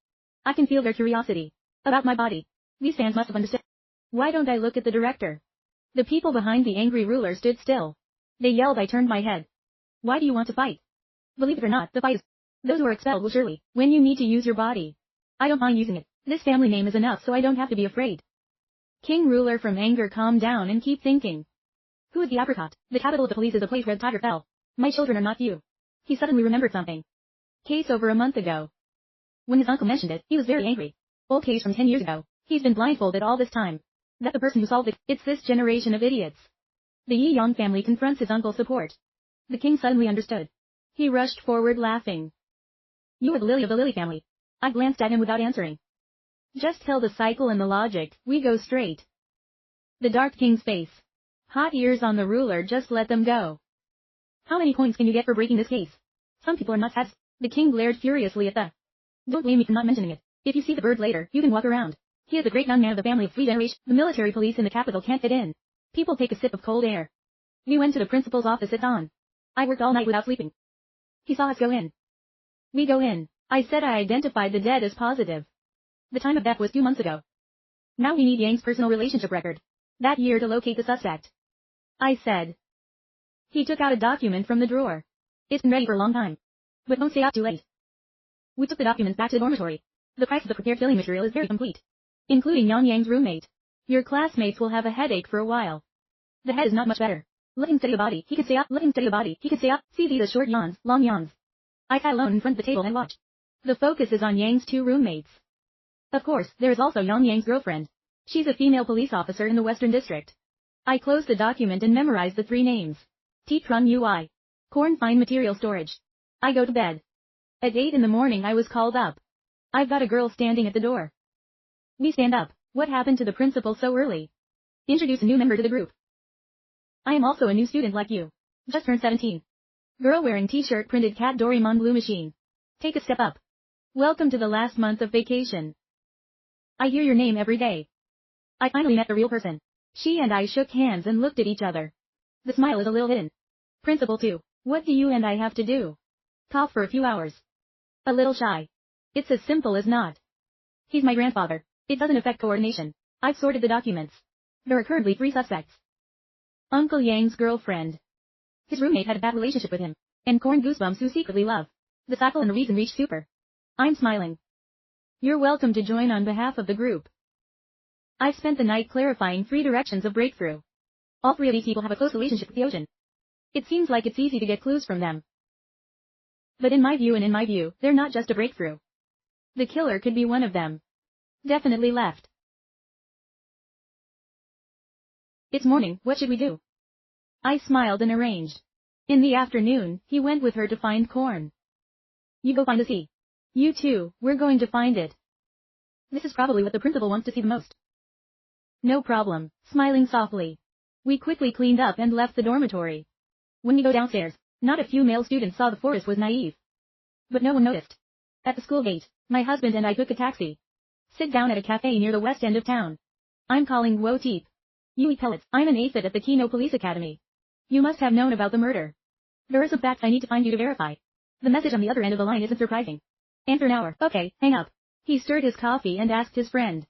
I can feel their curiosity. About my body. These fans must have understood. Why don't I look at the director? The people behind the angry ruler stood still. They yelled. I turned my head. Why do you want to fight? Believe it or not, the fight is... Those who are expelled will surely, when you need to use your body. I don't mind using it. This family name is enough so I don't have to be afraid. King Ruler from anger, calm down and keep thinking. Who is the apricot? The capital of the police is a place where the tiger fell. My children are not few. He suddenly remembered something. Case over a month ago. When his uncle mentioned it, he was very angry. Old case from 10 years ago. He's been blindfolded all this time. That the person who solved it, it's this generation of idiots. The Yi Yong family confronts his uncle's support. The king suddenly understood. He rushed forward laughing. You are the lily of the Lily family. I glanced at him without answering. Just tell the cycle and the logic, we go straight. The Dark King's face. Hot ears on the ruler, just let them go. How many points can you get for breaking this case? Some people are not sad. The king glared furiously at the... Don't blame me for not mentioning it. If you see the bird later, you can walk around. He is a great young man of the family of 3 generations. The military police in the capital can't fit in. People take a sip of cold air. We went to the principal's office at dawn. I worked all night without sleeping. He saw us go in. We go in. I said I identified the dead as positive. The time of death was 2 months ago. Now we need Yang's personal relationship record. That year to locate the suspect. I said. He took out a document from the drawer. It's been ready for a long time. But don't stay out too late. We took the documents back to the dormitory. The price of the prepared filling material is very complete. Including Yang's roommate. Your classmates will have a headache for a while. The head is not much better. Let him steady the body, he can stay up. Let him steady the body, he can stay up. See these as short yawns, long yawns. I sat alone in front of the table and watched. The focus is on Yang's 2 roommates. Of course, there is also Yang's girlfriend. She's a female police officer in the Western District. I closed the document and memorized the 3 names. T-Trung Ui. Corn Fine Material Storage. I go to bed. At 8 in the morning I was called up. I've got a girl standing at the door. We stand up. What happened to the principal so early? Introduce a new member to the group. I am also a new student like you. Just turned 17. Girl wearing t-shirt printed cat Doraemon blue machine. Take a step up. Welcome to the last month of vacation. I hear your name every day. I finally met the real person. She and I shook hands and looked at each other. The smile is a little hidden. Principal too. What do you and I have to do? Cough for a few hours. A little shy. It's as simple as not. He's my grandfather. It doesn't affect coordination. I've sorted the documents. There are currently 3 suspects. Uncle Yang's girlfriend. His roommate had a bad relationship with him. And Corn Goosebumps who secretly love. The cycle and the reason reached super. I'm smiling. You're welcome to join on behalf of the group. I've spent the night clarifying 3 directions of breakthrough. All 3 of these people have a close relationship with the ocean. It seems like it's easy to get clues from them. But in my view, they're not just a breakthrough. The killer could be one of them. Definitely left. It's morning, what should we do? I smiled and arranged. In the afternoon, he went with her to find corn. You go find the sea. You too, we're going to find it. This is probably what the principal wants to see the most. No problem, smiling softly. We quickly cleaned up and left the dormitory. When we go downstairs, not a few male students saw the forest was naive. But no one noticed. At the school gate, my husband and I took a taxi. Sit down at a cafe near the west end of town. I'm calling Wo Teep. You eat pellets. I'm an aphid at the Kino Police Academy. You must have known about the murder. There are some facts I need to find you to verify. The message on the other end of the line isn't surprising. Answer now or, okay, hang up. He stirred his coffee and asked his friend.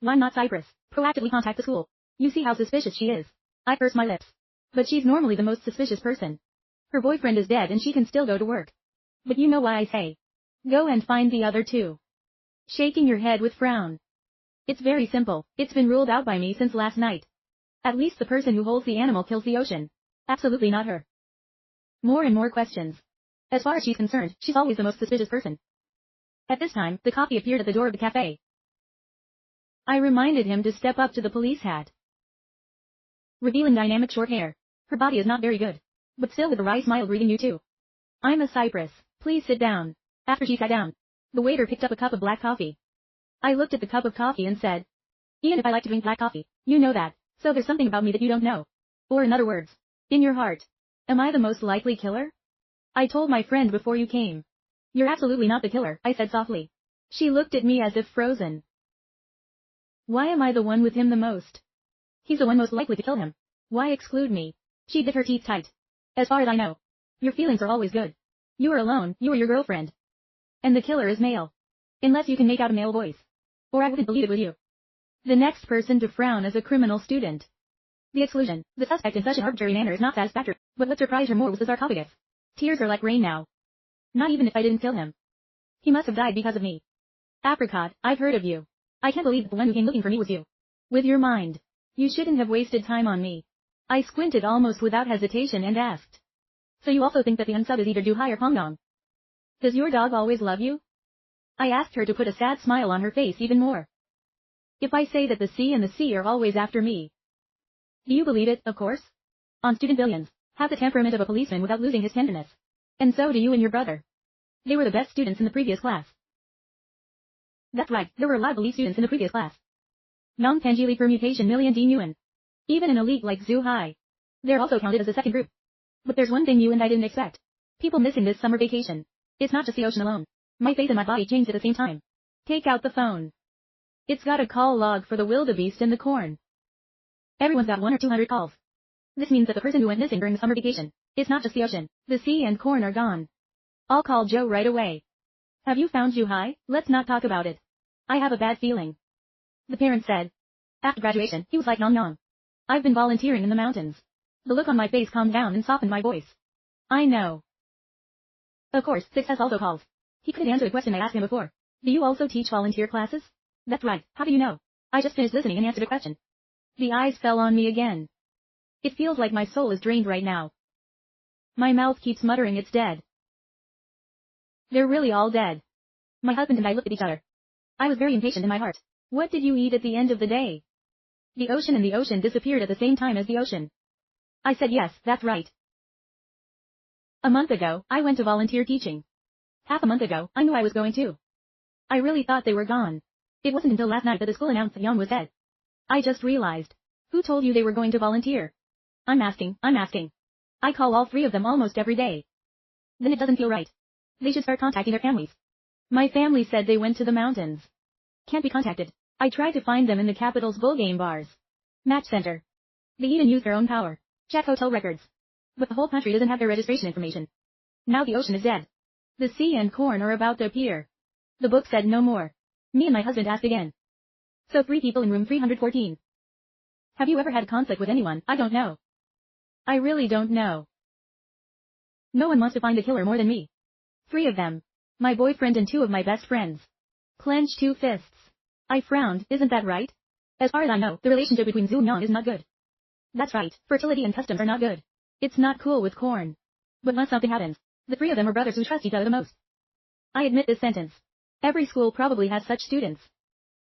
Why not Cypress? Proactively contact the school. You see how suspicious she is. I pursed my lips. But she's normally the most suspicious person. Her boyfriend is dead and she can still go to work. But you know why I say. Go and find the other two. Shaking your head with frown. It's very simple. It's been ruled out by me since last night. At least the person who holds the animal kills the ocean. Absolutely not her. More and more questions. As far as she's concerned, she's always the most suspicious person. At this time, the coffee appeared at the door of the cafe. I reminded him to step up to the police hat. Revealing dynamic short hair. Her body is not very good. But still with a wry smile greeting you too. I'm a Cypress. Please sit down. After she sat down, the waiter picked up a cup of black coffee. I looked at the cup of coffee and said, even if I like to drink black coffee, you know that, so there's something about me that you don't know. Or in other words, in your heart. Am I the most likely killer? I told my friend before you came. You're absolutely not the killer, I said softly. She looked at me as if frozen. Why am I the one with him the most? He's the one most likely to kill him. Why exclude me? She bit her teeth tight. As far as I know, your feelings are always good. You are alone, you or your girlfriend. And the killer is male. Unless you can make out a male voice. Or I wouldn't believe it with you. The next person to frown is a criminal student. The exclusion, the suspect in such an arbitrary manner is not satisfactory, but what surprised her more was the sarcophagus. Tears are like rain now. Not even if I didn't kill him. He must have died because of me. Apricot, I've heard of you. I can't believe that the one who came looking for me was you. With your mind. You shouldn't have wasted time on me. I squinted almost without hesitation and asked. So you also think that the unsub is either Duhai or Pongdong? Does your dog always love you? I asked her to put a sad smile on her face even more. If I say that the sea and the sea are always after me. Do you believe it, of course? On student billions, have the temperament of a policeman without losing his tenderness. And so do you and your brother. They were the best students in the previous class. That's right, there were a lot of elite students in the previous class. Non Pangili permutation million D Nguyen. Even an elite like Zhu Hai. They're also counted as a second group. But there's one thing you and I didn't expect. People missing this summer vacation. It's not just the ocean alone. My face and my body changed at the same time. Take out the phone. It's got a call log for the wildebeest and the corn. Everyone's got 100 or 200 calls. This means that the person who went missing during the summer vacation, it's not just the ocean, the sea and corn are gone. I'll call Joe right away. Have you found Zhu Hai? Let's not talk about it. I have a bad feeling. The parent said. After graduation, he was like nom nom. I've been volunteering in the mountains. The look on my face calmed down and softened my voice. I know. Of course, Success also calls. He couldn't answer the question I asked him before. Do you also teach volunteer classes? That's right, how do you know? I just finished listening and answered a question. The eyes fell on me again. It feels like my soul is drained right now. My mouth keeps muttering it's dead. They're really all dead. My husband and I looked at each other. I was very impatient in my heart. What did you eat at the end of the day? The ocean and the ocean disappeared at the same time as the ocean. I said yes, that's right. A month ago, I went to volunteer teaching. Half a month ago, I knew I was going to. I really thought they were gone. It wasn't until last night that the school announced that Young was dead. I just realized. Who told you they were going to volunteer? I'm asking. I call all three of them almost every day. Then it doesn't feel right. They should start contacting their families. My family said they went to the mountains. Can't be contacted. I tried to find them in the capital's bull game bars. Match center. They even use their own power. Check hotel records. But the whole country doesn't have their registration information. Now the ocean is dead. The sea and corn are about to appear. The book said no more. Me and my husband asked again. So 3 people in room 314. Have you ever had conflict with anyone? I don't know. I really don't know. No one wants to find the killer more than me. 3 of them. My boyfriend and 2 of my best friends. Clench 2 fists. I frowned, isn't that right? As far as I know, the relationship between Zhu and Yang is not good. That's right, fertility and customs are not good. It's not cool with corn. But once something happens, the 3 of them are brothers who trust each other the most. I admit this sentence. Every school probably has such students.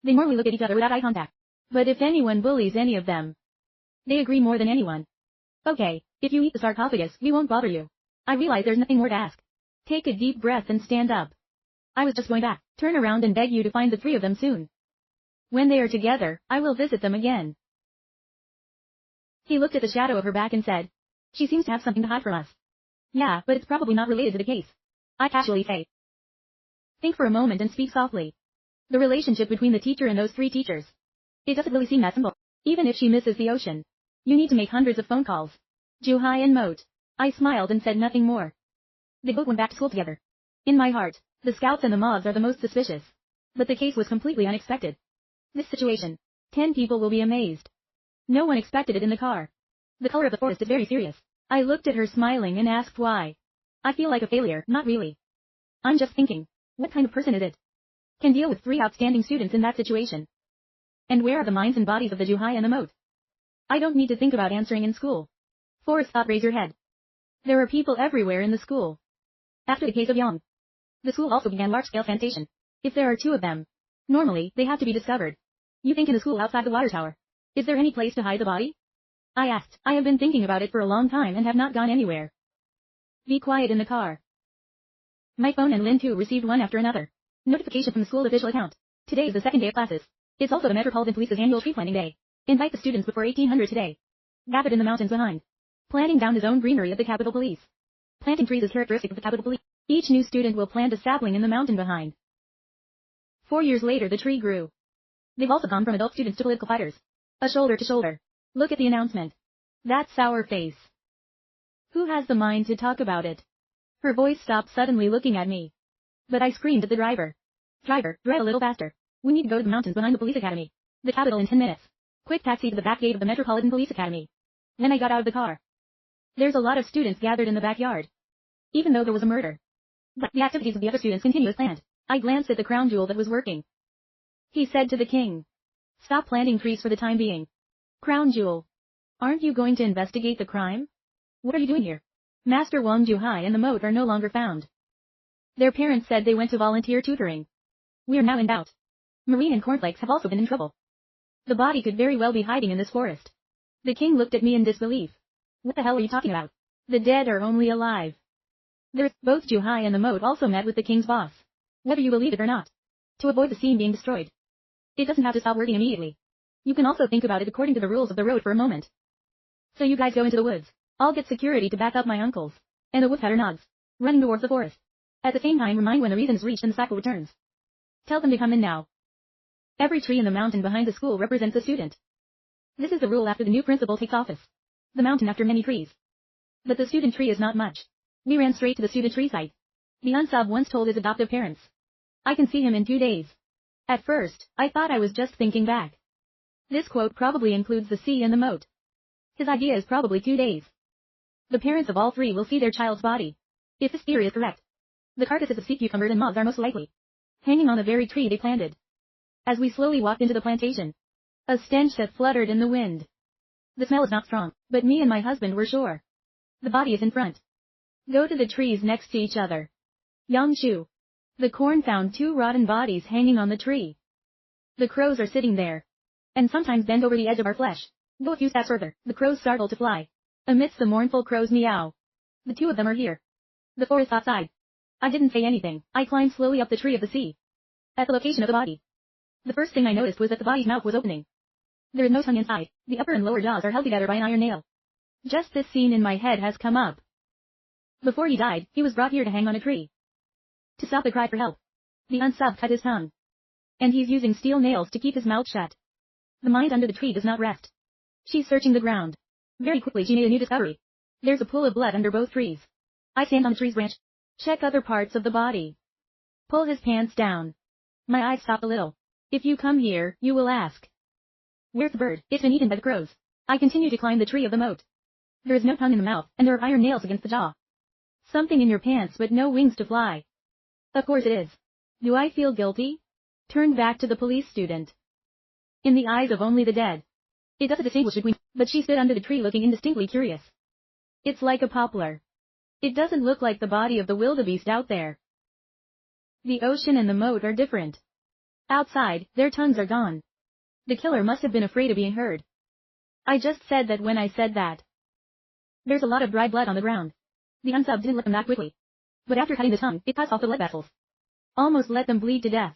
They normally look at each other without eye contact. But if anyone bullies any of them, they agree more than anyone. Okay, if you eat the sarcophagus, we won't bother you. I realize there's nothing more to ask. Take a deep breath and stand up. I was just going back, turn around and beg you to find the 3 of them soon. When they are together, I will visit them again. He looked at the shadow of her back and said, she seems to have something to hide from us. Yeah, but it's probably not related to the case. I casually say. Think for a moment and speak softly. The relationship between the teacher and those 3 teachers. It doesn't really seem that simple. Even if she misses the ocean, you need to make hundreds of phone calls. Juhai and Moat. I smiled and said nothing more. They both went back to school together. In my heart, the scouts and the moths are the most suspicious. But the case was completely unexpected. This situation. 10 people will be amazed. No one expected it in the car. The color of the forest is very serious. I looked at her smiling and asked why. I feel like a failure, not really. I'm just thinking, what kind of person is it? Can deal with 3 outstanding students in that situation. And where are the minds and bodies of the Juhai and the Moat? I don't need to think about answering in school. Forrest thought, raise your head. There are people everywhere in the school. After the case of Yang, the school also began large-scale sanitation. If there are 2 of them, normally, they have to be discovered. You think in the school outside the water tower, is there any place to hide the body? I asked. I have been thinking about it for a long time and have not gone anywhere. Be quiet in the car. My phone and Lin too received one after another. Notification from the school official account. Today is the 2nd day of classes. It's also the Metropolitan Police's annual tree planting day. Invite the students before 1800 today. Gathered in the mountains behind. Planting down his own greenery at the Capitol Police. Planting trees is characteristic of the Capitol Police. Each new student will plant a sapling in the mountain behind. 4 years later the tree grew. They've also gone from adult students to political fighters. A shoulder to shoulder. Look at the announcement. That sour face. Who has the mind to talk about it? Her voice stopped suddenly looking at me. But I screamed at the driver. Driver, drive a little faster. We need to go to the mountains behind the police academy. The Capitol in 10 minutes. Quick taxi to the back gate of the Metropolitan Police Academy. Then I got out of the car. There's a lot of students gathered in the backyard. Even though there was a murder. But the activities of the other students continue as planned. I glanced at the crown jewel that was working. He said to the king. Stop planting trees for the time being. Crown jewel. Aren't you going to investigate the crime? What are you doing here? Master Wang Juhai and the Moat are no longer found. Their parents said they went to volunteer tutoring. We are now in doubt. Marine and Cornflakes have also been in trouble. The body could very well be hiding in this forest. The king looked at me in disbelief. What the hell are you talking about? The dead are only alive. Both Juhai and the Moat also met with the king's boss. Whether you believe it or not. To avoid the scene being destroyed. It doesn't have to stop working immediately. You can also think about it according to the rules of the road for a moment. So you guys go into the woods. I'll get security to back up my uncles. And the woodcutter nods. Running towards the forest. At the same time remind when the reason is reached and the cycle returns. Tell them to come in now. Every tree in the mountain behind the school represents a student. This is the rule after the new principal takes office. The mountain after many trees. But the student tree is not much. We ran straight to the student tree site. The unsub once told his adoptive parents. I can see him in 2 days. At first, I thought I was just thinking back. This quote probably includes the sea and the moat. His idea is probably 2 days. The parents of all 3 will see their child's body. If this theory is correct, the carcasses of sea cucumbers and moths are most likely hanging on the very tree they planted. As we slowly walked into the plantation, a stench that fluttered in the wind. The smell is not strong, but me and my husband were sure. The body is in front. Go to the trees next to each other. Yang Shu. The corn found 2 rotten bodies hanging on the tree. The crows are sitting there. And sometimes bend over the edge of our flesh. Go a few steps further, the crows startle to fly. Amidst the mournful crow's meow. The 2 of them are here. The forest outside. I didn't say anything, I climbed slowly up the tree of the sea. At the location of the body. The first thing I noticed was that the body's mouth was opening. There is no tongue inside, the upper and lower jaws are held together by an iron nail. Just this scene in my head has come up. Before he died, he was brought here to hang on a tree. To stop the cry for help. The unsub cut his tongue. And he's using steel nails to keep his mouth shut. The mind under the tree does not rest. She's searching the ground. Very quickly she made a new discovery. There's a pool of blood under both trees. I stand on the tree's branch. Check other parts of the body. Pull his pants down. My eyes stop a little. If you come here, you will ask. Where's the bird? It's been eaten by the crows. I continue to climb the tree of the moat. There is no tongue in the mouth, and there are iron nails against the jaw. Something in your pants but no wings to fly. Of course it is. Do I feel guilty? Turned back to the police student. In the eyes of only the dead. It doesn't distinguish between, but she stood under the tree looking indistinctly curious. It's like a poplar. It doesn't look like the body of the wildebeest out there. The ocean and the moat are different. Outside, their tongues are gone. The killer must have been afraid of being heard. I just said that when I said that. There's a lot of dry blood on the ground. The unsub didn't let them that quickly. But after cutting the tongue, it cuts off the blood vessels. Almost let them bleed to death.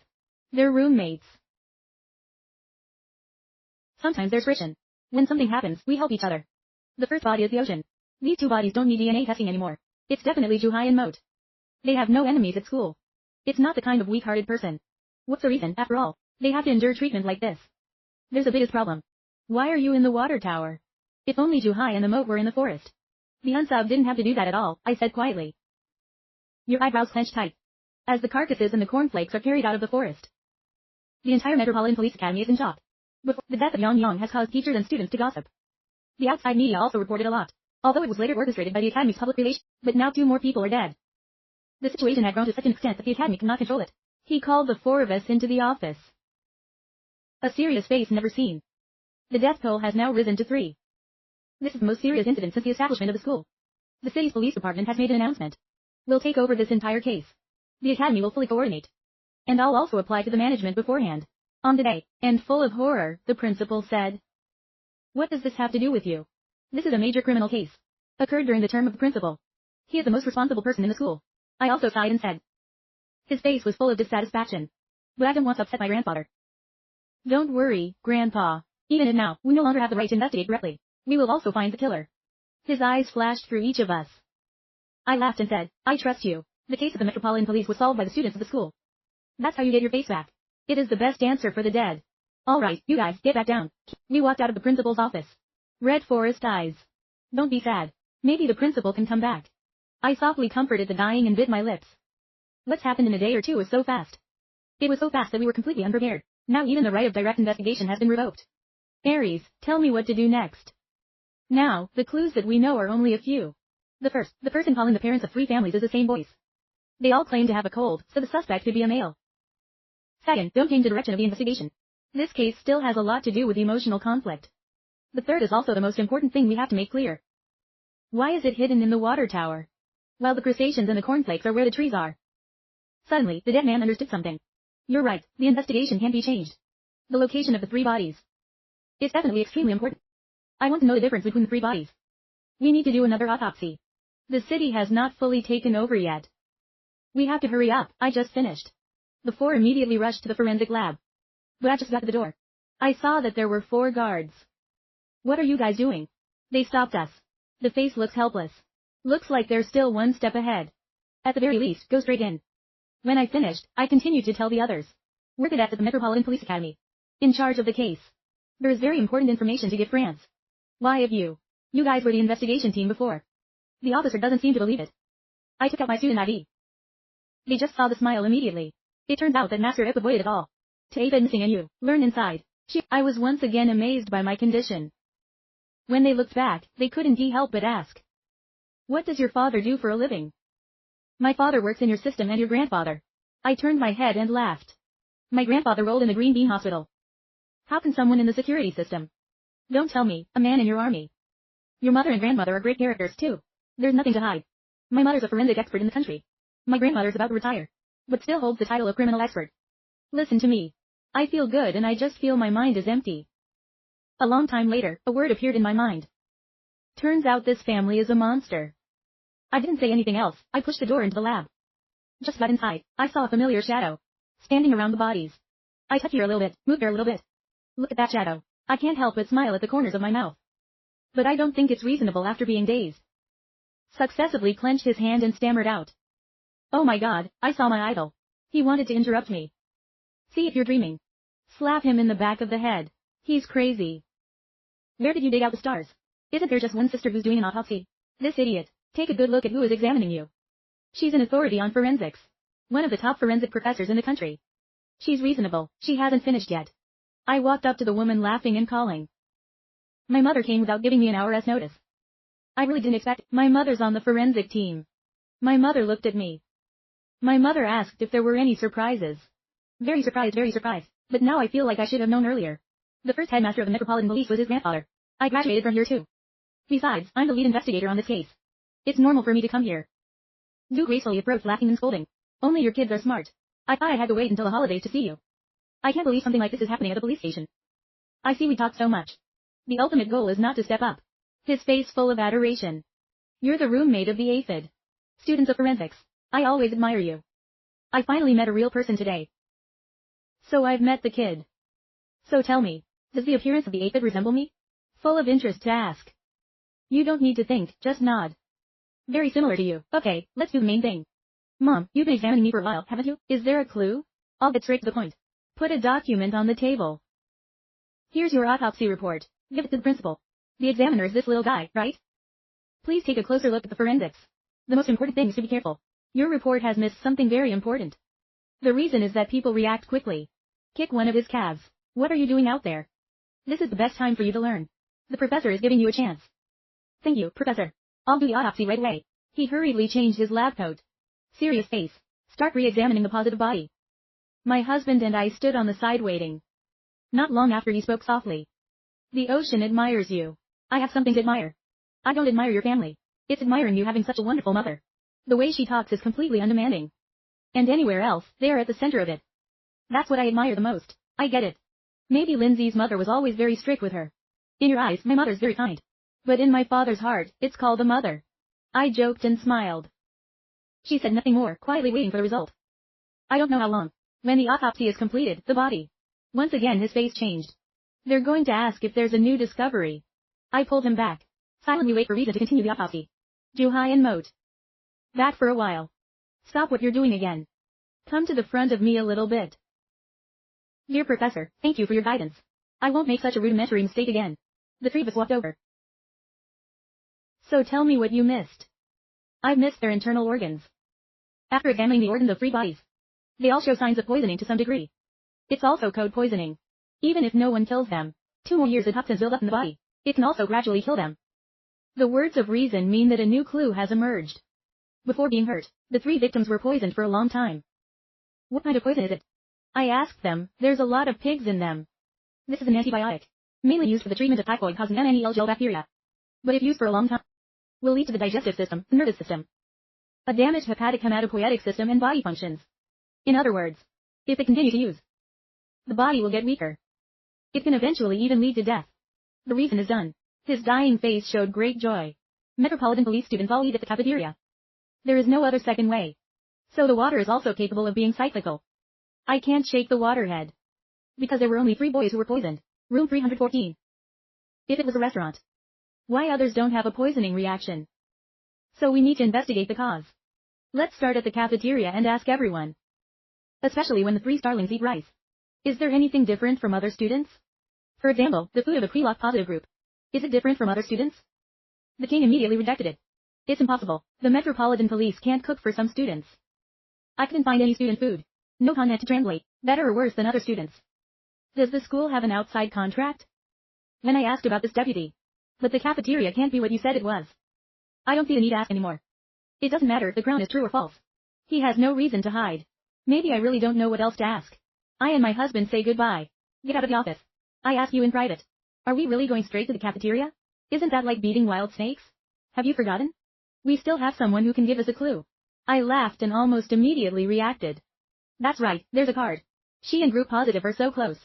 They're roommates. Sometimes there's friction. When something happens, we help each other. The first body is the ocean. These 2 bodies don't need DNA testing anymore. It's definitely Juhai and Moat. They have no enemies at school. It's not the kind of weak-hearted person. What's the reason, after all? They have to endure treatment like this. There's a biggest problem. Why are you in the water tower? If only too high and the moat were in the forest. The unsub didn't have to do that at all, I said quietly. Your eyebrows clenched tight. As the carcasses and the cornflakes are carried out of the forest. The entire Metropolitan Police Academy is in shock. Before, the death of Yang Yang has caused teachers and students to gossip. The outside media also reported a lot, although it was later orchestrated by the Academy's public relations, but now 2 more people are dead. The situation had grown to such an extent that the Academy could not control it. He called the 4 of us into the office. A serious face never seen. The death toll has now risen to 3. This is the most serious incident since the establishment of the school. The city's police department has made an announcement. We'll take over this entire case. The Academy will fully coordinate. And I'll also apply to the management beforehand. On today, and full of horror, the principal said. What does this have to do with you? This is a major criminal case. Occurred during the term of the principal. He is the most responsible person in the school. I also sighed and said. His face was full of dissatisfaction. But I don't want to upset my grandfather. Don't worry, Grandpa. Even now, we no longer have the right to investigate directly. We will also find the killer. His eyes flashed through each of us. I laughed and said, I trust you. The case of the Metropolitan Police was solved by the students of the school. That's how you get your face back. It is the best answer for the dead. Alright, you guys, get back down. We walked out of the principal's office. Red Forest eyes. Don't be sad. Maybe the principal can come back. I softly comforted the dying and bit my lips. What's happened in a day or two was so fast. It was so fast that we were completely unprepared. Now even the right of direct investigation has been revoked. Aries, tell me what to do next. Now, the clues that we know are only a few. The person calling the parents of 3 families is the same voice. They all claim to have a cold, so the suspect could be a male. Second, don't change the direction of the investigation. This case still has a lot to do with emotional conflict. The third is also the most important thing we have to make clear. Why is it hidden in the water tower? While the crustaceans and the cornflakes are where the trees are. Suddenly, the dead man understood something. You're right, the investigation can't be changed. The location of the 3 bodies. It's definitely extremely important. I want to know the difference between the 3 bodies. We need to do another autopsy. The city has not fully taken over yet. We have to hurry up, I just finished. The 4 immediately rushed to the forensic lab. But I just got to the door. I saw that there were 4 guards. What are you guys doing? They stopped us. The face looks helpless. Looks like they're still 1 step ahead. At the very least, go straight in. When I finished, I continued to tell the others. We're cadets at the Metropolitan Police Academy. In charge of the case. There is very important information to give France. Why have you? You guys were the investigation team before. The officer doesn't seem to believe it. I took out my student ID. They just saw the smile immediately. It turns out that Master Ip avoided it all. To aid missing and you, learn inside. I was once again amazed by my condition. When they looked back, they couldn't help but ask. What does your father do for a living? My father works in your system and your grandfather. I turned my head and laughed. My grandfather rolled in the Green Bean Hospital. How can someone in the security system? Don't tell me, a man in your army. Your mother and grandmother are great characters too. There's nothing to hide. My mother's a forensic expert in the country. My grandmother's about to retire, but still holds the title of criminal expert. Listen to me. I feel good and I just feel my mind is empty. A long time later, a word appeared in my mind. Turns out this family is a monster. I didn't say anything else, I pushed the door into the lab. Just got inside, I saw a familiar shadow. Standing around the bodies. I touched here a little bit, moved there a little bit. Look at that shadow. I can't help but smile at the corners of my mouth. But I don't think it's reasonable after being dazed. Successively clenched his hand and stammered out. Oh my god, I saw my idol. He wanted to interrupt me. See if you're dreaming. Slap him in the back of the head. He's crazy. Where did you dig out the stars? Isn't there just one sister who's doing an autopsy? This idiot. Take a good look at who is examining you. She's an authority on forensics. One of the top forensic professors in the country. She's reasonable, she hasn't finished yet. I walked up to the woman laughing and calling. My mother came without giving me an hour's notice. I really didn't expect it. My mother's on the forensic team. My mother looked at me. My mother asked if there were any surprises. Very surprised, but now I feel like I should have known earlier. The first headmaster of the Metropolitan Police was his grandfather. I graduated from here too. Besides, I'm the lead investigator on this case. It's normal for me to come here. Du gracefully approached laughing and scolding. Only your kids are smart. I thought I had to wait until the holidays to see you. I can't believe something like this is happening at the police station. I see we talk so much. The ultimate goal is not to step up. His face full of adoration. You're the roommate of the aphid. Students of forensics. I always admire you. I finally met a real person today. So I've met the kid. So tell me, does the appearance of the aphid resemble me? Full of interest to ask. You don't need to think, just nod. Very similar to you. Okay, let's do the main thing. Mom, you've been examining me for a while, haven't you? Is there a clue? I'll get straight to the point. Put a document on the table. Here's your autopsy report. Give it to the principal. The examiner is this little guy, right? Please take a closer look at the forensics. The most important thing is to be careful. Your report has missed something very important. The reason is that people react quickly. Kick one of his calves. What are you doing out there? This is the best time for you to learn. The professor is giving you a chance. Thank you, Professor. I'll do the autopsy right away. He hurriedly changed his lab coat. Serious face. Start re-examining the positive body. My husband and I stood on the side waiting. Not long after he spoke softly. The ocean admires you. I have something to admire. I don't admire your family. It's admiring you having such a wonderful mother. The way she talks is completely undemanding. And anywhere else, they are at the center of it. That's what I admire the most. I get it. Maybe Lindsay's mother was always very strict with her. In your eyes, my mother's very kind. But in my father's heart, it's called a mother. I joked and smiled. She said nothing more, quietly waiting for the result. I don't know how long. When the autopsy is completed, the body. Once again his face changed. They're going to ask if there's a new discovery. I pulled him back. Silently wait for reason to continue the autopsy. Juhai and Moat. That for a while. Stop what you're doing again. Come to the front of me a little bit. Dear Professor, thank you for your guidance. I won't make such a rudimentary mistake again. The three of us walked over. So tell me what you missed. I've missed their internal organs. After examining the organs of 3 bodies, they all show signs of poisoning to some degree. It's also code poisoning. Even if no one kills them, 2 more years of toxins build up in the body. It can also gradually kill them. The words of reason mean that a new clue has emerged. Before being hurt, the 3 victims were poisoned for a long time. What kind of poison is it? I asked them. There's a lot of pigs in them. This is an antibiotic, mainly used for the treatment of typhoid causing NNELGL bacteria. But if used for a long time, will lead to the digestive system, the nervous system, a damaged hepatic hematopoietic system and body functions. In other words, if they continue to use, the body will get weaker. It can eventually even lead to death. The reason is done. His dying face showed great joy. Metropolitan Police students all eat at the cafeteria. There is no other second way. So the water is also capable of being cyclical. I can't shake the waterhead. Because there were only 3 boys who were poisoned. Room 314. If it was a restaurant, why others don't have a poisoning reaction? So we need to investigate the cause. Let's start at the cafeteria and ask everyone. Especially when the 3 starlings eat rice. Is there anything different from other students? For example, the food of a pre-lock positive group. Is it different from other students? The king immediately rejected it. It's impossible. The Metropolitan Police can't cook for some students. I couldn't find any student food. No content to translate. Better or worse than other students. Does the school have an outside contract? When I asked about this deputy. But the cafeteria can't be what you said it was. I don't see the need to ask anymore. It doesn't matter if the crown is true or false. He has no reason to hide. Maybe I really don't know what else to ask. I and my husband say goodbye. Get out of the office. I ask you in private. Are we really going straight to the cafeteria? Isn't that like beating wild snakes? Have you forgotten? We still have someone who can give us a clue. I laughed and almost immediately reacted. That's right, there's a card. She and group positive are so close.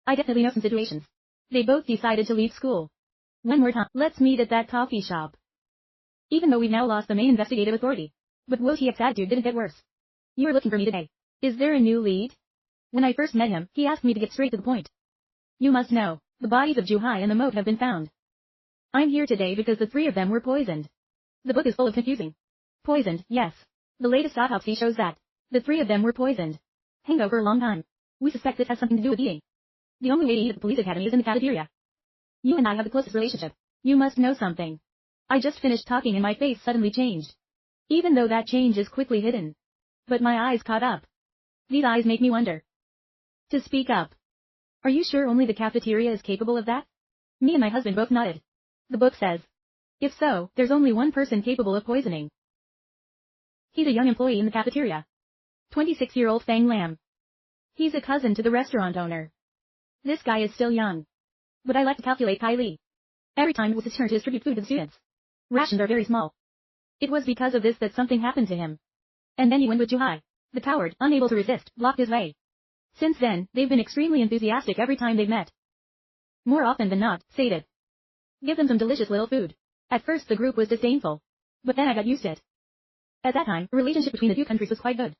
I definitely know some situations. They both decided to leave school. One more time, let's meet at that coffee shop. Even though we've now lost the main investigative authority. But Wotiek's attitude didn't get worse. You were looking for me today. Is there a new lead? When I first met him, he asked me to get straight to the point. You must know, the bodies of Juhai and the Moat have been found. I'm here today because the 3 of them were poisoned. The book is full of confusing. Poisoned, yes. The latest autopsy shows that. The 3 of them were poisoned. Hangover a long time. We suspect this has something to do with eating. The only way to eat at the police academy is in the cafeteria. You and I have the closest relationship. You must know something. I just finished talking and my face suddenly changed. Even though that change is quickly hidden. But my eyes caught up. These eyes make me wonder. To speak up. Are you sure only the cafeteria is capable of that? Me and my husband both nodded. The book says. If so, there's only one person capable of poisoning. He's a young employee in the cafeteria. 26-year-old Fang Lam. He's a cousin to the restaurant owner. This guy is still young. But I like to calculate Kai Li. Every time it was his turn to distribute food to the students. Rations are very small. It was because of this that something happened to him. And then he went with Juhai. The coward, unable to resist, blocked his way. Since then, they've been extremely enthusiastic every time they've met. More often than not, sated. Give them some delicious little food. At first the group was disdainful. But then I got used to it. At that time, the relationship between the 2 countries was quite good.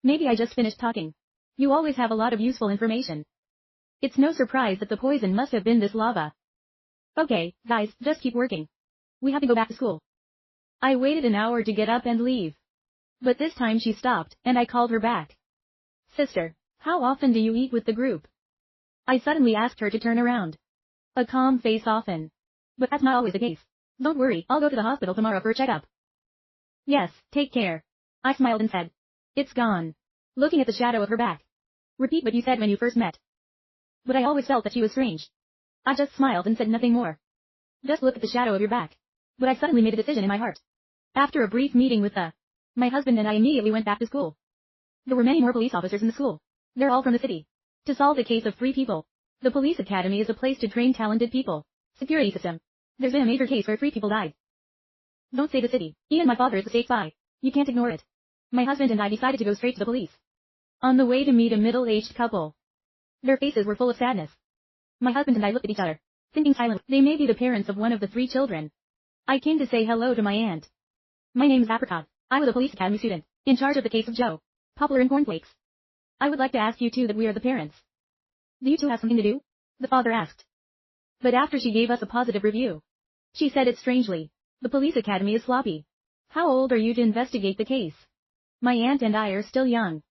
Maybe I just finished talking. You always have a lot of useful information. It's no surprise that the poison must have been this lava. Okay, guys, just keep working. We have to go back to school. I waited an hour to get up and leave. But this time she stopped, and I called her back. Sister, how often do you eat with the group? I suddenly asked her to turn around. A calm face often. But that's not always the case. Don't worry, I'll go to the hospital tomorrow for a checkup. Yes, take care. I smiled and said. It's gone. Looking at the shadow of her back. Repeat what you said when you first met. But I always felt that she was strange. I just smiled and said nothing more. Just look at the shadow of your back. But I suddenly made a decision in my heart. After a brief meeting with my husband and I immediately went back to school. There were many more police officers in the school. They're all from the city. To solve the case of 3 people. The police academy is a place to train talented people. Security system. There's been a major case where 3 people died. Don't say the city. Ian, my father, is the state spy. You can't ignore it. My husband and I decided to go straight to the police. On the way to meet a middle-aged couple. Their faces were full of sadness. My husband and I looked at each other, thinking silently, they may be the parents of one of the 3 children. I came to say hello to my aunt. My name's Apricot. I was a police academy student, in charge of the case of Joe, Poplar and Cornflakes. I would like to ask you two that we are the parents. Do you two have something to do? The father asked. But after she gave us a positive review, she said it strangely. The police academy is sloppy. How old are you to investigate the case? My aunt and I are still young.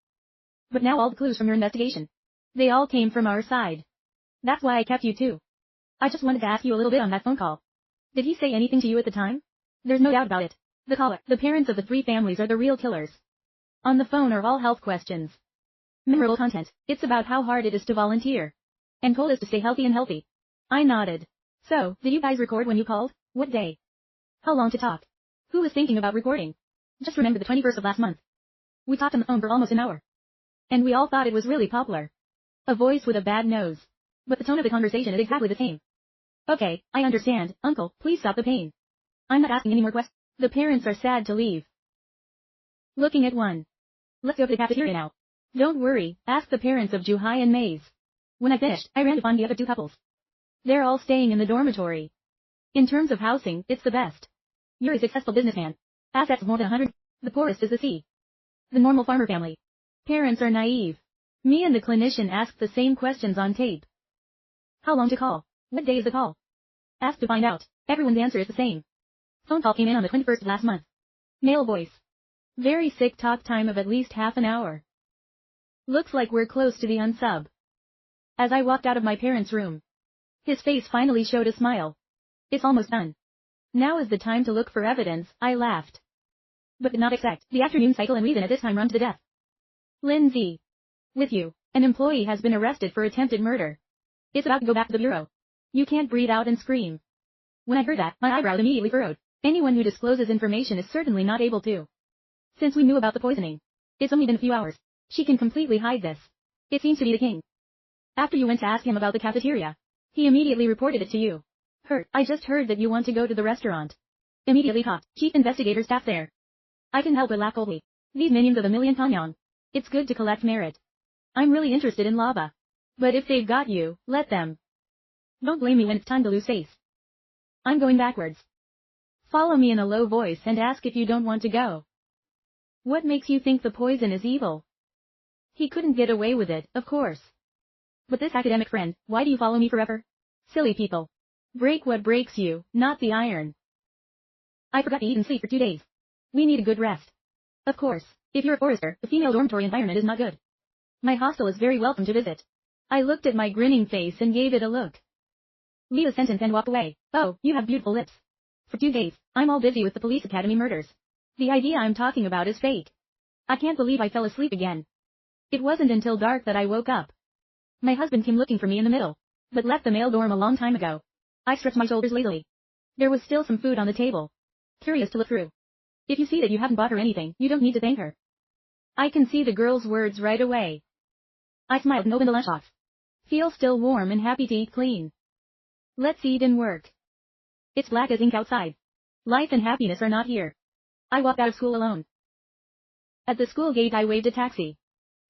But now all the clues from your investigation. They all came from our side. That's why I kept you too. I just wanted to ask you a little bit on that phone call. Did he say anything to you at the time? There's no doubt about it. The caller, the parents of the 3 families are the real killers. On the phone are all health questions. Memorable content. It's about how hard it is to volunteer. And told us to stay healthy and healthy. I nodded. So, did you guys record when you called? What day? How long to talk? Who was thinking about recording? Just remember the 21st of last month. We talked on the phone for almost an hour. And we all thought it was really Poplar. A voice with a bad nose. But the tone of the conversation is exactly the same. Okay, I understand, Uncle, please stop the pain. I'm not asking any more questions. The parents are sad to leave. Looking at one. Let's go to the cafeteria now. Don't worry, ask the parents of Juhai and Maze. When I finished, I ran to find the other 2 couples. They're all staying in the dormitory. In terms of housing, it's the best. You're a successful businessman. Assets of more than 100. The poorest is the C. The normal farmer family. Parents are naive. Me and the clinician asked the same questions on tape. How long to call? What day is the call? Asked to find out. Everyone's answer is the same. Phone call came in on the 21st of last month. Male voice. Very sick, talk time of at least half an hour. Looks like we're close to the unsub. As I walked out of my parents' room, his face finally showed a smile. It's almost done. Now is the time to look for evidence, I laughed. But did not expect the afternoon cycle and reason at this time run to the death. Lindsay. With you, an employee has been arrested for attempted murder. It's about to go back to the bureau. You can't breathe out and scream. When I heard that, my eyebrows immediately furrowed. Anyone who discloses information is certainly not able to. Since we knew about the poisoning, it's only been a few hours. She can completely hide this. It seems to be the king. After you went to ask him about the cafeteria, he immediately reported it to you. I just heard that you want to go to the restaurant. Immediately caught. Chief investigator staff there. I can help but laugh coldly. These minions of a million Tanyang. It's good to collect merit. I'm really interested in lava. But if they've got you, let them. Don't blame me when it's time to lose face. I'm going backwards. Follow me in a low voice and ask if you don't want to go. What makes you think the poison is evil? He couldn't get away with it, of course. But this academic friend, why do you follow me forever? Silly people. Break what breaks you, not the iron. I forgot to eat and sleep for 2 days. We need a good rest. Of course, if you're a forester, the female dormitory environment is not good. My hostel is very welcome to visit. I looked at my grinning face and gave it a look. Leave a sentence and walk away. Oh, you have beautiful lips. For 2 days, I'm all busy with the police academy murders. The idea I'm talking about is fake. I can't believe I fell asleep again. It wasn't until dark that I woke up. My husband came looking for me in the middle, but left the male dorm a long time ago. I stretched my shoulders lazily. There was still some food on the table. Curious to look through. If you see that you haven't bought her anything, you don't need to thank her. I can see the girl's words right away. I smiled and opened the lunchbox. Feel still warm and happy to eat clean. Let's eat and work. It's black as ink outside. Life and happiness are not here. I walked out of school alone. At the school gate I waved a taxi.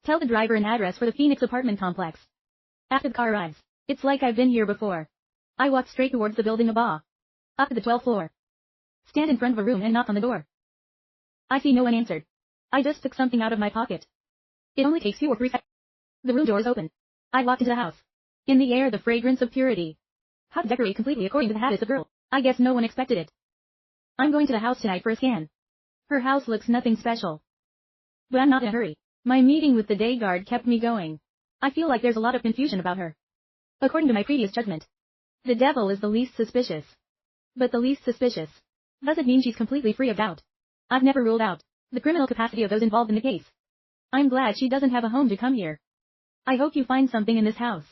Tell the driver an address for the Phoenix apartment complex. After the car arrives, it's like I've been here before. I walked straight towards the building above. Up to the 12th floor. Stand in front of a room and knock on the door. I see no one answered. I just took something out of my pocket. It only takes 2 or 3 seconds. The room door is open. I walked into the house. In the air the fragrance of purity. How to decorate completely according to the habits of girl. I guess no one expected it. I'm going to the house tonight for a scan. Her house looks nothing special. But I'm not in a hurry. My meeting with the day guard kept me going. I feel like there's a lot of confusion about her. According to my previous judgment, the devil is the least suspicious. But the least suspicious doesn't mean she's completely free of doubt. I've never ruled out the criminal capacity of those involved in the case. I'm glad she doesn't have a home to come here. I hope you find something in this house.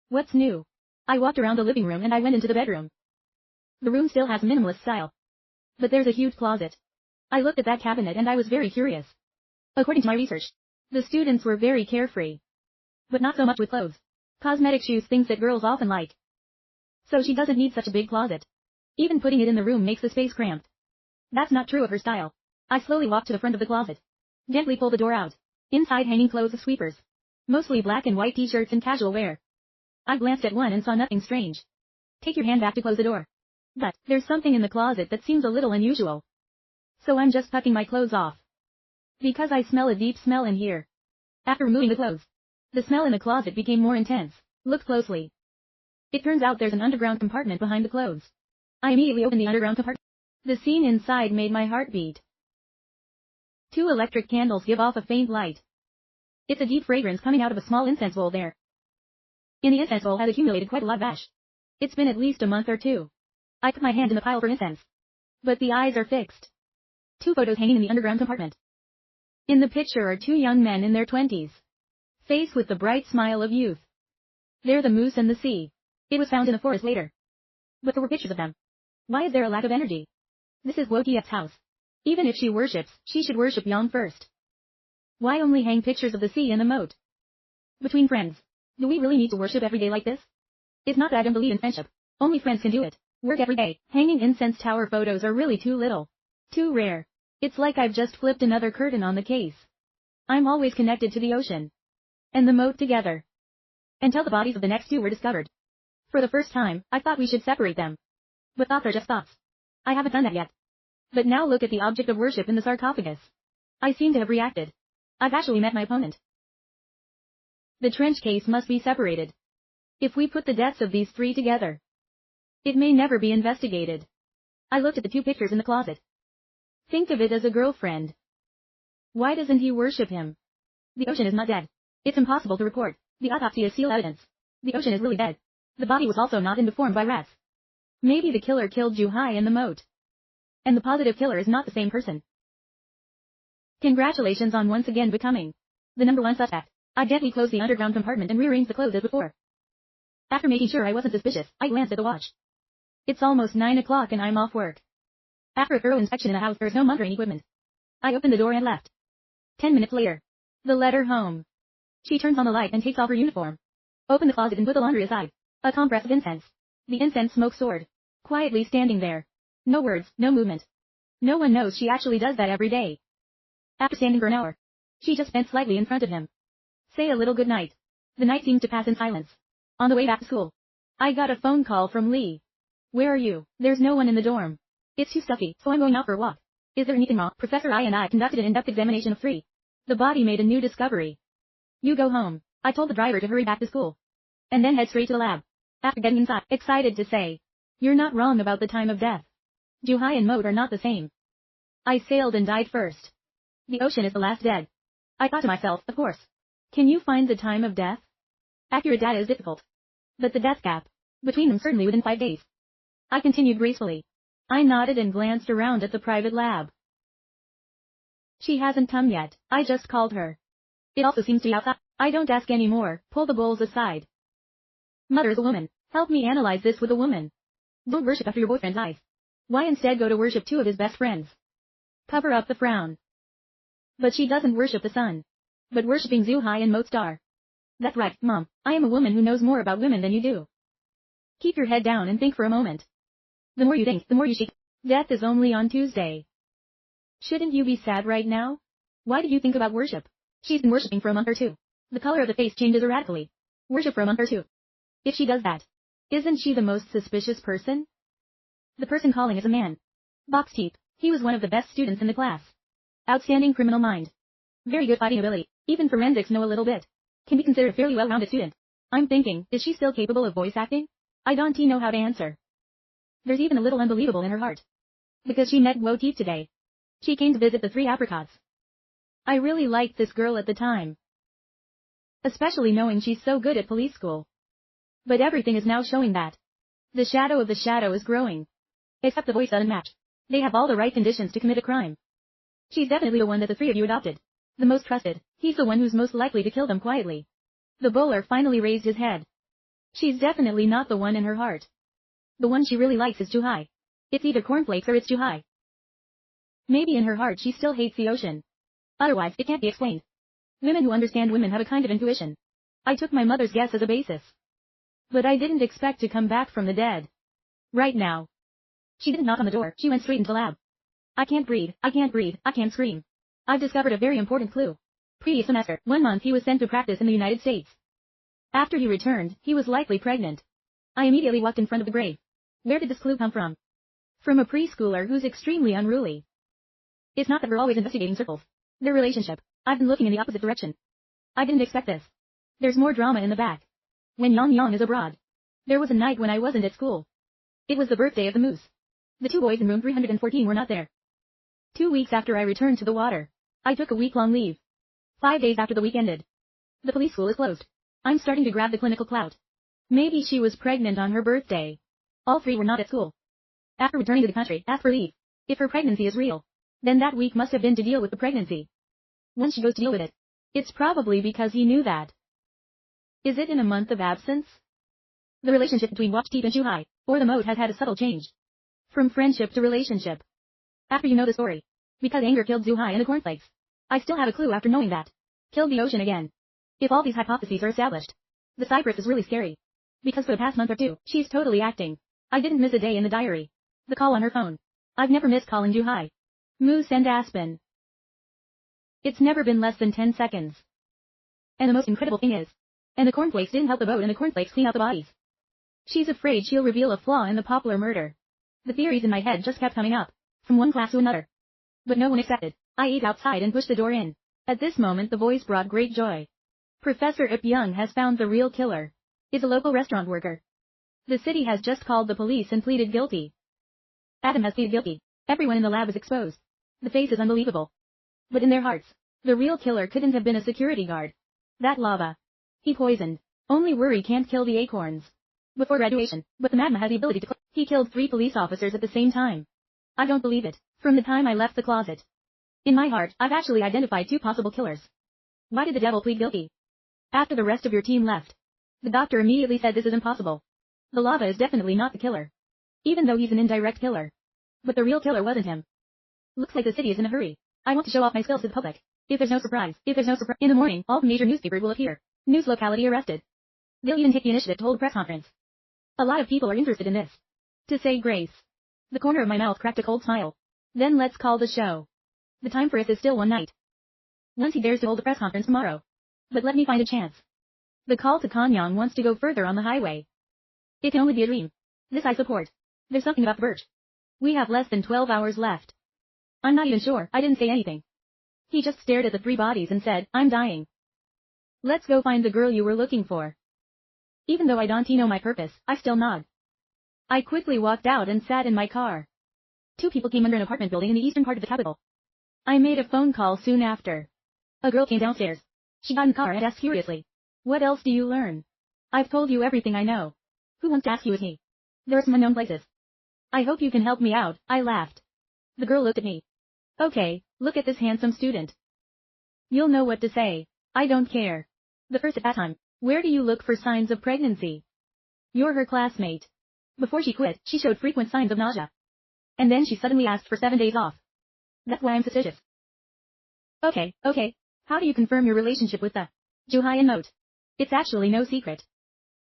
What's new? I walked around the living room and I went into the bedroom. The room still has minimalist style. But there's a huge closet. I looked at that cabinet and I was very curious. According to my research, the students were very carefree. But not so much with clothes. Cosmetic shoes, things that girls often like. So she doesn't need such a big closet. Even putting it in the room makes the space cramped. That's not true of her style. I slowly walked to the front of the closet. Gently pulled the door out. Inside hanging clothes of sweepers. Mostly black and white t-shirts and casual wear. I glanced at one and saw nothing strange. Take your hand back to close the door. But, there's something in the closet that seems a little unusual. So I'm just tucking my clothes off. Because I smell a deep smell in here. After removing the clothes, the smell in the closet became more intense. Look closely. It turns out there's an underground compartment behind the clothes. I immediately opened the underground compartment. The scene inside made my heart beat. 2 electric candles give off a faint light. It's a deep fragrance coming out of a small incense bowl there. In the incense bowl has accumulated quite a lot of ash. It's been at least a month or 2. I put my hand in the pile for incense. But the eyes are fixed. 2 photos hanging in the underground compartment. In the picture are 2 young men in their 20s. Face with the bright smile of youth. They're the moose and the sea. It was found in the forest later. But there were pictures of them. Why is there a lack of energy? This is Wokiet's house. Even if she worships, she should worship Yang first. Why only hang pictures of the sea in the moat? Between friends, do we really need to worship every day like this? It's not that I don't believe in friendship. Only friends can do it. Work every day. Hanging incense tower photos are really too little. Too rare. It's like I've just flipped another curtain on the case. I'm always connected to the ocean. And the moat together. Until the bodies of the next 2 were discovered. For the first time, I thought we should separate them. But thoughts are just thoughts. I haven't done that yet. But now look at the object of worship in the sarcophagus. I seem to have reacted. I've actually met my opponent. The trench case must be separated. If we put the deaths of these 3 together, it may never be investigated. I looked at the 2 pictures in the closet. Think of it as a girlfriend. Why doesn't he worship him? The ocean is not dead. It's impossible to report. The autopsy is sealed evidence. The ocean is really dead. The body was also not deformed by rats. Maybe the killer killed Juhai in the moat. And the positive killer is not the same person. Congratulations on once again becoming the #1 suspect. I gently closed the underground compartment and rearranged the clothes as before. After making sure I wasn't suspicious, I glanced at the watch. It's almost 9 o'clock and I'm off work. After a thorough inspection in the house, there's no monitoring equipment. I opened the door and left. 10 minutes later. The letter home. She turns on the light and takes off her uniform. Open the closet and put the laundry aside. A compress of incense. The incense smoke soared. Quietly standing there. No words, no movement. No one knows she actually does that every day. After standing for an hour, she just bent slightly in front of him. Say a little good night. The night seemed to pass in silence. On the way back to school, I got a phone call from Lee. Where are you? There's no one in the dorm. It's too stuffy, so I'm going out for a walk. Is there anything wrong? Professor I and I conducted an in-depth examination of 3. The body made a new discovery. You go home. I told the driver to hurry back to school. And then head straight to the lab. After getting inside, excited to say, you're not wrong about the time of death. Juhai and Moat are not the same. I sailed and died first. The ocean is the last dead. I thought to myself, of course. Can you find the time of death? Accurate data is difficult. But the death gap between them certainly within 5 days. I continued gracefully. I nodded and glanced around at the private lab. She hasn't come yet. I just called her. It also seems to be outside. I don't ask anymore. Pull the bowls aside. Mother is a woman. Help me analyze this with a woman. Don't worship after your boyfriend's eyes. Why instead go to worship 2 of his best friends? Cover up the frown. But she doesn't worship the sun. But worshipping Zuhai and Moatstar. That's right, Mom. I am a woman who knows more about women than you do. Keep your head down and think for a moment. The more you think, the more you shake. Death is only on Tuesday. Shouldn't you be sad right now? Why did you think about worship? She's been worshipping for a month or 2. The color of the face changes erratically. Worship for a month or 2. If she does that, isn't she the most suspicious person? The person calling is a man. Box teeth. He was one of the best students in the class. Outstanding criminal mind. Very good fighting ability. Even forensics know a little bit. Can be considered a fairly well-rounded student. I'm thinking, is she still capable of voice acting? I don't know how to answer. There's even a little unbelievable in her heart. Because she met Wo Teeth today. She came to visit the 3 apricots. I really liked this girl at the time. Especially knowing she's so good at police school. But everything is now showing that the shadow of the shadow is growing. Except the boys unmatched. They have all the right conditions to commit a crime. She's definitely the one that the three of you adopted. The most trusted. He's the one who's most likely to kill them quietly. The bowler finally raised his head. She's definitely not the one in her heart. The one she really likes is Juhai. It's either cornflakes or it's Juhai. Maybe in her heart she still hates the ocean. Otherwise, it can't be explained. Women who understand women have a kind of intuition. I took my mother's guess as a basis. But I didn't expect to come back from the dead. Right now. She didn't knock on the door, she went straight into the lab. I can't breathe, I can't scream. I've discovered a very important clue. Previous semester, 1 month he was sent to practice in the United States. After he returned, he was likely pregnant. I immediately walked in front of the grave. Where did this clue come from? From a preschooler who's extremely unruly. It's not that we're always investigating circles. Their relationship. I've been looking in the opposite direction. I didn't expect this. There's more drama in the back. When Yang Yang is abroad. There was a night when I wasn't at school. It was the birthday of the moose. The 2 boys in room 314 were not there. 2 weeks after I returned to the water, I took a week-long leave. 5 days after the week ended. The police school is closed. I'm starting to grab the clinical clout. Maybe she was pregnant on her birthday. All 3 were not at school. After returning to the country, asked for leave. If her pregnancy is real, then that week must have been to deal with the pregnancy. Once she goes to deal with it, it's probably because he knew that. Is it in a month of absence? The relationship between Wachteep and Juhai, or the moat, has had a subtle change. From friendship to relationship. After you know the story. Because anger killed Juhai and the cornflakes. I still have a clue after knowing that. Killed the ocean again. If all these hypotheses are established. The Cypress is really scary. Because for the past month or 2, she's totally acting. I didn't miss a day in the diary. The call on her phone. I've never missed calling Juhai. Moose and Aspen. It's never been less than 10 seconds. And the most incredible thing is. And the cornflakes didn't help the boat and the cornflakes clean out the bodies. She's afraid she'll reveal a flaw in the Poplar murder. The theories in my head just kept coming up. From one class to another. But no one accepted. I ate outside and pushed the door in. At this moment the voice brought great joy. Professor Ip Young has found the real killer. Is a local restaurant worker. The city has just called the police and pleaded guilty. Adam has pleaded guilty. Everyone in the lab is exposed. The face is unbelievable. But in their hearts, the real killer couldn't have been a security guard. That lava. He poisoned. Only worry can't kill the acorns. Before graduation, but the magma has the ability to he killed 3 police officers at the same time. I don't believe it. From the time I left the closet. In my heart, I've actually identified 2 possible killers. Why did the devil plead guilty? After the rest of your team left. The doctor immediately said this is impossible. The lava is definitely not the killer. Even though he's an indirect killer. But the real killer wasn't him. Looks like the city is in a hurry. I want to show off my skills to the public. If there's no surprise. In the morning, all major newspapers will appear. News locality arrested. They'll even take the initiative to hold a press conference. A lot of people are interested in this. To say grace. The corner of my mouth cracked a cold smile. Then let's call the show. The time for us is still one night. Once he dares to hold a press conference tomorrow. But let me find a chance. The call to Kanyang wants to go further on the highway. It can only be a dream. This I support. There's something about the birch. We have less than 12 hours left. I'm not even sure, I didn't say anything. He just stared at the 3 bodies and said, I'm dying. Let's go find the girl you were looking for. Even though I don't know my purpose, I still nod. I quickly walked out and sat in my car. 2 people came under an apartment building in the eastern part of the capital. I made a phone call soon after. A girl came downstairs. She got in the car and asked curiously. What else do you learn? I've told you everything I know. Who wants to ask you is he? There are some unknown places. I hope you can help me out, I laughed. The girl looked at me. Okay, look at this handsome student. You'll know what to say. I don't care. The first at that time. Where do you look for signs of pregnancy? You're her classmate. Before she quit, she showed frequent signs of nausea. And then she suddenly asked for 7 days off. That's why I'm suspicious. Okay. How do you confirm your relationship with the Juhai and Moat? It's actually no secret.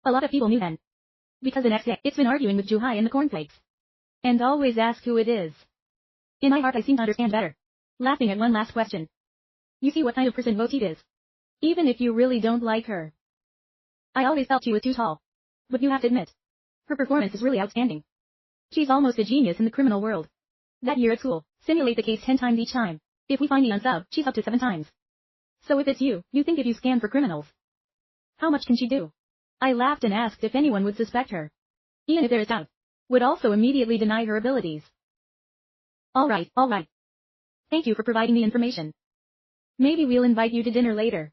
A lot of people knew then. Because the next day, it's been arguing with Juhai and the cornflakes. And always ask who it is. In my heart I seem to understand better. Laughing at one last question. You see what kind of person Wachteep is. Even if you really don't like her. I always felt she was too tall. But you have to admit. Her performance is really outstanding. She's almost a genius in the criminal world. That year at school, simulate the case 10 times each time. If we find the unsub, she's up to 7 times. So if it's you think if you scan for criminals. How much can she do? I laughed and asked if anyone would suspect her. Even if there is doubt. Would also immediately deny her abilities. Alright. Thank you for providing the information. Maybe we'll invite you to dinner later.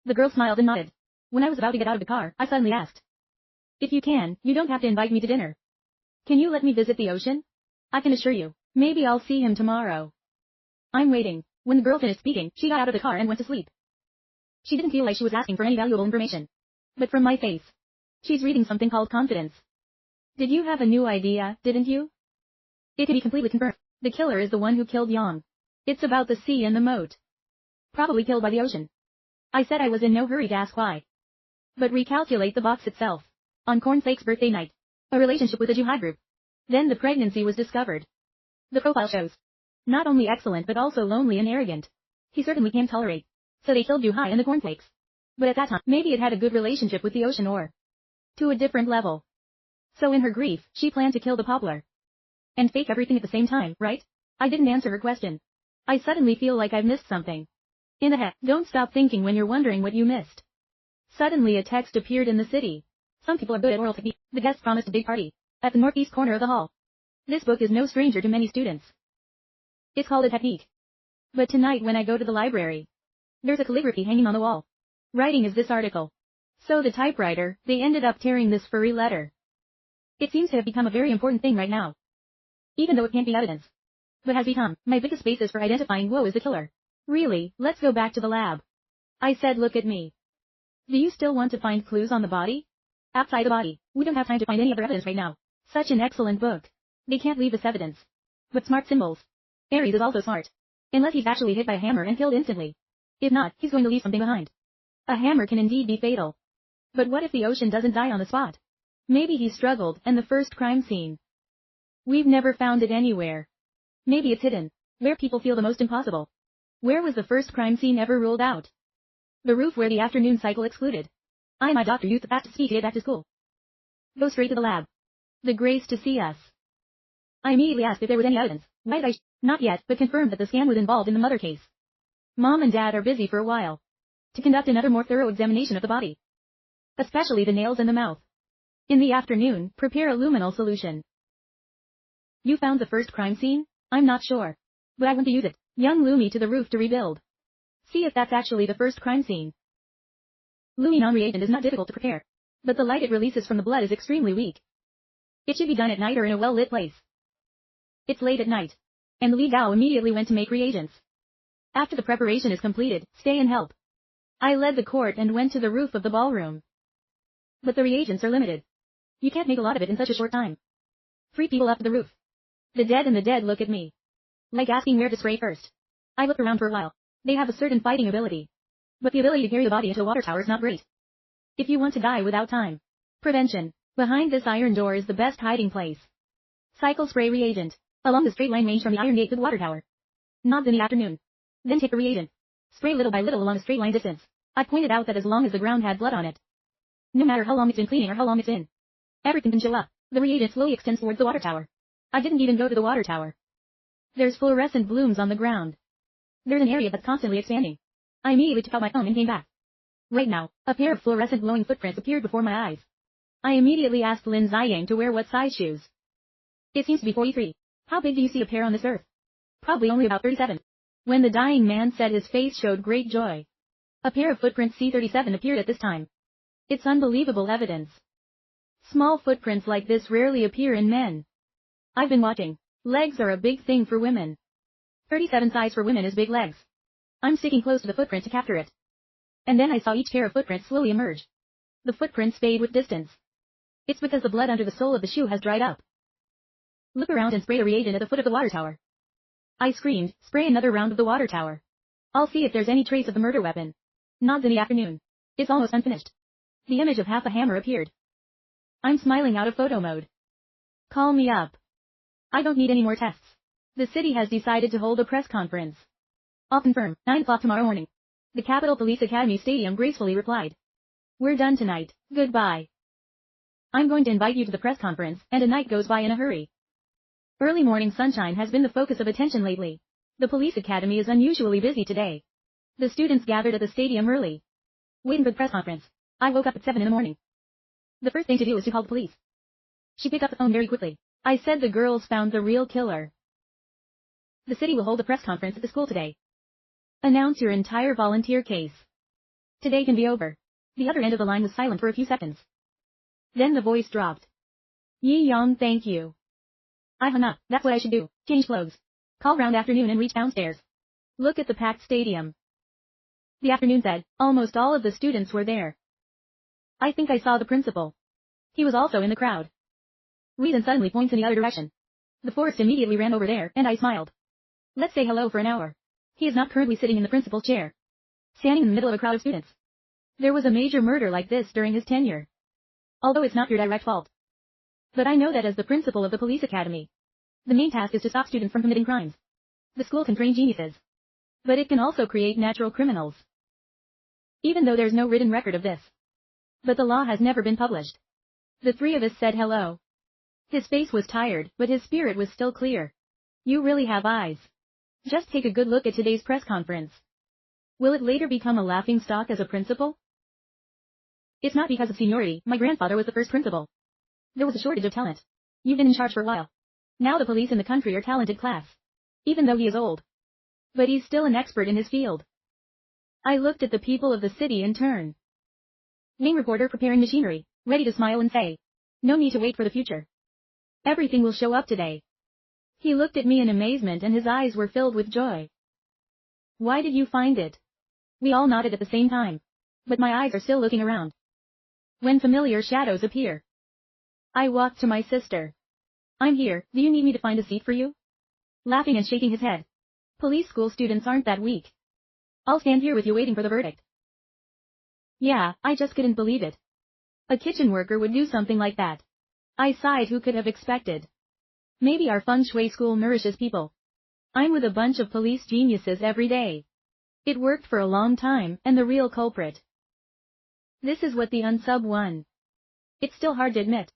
The girl smiled and nodded. When I was about to get out of the car, I suddenly asked. If you can, you don't have to invite me to dinner. Can you let me visit the ocean? I can assure you, maybe I'll see him tomorrow. I'm waiting. When the girl finished speaking, she got out of the car and went to sleep. She didn't feel like she was asking for any valuable information. But from my face, she's reading something called confidence. Did you have a new idea, didn't you? It can be completely confirmed. The killer is the one who killed Yang. It's about the sea and the moat. Probably killed by the ocean. I said I was in no hurry to ask why. But recalculate the box itself. On Cornflake's birthday night. A relationship with a jihad group. Then the pregnancy was discovered. The profile shows. Not only excellent but also lonely and arrogant. He certainly can't tolerate. So they killed Juhai and the cornflakes. But at that time, maybe it had a good relationship with the ocean or to a different level. So in her grief, she planned to kill the poplar. And fake everything at the same time, right? I didn't answer her question. I suddenly feel like I've missed something. In the heck, don't stop thinking when you're wondering what you missed. Suddenly a text appeared in the city. Some people are good at oral technique. The guests promised a big party at the northeast corner of the hall. This book is no stranger to many students. It's called a technique. But tonight when I go to the library, there's a calligraphy hanging on the wall. Writing is this article. So the typewriter, they ended up tearing this furry letter. It seems to have become a very important thing right now. Even though it can't be evidence. But has become my biggest basis for identifying Woe as the killer. Really, let's go back to the lab. I said, look at me. Do you still want to find clues on the body? Outside the body, we don't have time to find any other evidence right now. Such an excellent book. They can't leave us evidence. But smart symbols. Ares is also smart. Unless he's actually hit by a hammer and killed instantly. If not, he's going to leave something behind. A hammer can indeed be fatal. But what if the ocean doesn't die on the spot? Maybe he struggled, and the first crime scene. We've never found it anywhere. Maybe it's hidden, where people feel the most impossible. Where was the first crime scene ever ruled out? The roof where the afternoon cycle excluded. My doctor used the past to speak it back to school. Go straight to the lab. The grace to see us. I immediately asked if there was any evidence. Why did I not yet, but confirmed that the scan was involved in the mother case. Mom and Dad are busy for a while. To conduct another more thorough examination of the body. Especially the nails and the mouth. In the afternoon, prepare a luminol solution. You found the first crime scene? I'm not sure. But I want to use it. Young Lumi to the roof to rebuild. See if that's actually the first crime scene. Luminon reagent is not difficult to prepare. But the light it releases from the blood is extremely weak. It should be done at night or in a well-lit place. It's late at night. And Li Gao immediately went to make reagents. After the preparation is completed, stay and help. I led the court and went to the roof of the ballroom. But the reagents are limited. You can't make a lot of it in such a short time. 3 people up to the roof. The dead and the dead look at me. Like asking where to spray first. I look around for a while. They have a certain fighting ability. But the ability to carry the body into a water tower is not great. If you want to die without time. Prevention. Behind this iron door is the best hiding place. Cycle spray reagent. Along the straight line range from the iron gate to the water tower. Nods in the afternoon. Then take the reagent. Spray little by little along a straight line distance. I pointed out that as long as the ground had blood on it. No matter how long it's been cleaning or how long it's in. Everything can show up. The reagent slowly extends towards the water tower. I didn't even go to the water tower. There's fluorescent blooms on the ground. There's an area that's constantly expanding. I immediately took out my phone and came back. Right now, a pair of fluorescent glowing footprints appeared before my eyes. I immediately asked Lin Ziyang to wear what size shoes. It seems to be 43. How big do you see a pair on this earth? Probably only about 37. When the dying man said his face showed great joy. A pair of footprints C37 appeared at this time. It's unbelievable evidence. Small footprints like this rarely appear in men. I've been watching. Legs are a big thing for women. 37 size for women is big legs. I'm sticking close to the footprint to capture it. And then I saw each pair of footprints slowly emerge. The footprints fade with distance. It's because the blood under the sole of the shoe has dried up. Look around and spray a reagent at the foot of the water tower. I screamed, spray another round of the water tower. I'll see if there's any trace of the murder weapon. Nods in the afternoon. It's almost unfinished. The image of half a hammer appeared. I'm smiling out of photo mode. Call me up. I don't need any more tests. The city has decided to hold a press conference. I'll confirm, 9 o'clock tomorrow morning. The Capital Police Academy Stadium gracefully replied. We're done tonight, goodbye. I'm going to invite you to the press conference, and a night goes by in a hurry. Early morning sunshine has been the focus of attention lately. The police academy is unusually busy today. The students gathered at the stadium early. Waiting for the press conference. I woke up at 7 in the morning. The first thing to do was to call the police. She picked up the phone very quickly. I said the girls found the real killer. The city will hold a press conference at the school today. Announce your entire volunteer case. Today can be over. The other end of the line was silent for a few seconds. Then the voice dropped. Yi Yong, thank you. I hung up. That's what I should do. Change clothes. Call round afternoon and reach downstairs. Look at the packed stadium. The afternoon said, almost all of the students were there. I think I saw the principal. He was also in the crowd. Reason suddenly points in the other direction. The forest immediately ran over there, and I smiled. Let's say hello for an hour. He is not currently sitting in the principal's chair. Standing in the middle of a crowd of students. There was a major murder like this during his tenure. Although it's not your direct fault. But I know that as the principal of the police academy. The main task is to stop students from committing crimes. The school can train geniuses. But it can also create natural criminals. Even though there's no written record of this. But the law has never been published. The three of us said hello. His face was tired, but his spirit was still clear. You really have eyes. Just take a good look at today's press conference. Will it later become a laughing stock as a principal? It's not because of seniority. My grandfather was the first principal. There was a shortage of talent. You've been in charge for a while. Now the police in the country are talented class. Even though he is old. But he's still an expert in his field. I looked at the people of the city in turn. Main reporter preparing machinery, ready to smile and say, no need to wait for the future. Everything will show up today. He looked at me in amazement and his eyes were filled with joy. Why did you find it? We all nodded at the same time. But my eyes are still looking around. When familiar shadows appear. I walked to my sister. I'm here, do you need me to find a seat for you? Laughing and shaking his head. Police school students aren't that weak. I'll stand here with you waiting for the verdict. Yeah, I just couldn't believe it. A kitchen worker would do something like that. I sighed, who could have expected? Maybe our feng shui school nourishes people. I'm with a bunch of police geniuses every day. It worked for a long time, and the real culprit. This is what the unsub won. It's still hard to admit.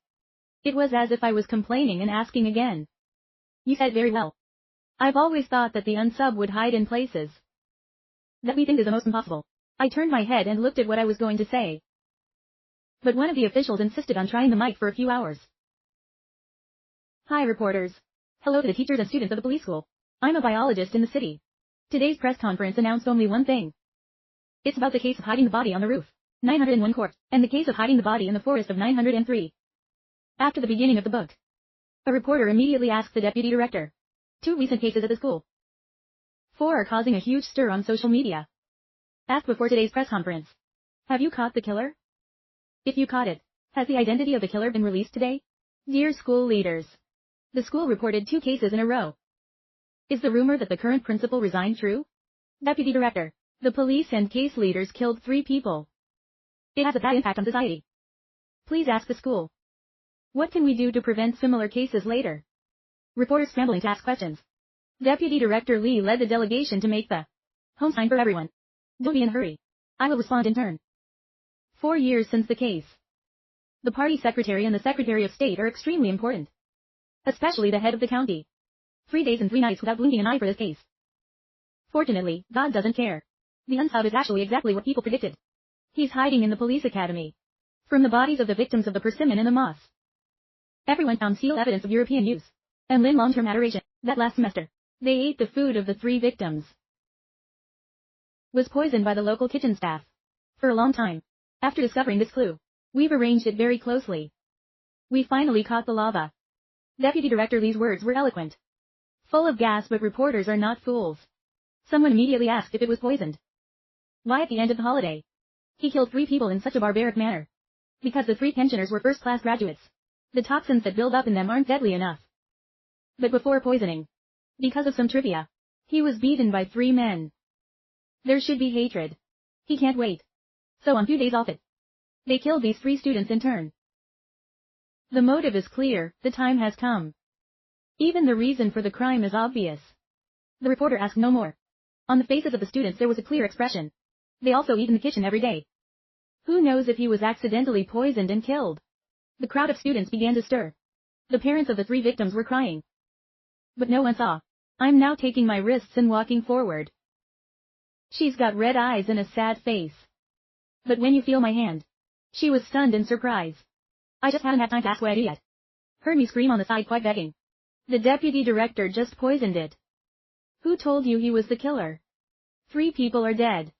It was as if I was complaining and asking again. You said very well. I've always thought that the unsub would hide in places that we think is the most impossible. I turned my head and looked at what I was going to say. But one of the officials insisted on trying the mic for a few hours. Hi reporters. Hello to the teachers and students of the police school. I'm a biologist in the city. Today's press conference announced only one thing. It's about the case of hiding the body on the roof, 901 court, and the case of hiding the body in the forest of 903. After the beginning of the book, a reporter immediately asked the deputy director. 2 recent cases at the school. 4 are causing a huge stir on social media. Asked before today's press conference. Have you caught the killer? If you caught it, has the identity of the killer been released today? Dear school leaders. The school reported 2 cases in a row. Is the rumor that the current principal resigned true? Deputy Director. The police and case leaders killed 3 people. It has a bad impact on society. Please ask the school. What can we do to prevent similar cases later? Reporters scrambling to ask questions. Deputy Director Lee led the delegation to make the home sign for everyone. Don't be in a hurry. I will respond in turn. 4 years since the case. The party secretary and the Secretary of State are extremely important. Especially the head of the county. 3 days and 3 nights without blinking an eye for this case. Fortunately, God doesn't care. The unsub is actually exactly what people predicted. He's hiding in the police academy. From the bodies of the victims of the persimmon and the moss. Everyone found seal evidence of European use. And Lin long-term adoration, that last semester. They ate the food of the 3 victims. Was poisoned by the local kitchen staff. For a long time. After discovering this clue, we've arranged it very closely. We finally caught the lava. Deputy Director Lee's words were eloquent. Full of gas, but reporters are not fools. Someone immediately asked if it was poisoned. Why at the end of the holiday? He killed 3 people in such a barbaric manner. Because the 3 pensioners were first-class graduates. The toxins that build up in them aren't deadly enough. But before poisoning, because of some trivia, he was beaten by 3 men. There should be hatred. He can't wait. So on 2 days off it, they killed these 3 students in turn. The motive is clear, the time has come. Even the reason for the crime is obvious. The reporter asked no more. On the faces of the students there was a clear expression. They also eat in the kitchen every day. Who knows if he was accidentally poisoned and killed? The crowd of students began to stir. The parents of the 3 victims were crying. But no one saw. I'm now taking my risks and walking forward. She's got red eyes and a sad face. But when you feel my hand. She was stunned in surprise. I just haven't had time to ask what I do yet. Heard me scream on the side, quite begging. The deputy director just poisoned it. Who told you he was the killer? 3 people are dead.